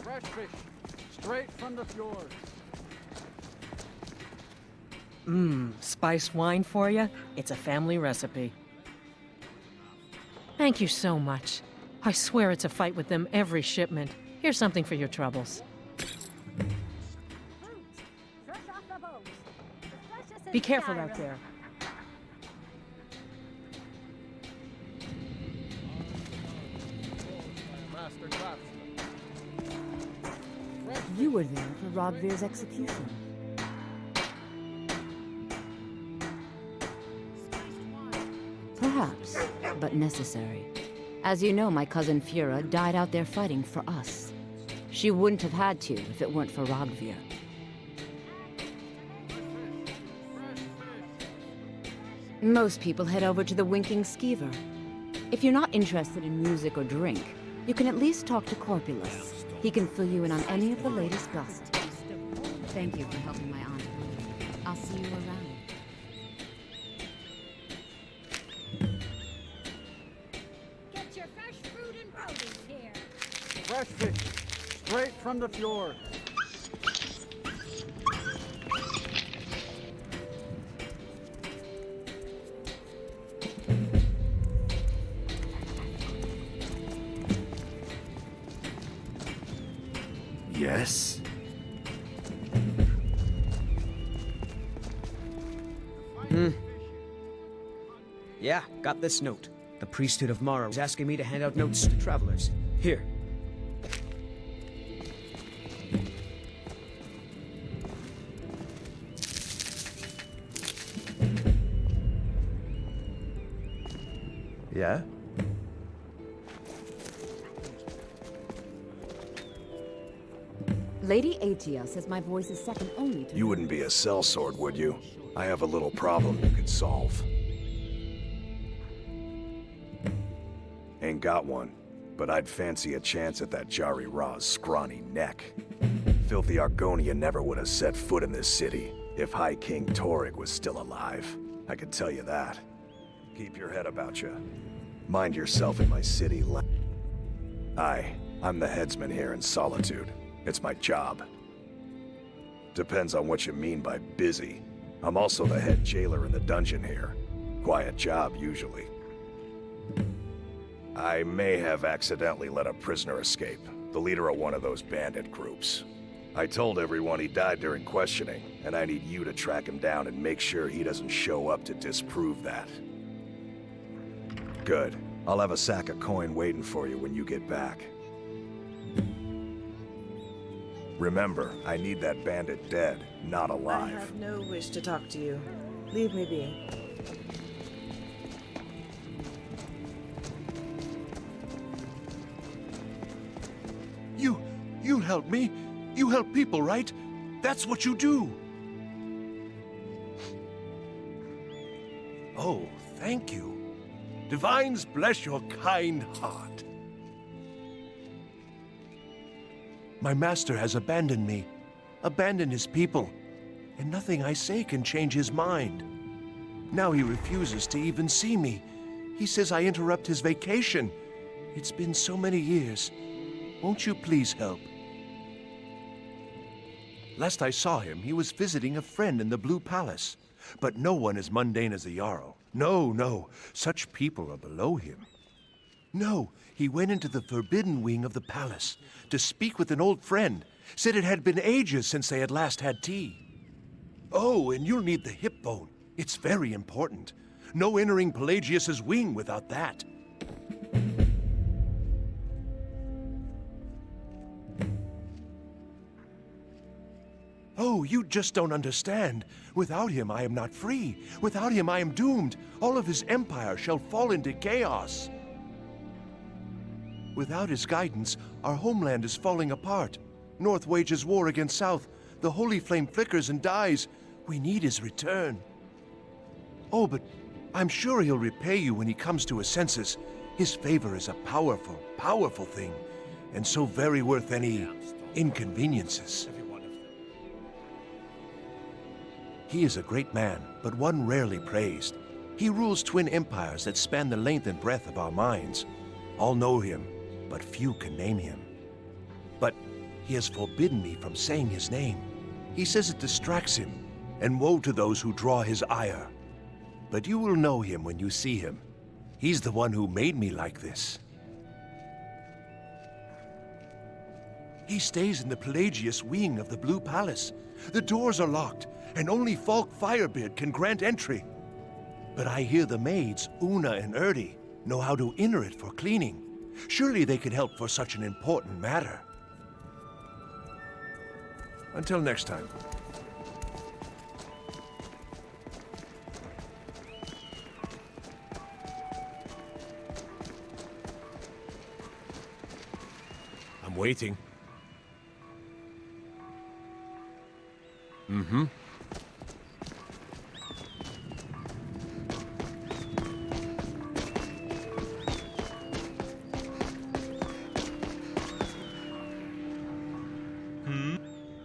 Fresh fish, straight from the fjord. Spiced wine for you? It's a family recipe. Thank you so much. I swear it's a fight with them every shipment. Here's something for your troubles. Be careful out there. You were there for Rogvir's execution. Perhaps, but necessary. As you know, my cousin Fura died out there fighting for us. She wouldn't have had to if it weren't for Rogvir. Most people head over to the Winking Skeever. If you're not interested in music or drink, you can at least talk to Corpulus. He can fill you in on any of the latest gossip. Thank you for helping my aunt. I'll see you around. Get your fresh fruit and produce here. Fresh fish, straight from the fjord. Yes? Yeah, got this note. The priesthood of Mara was asking me to hand out notes to travelers. Here. Yeah? Lady Atia says my voice is second only to You wouldn't be a sellsword, would you? I have a little problem you could solve. Ain't got one, but I'd fancy a chance at that Jari Ra's scrawny neck. Filthy Argonia never would have set foot in this city if High King Torrig was still alive. I can tell you that. Keep your head about you. Mind yourself in my city. I'm the headsman here in Solitude. It's my job. Depends on what you mean by busy. I'm also the head jailer in the dungeon here. Quiet job, usually. I may have accidentally let a prisoner escape, the leader of one of those bandit groups. I told everyone he died during questioning, and I need you to track him down and make sure he doesn't show up to disprove that. Good. I'll have a sack of coin waiting for you when you get back. Remember, I need that bandit dead, not alive. I have no wish to talk to you. Leave me be. You help me. You help people, right? That's what you do. Oh, thank you. Divines bless your kind heart. My master has abandoned me, abandoned his people, and nothing I say can change his mind. Now he refuses to even see me. He says I interrupt his vacation. It's been so many years. Won't you please help? Last I saw him, he was visiting a friend in the Blue Palace. But no one as mundane as the Jarl. No, no, such people are below him. No, he went into the forbidden wing of the palace to speak with an old friend. Said it had been ages since they had last had tea. Oh, and you'll need the hip bone. It's very important. No entering Pelagius's wing without that. Oh, you just don't understand. Without him, I am not free. Without him, I am doomed. All of his empire shall fall into chaos. Without his guidance, our homeland is falling apart. North wages war against South. The holy flame flickers and dies. We need his return. Oh, but I'm sure he'll repay you when he comes to his senses. His favor is a powerful, powerful thing, and so very worth any inconveniences. He is a great man, but one rarely praised. He rules twin empires that span the length and breadth of our minds. All know him, but few can name him. But he has forbidden me from saying his name. He says it distracts him, and woe to those who draw his ire. But you will know him when you see him. He's the one who made me like this. He stays in the Pelagius wing of the Blue Palace. The doors are locked, and only Falk Firebeard can grant entry. But I hear the maids, Una and Erdi, know how to enter it for cleaning. Surely they could help for such an important matter. Until next time. I'm waiting. Mm-hmm.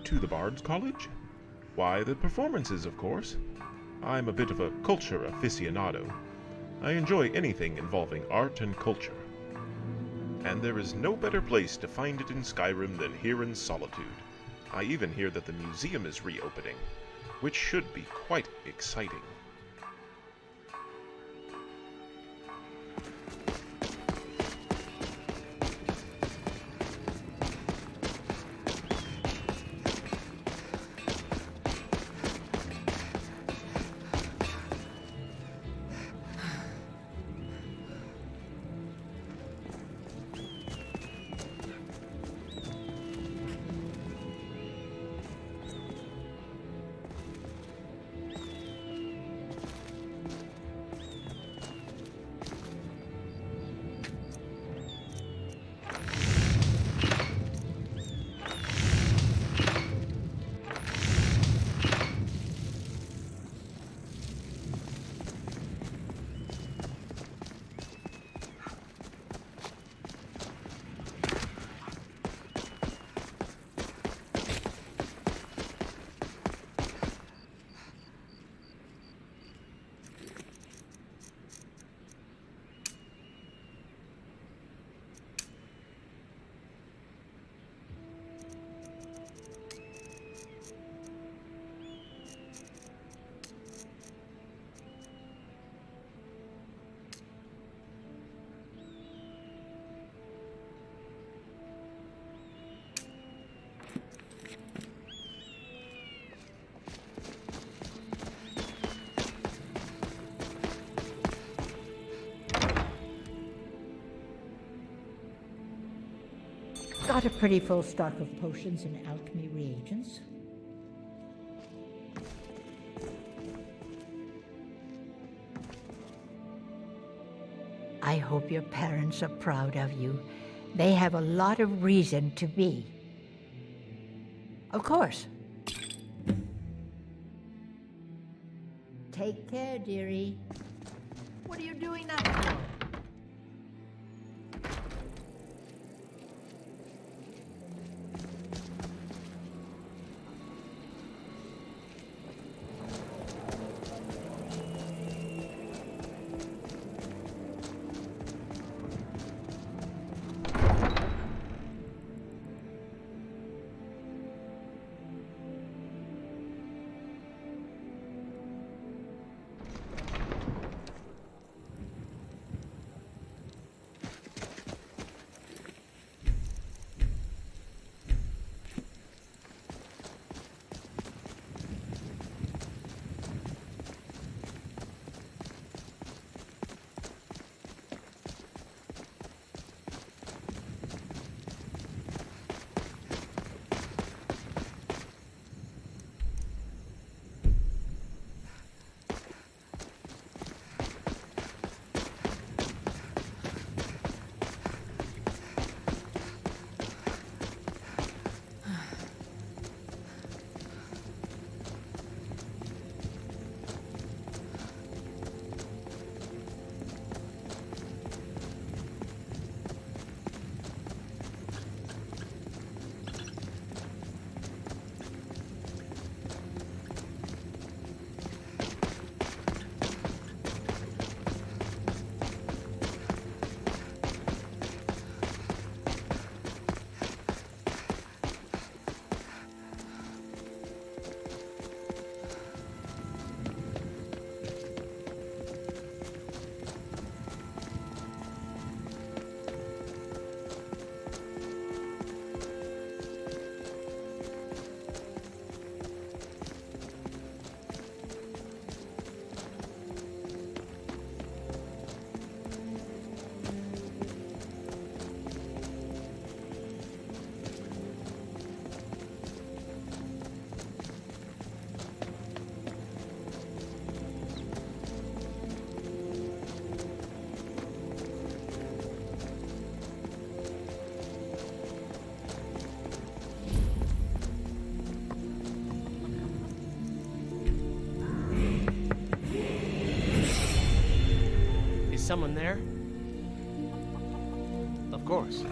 To the Bard's College? Why, the performances, of course. I'm a bit of a culture aficionado. I enjoy anything involving art and culture. And there is no better place to find it in Skyrim than here in Solitude. I even hear that the museum is reopening, which should be quite exciting. Got a pretty full stock of potions and alchemy reagents. I hope your parents are proud of you. They have a lot of reason to be. Of course. Take care, dearie. What are you doing that for? Is someone there? Of course.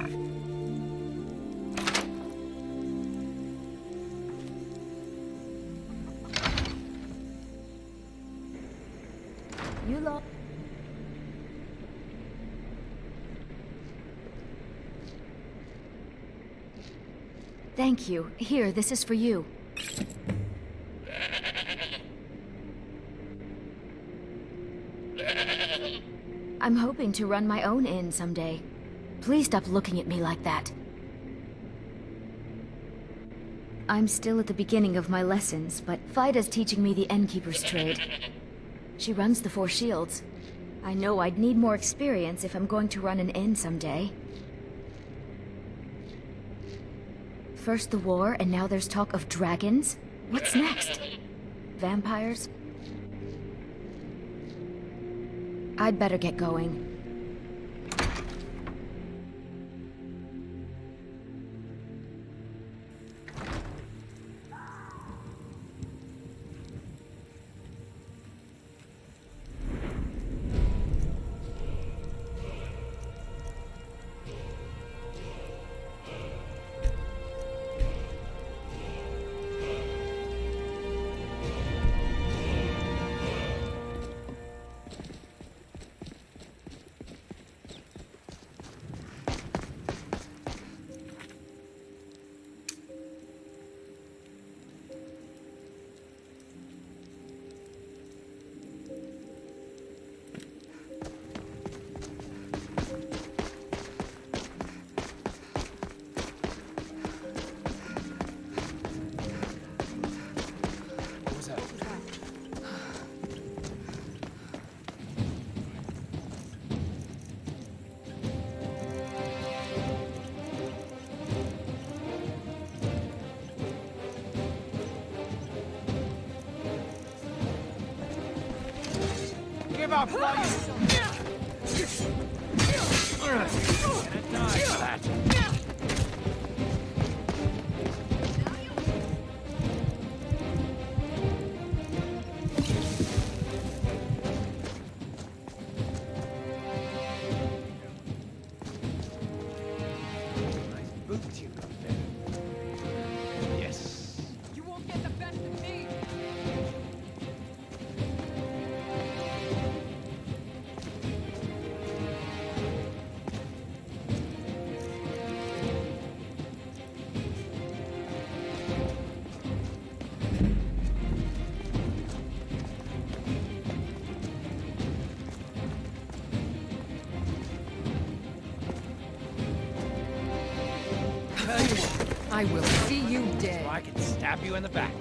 You lot. Thank you. Here, this is for you. I'm hoping to run my own inn someday. Please stop looking at me like that. I'm still at the beginning of my lessons, but Fida's teaching me the innkeeper's trade. She runs the Four Shields. I know I'd need more experience if I'm going to run an inn someday. First the war, and now there's talk of dragons? What's next? Vampires? I'd better get going. Give up, life! Gonna die for that. Nice boots you got there. Yes. You won't get the best of me! I will see you dead. So I can stab you in the back.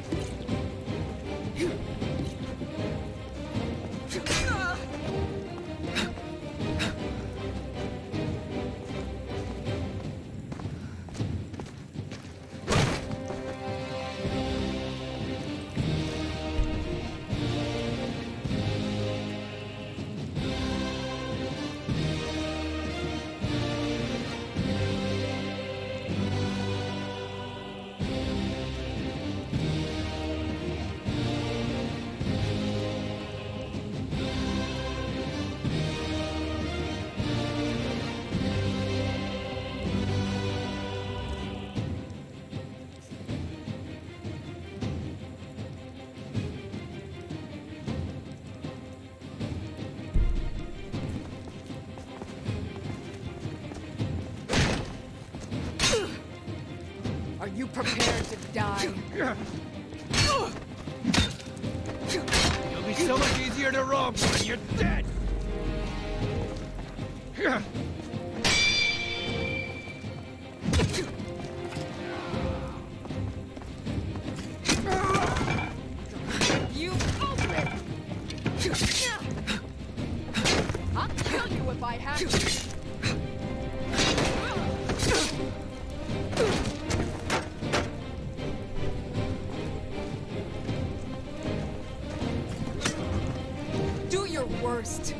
Are you prepared to die? You'll be so much easier to rob when you're dead! You open it! I'll kill you if I have to. Do your worst.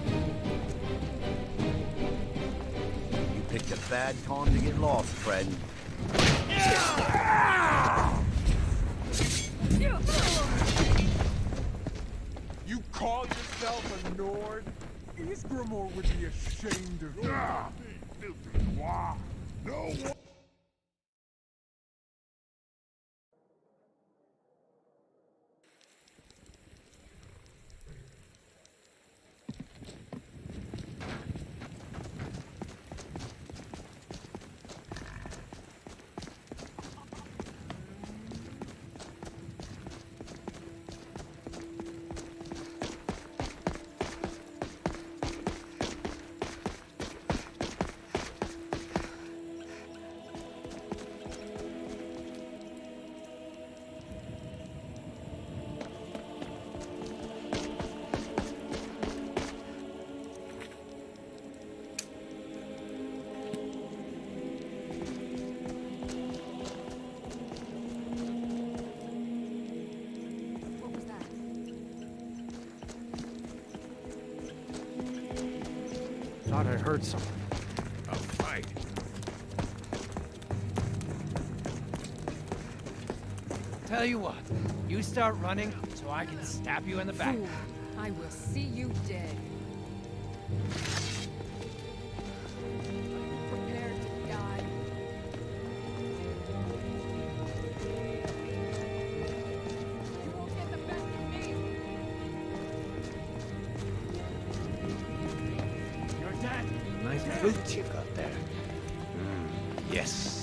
You picked a bad time to get lost, friend. You call yourself a Nord? Isgramor would be ashamed of you. Ah, filthy noir. No one. Thought I heard something. A fight. Tell you what, you start running so I can stab you in the back. Fool, I will see you dead. Prepare to die. You won't get the best of me. You're dead. Nice boots you got there. Yes.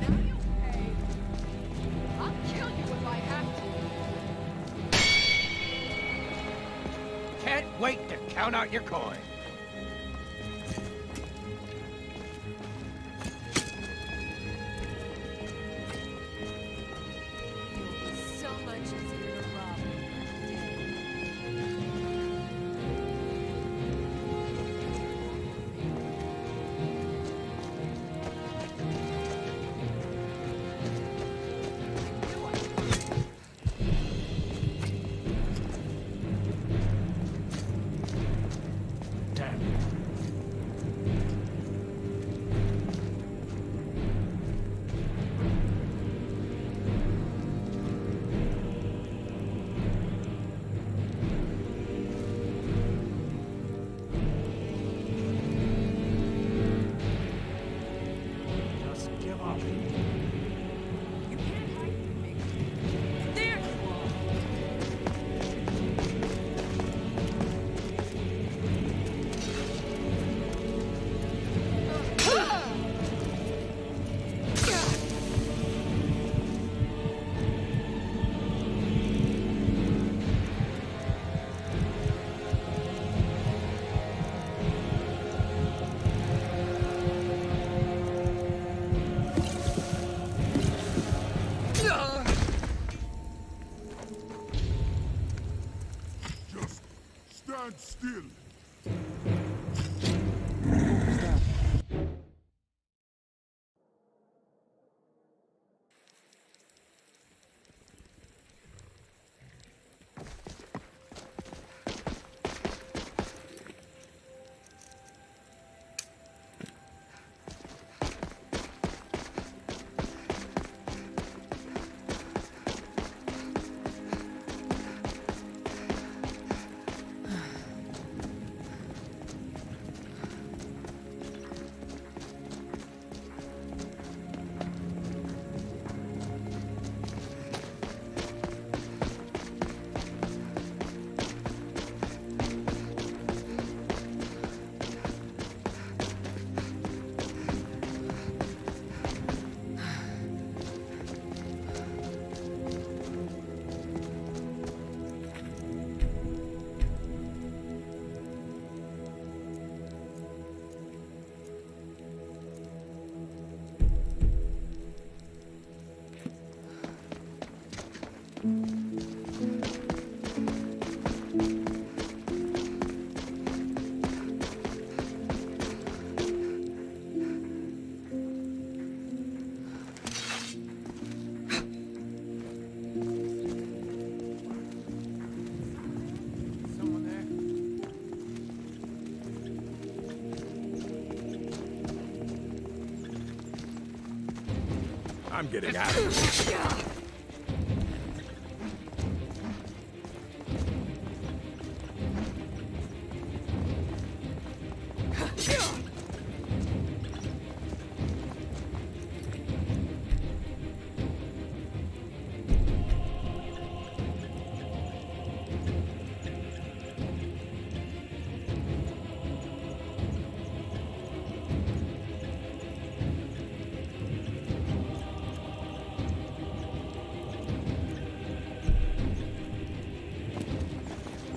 Now you pay. I'll kill you if I have to. Can't wait to count out your coin. You'll be so much easier to rob when you're dead. Damn. Just give up. You can't hide from me. There you are. Just stand still. I'm getting out of here.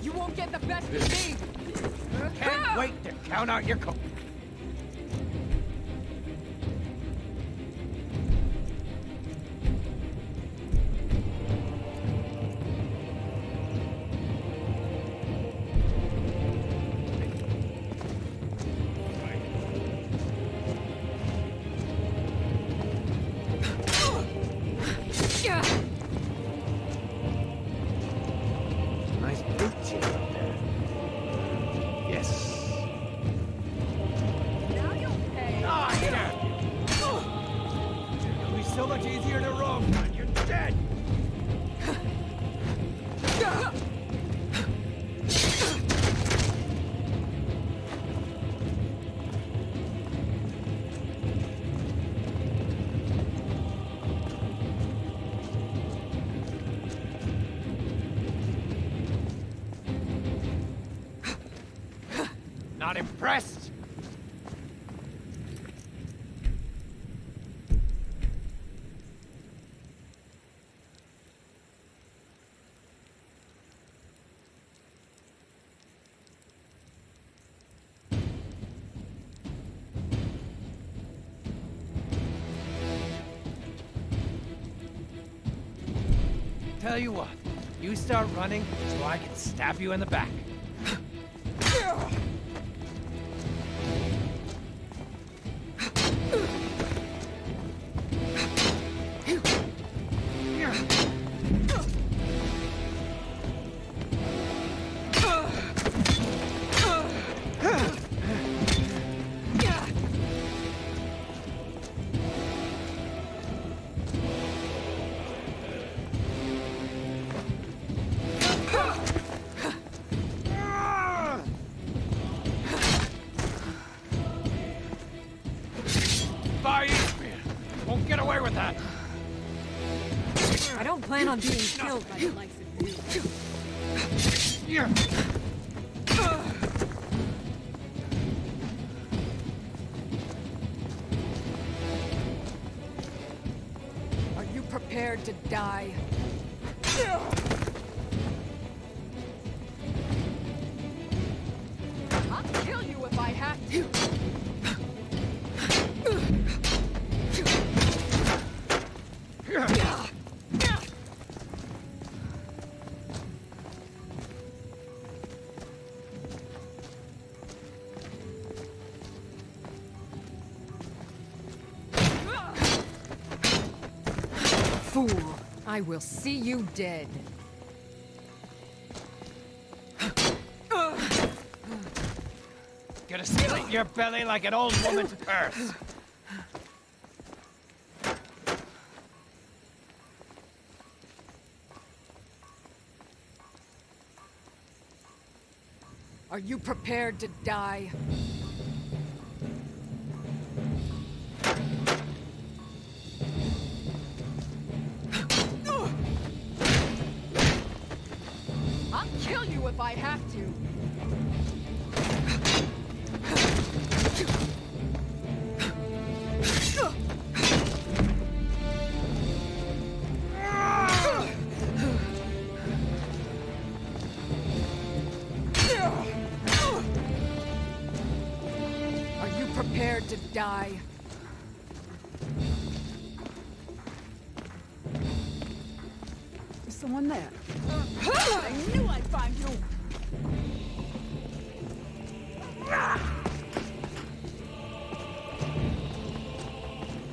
You won't get the best of me! Can't wait to count out your coat. Nice boots you got there. Yes. Now you'll pay! Ah, damn! It'll be so much easier to roam when you're dead! Not impressed? Tell you what, you start running so I can stab you in the back. Won't get away with that. I don't plan on being killed by the likes of you. Are you prepared to die? I'll kill you if I have to! Fool! I will see you dead. Gonna slit your belly like an old woman's purse. Are you prepared to die? I'll kill you if I have to! Are you prepared to die? Is someone there? I knew I'd find you!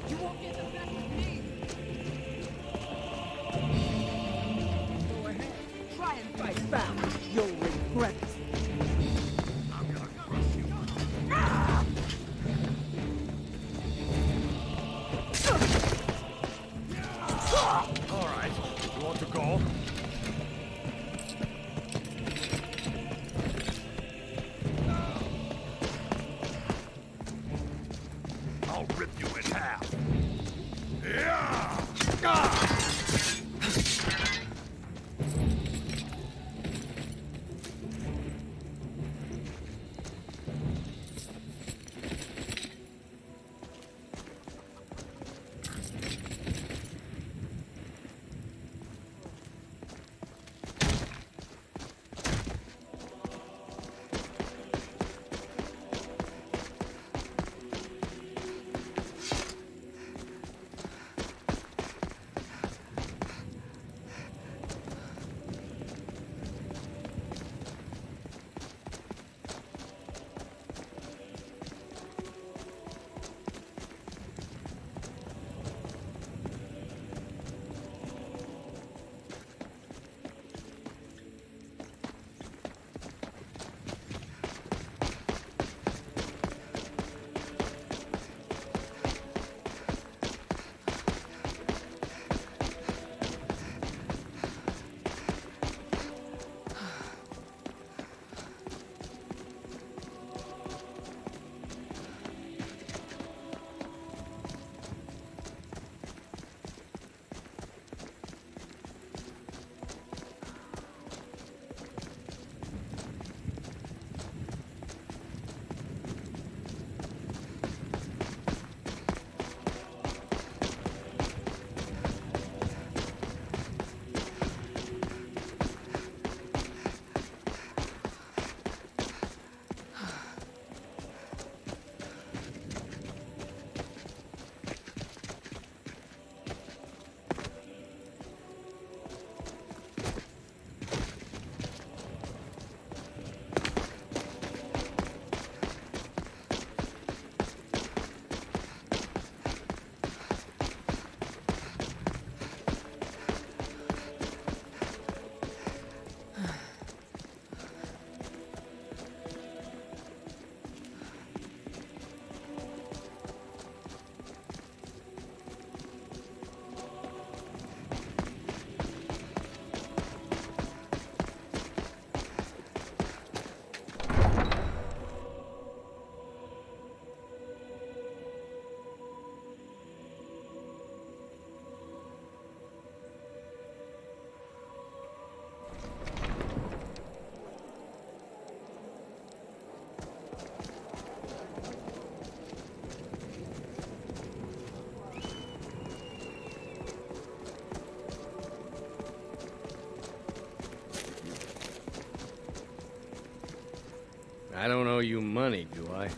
You won't get the best of me! Go ahead, try and fight back. You'll regret it. I'm gonna crush you. I don't owe you money, do I?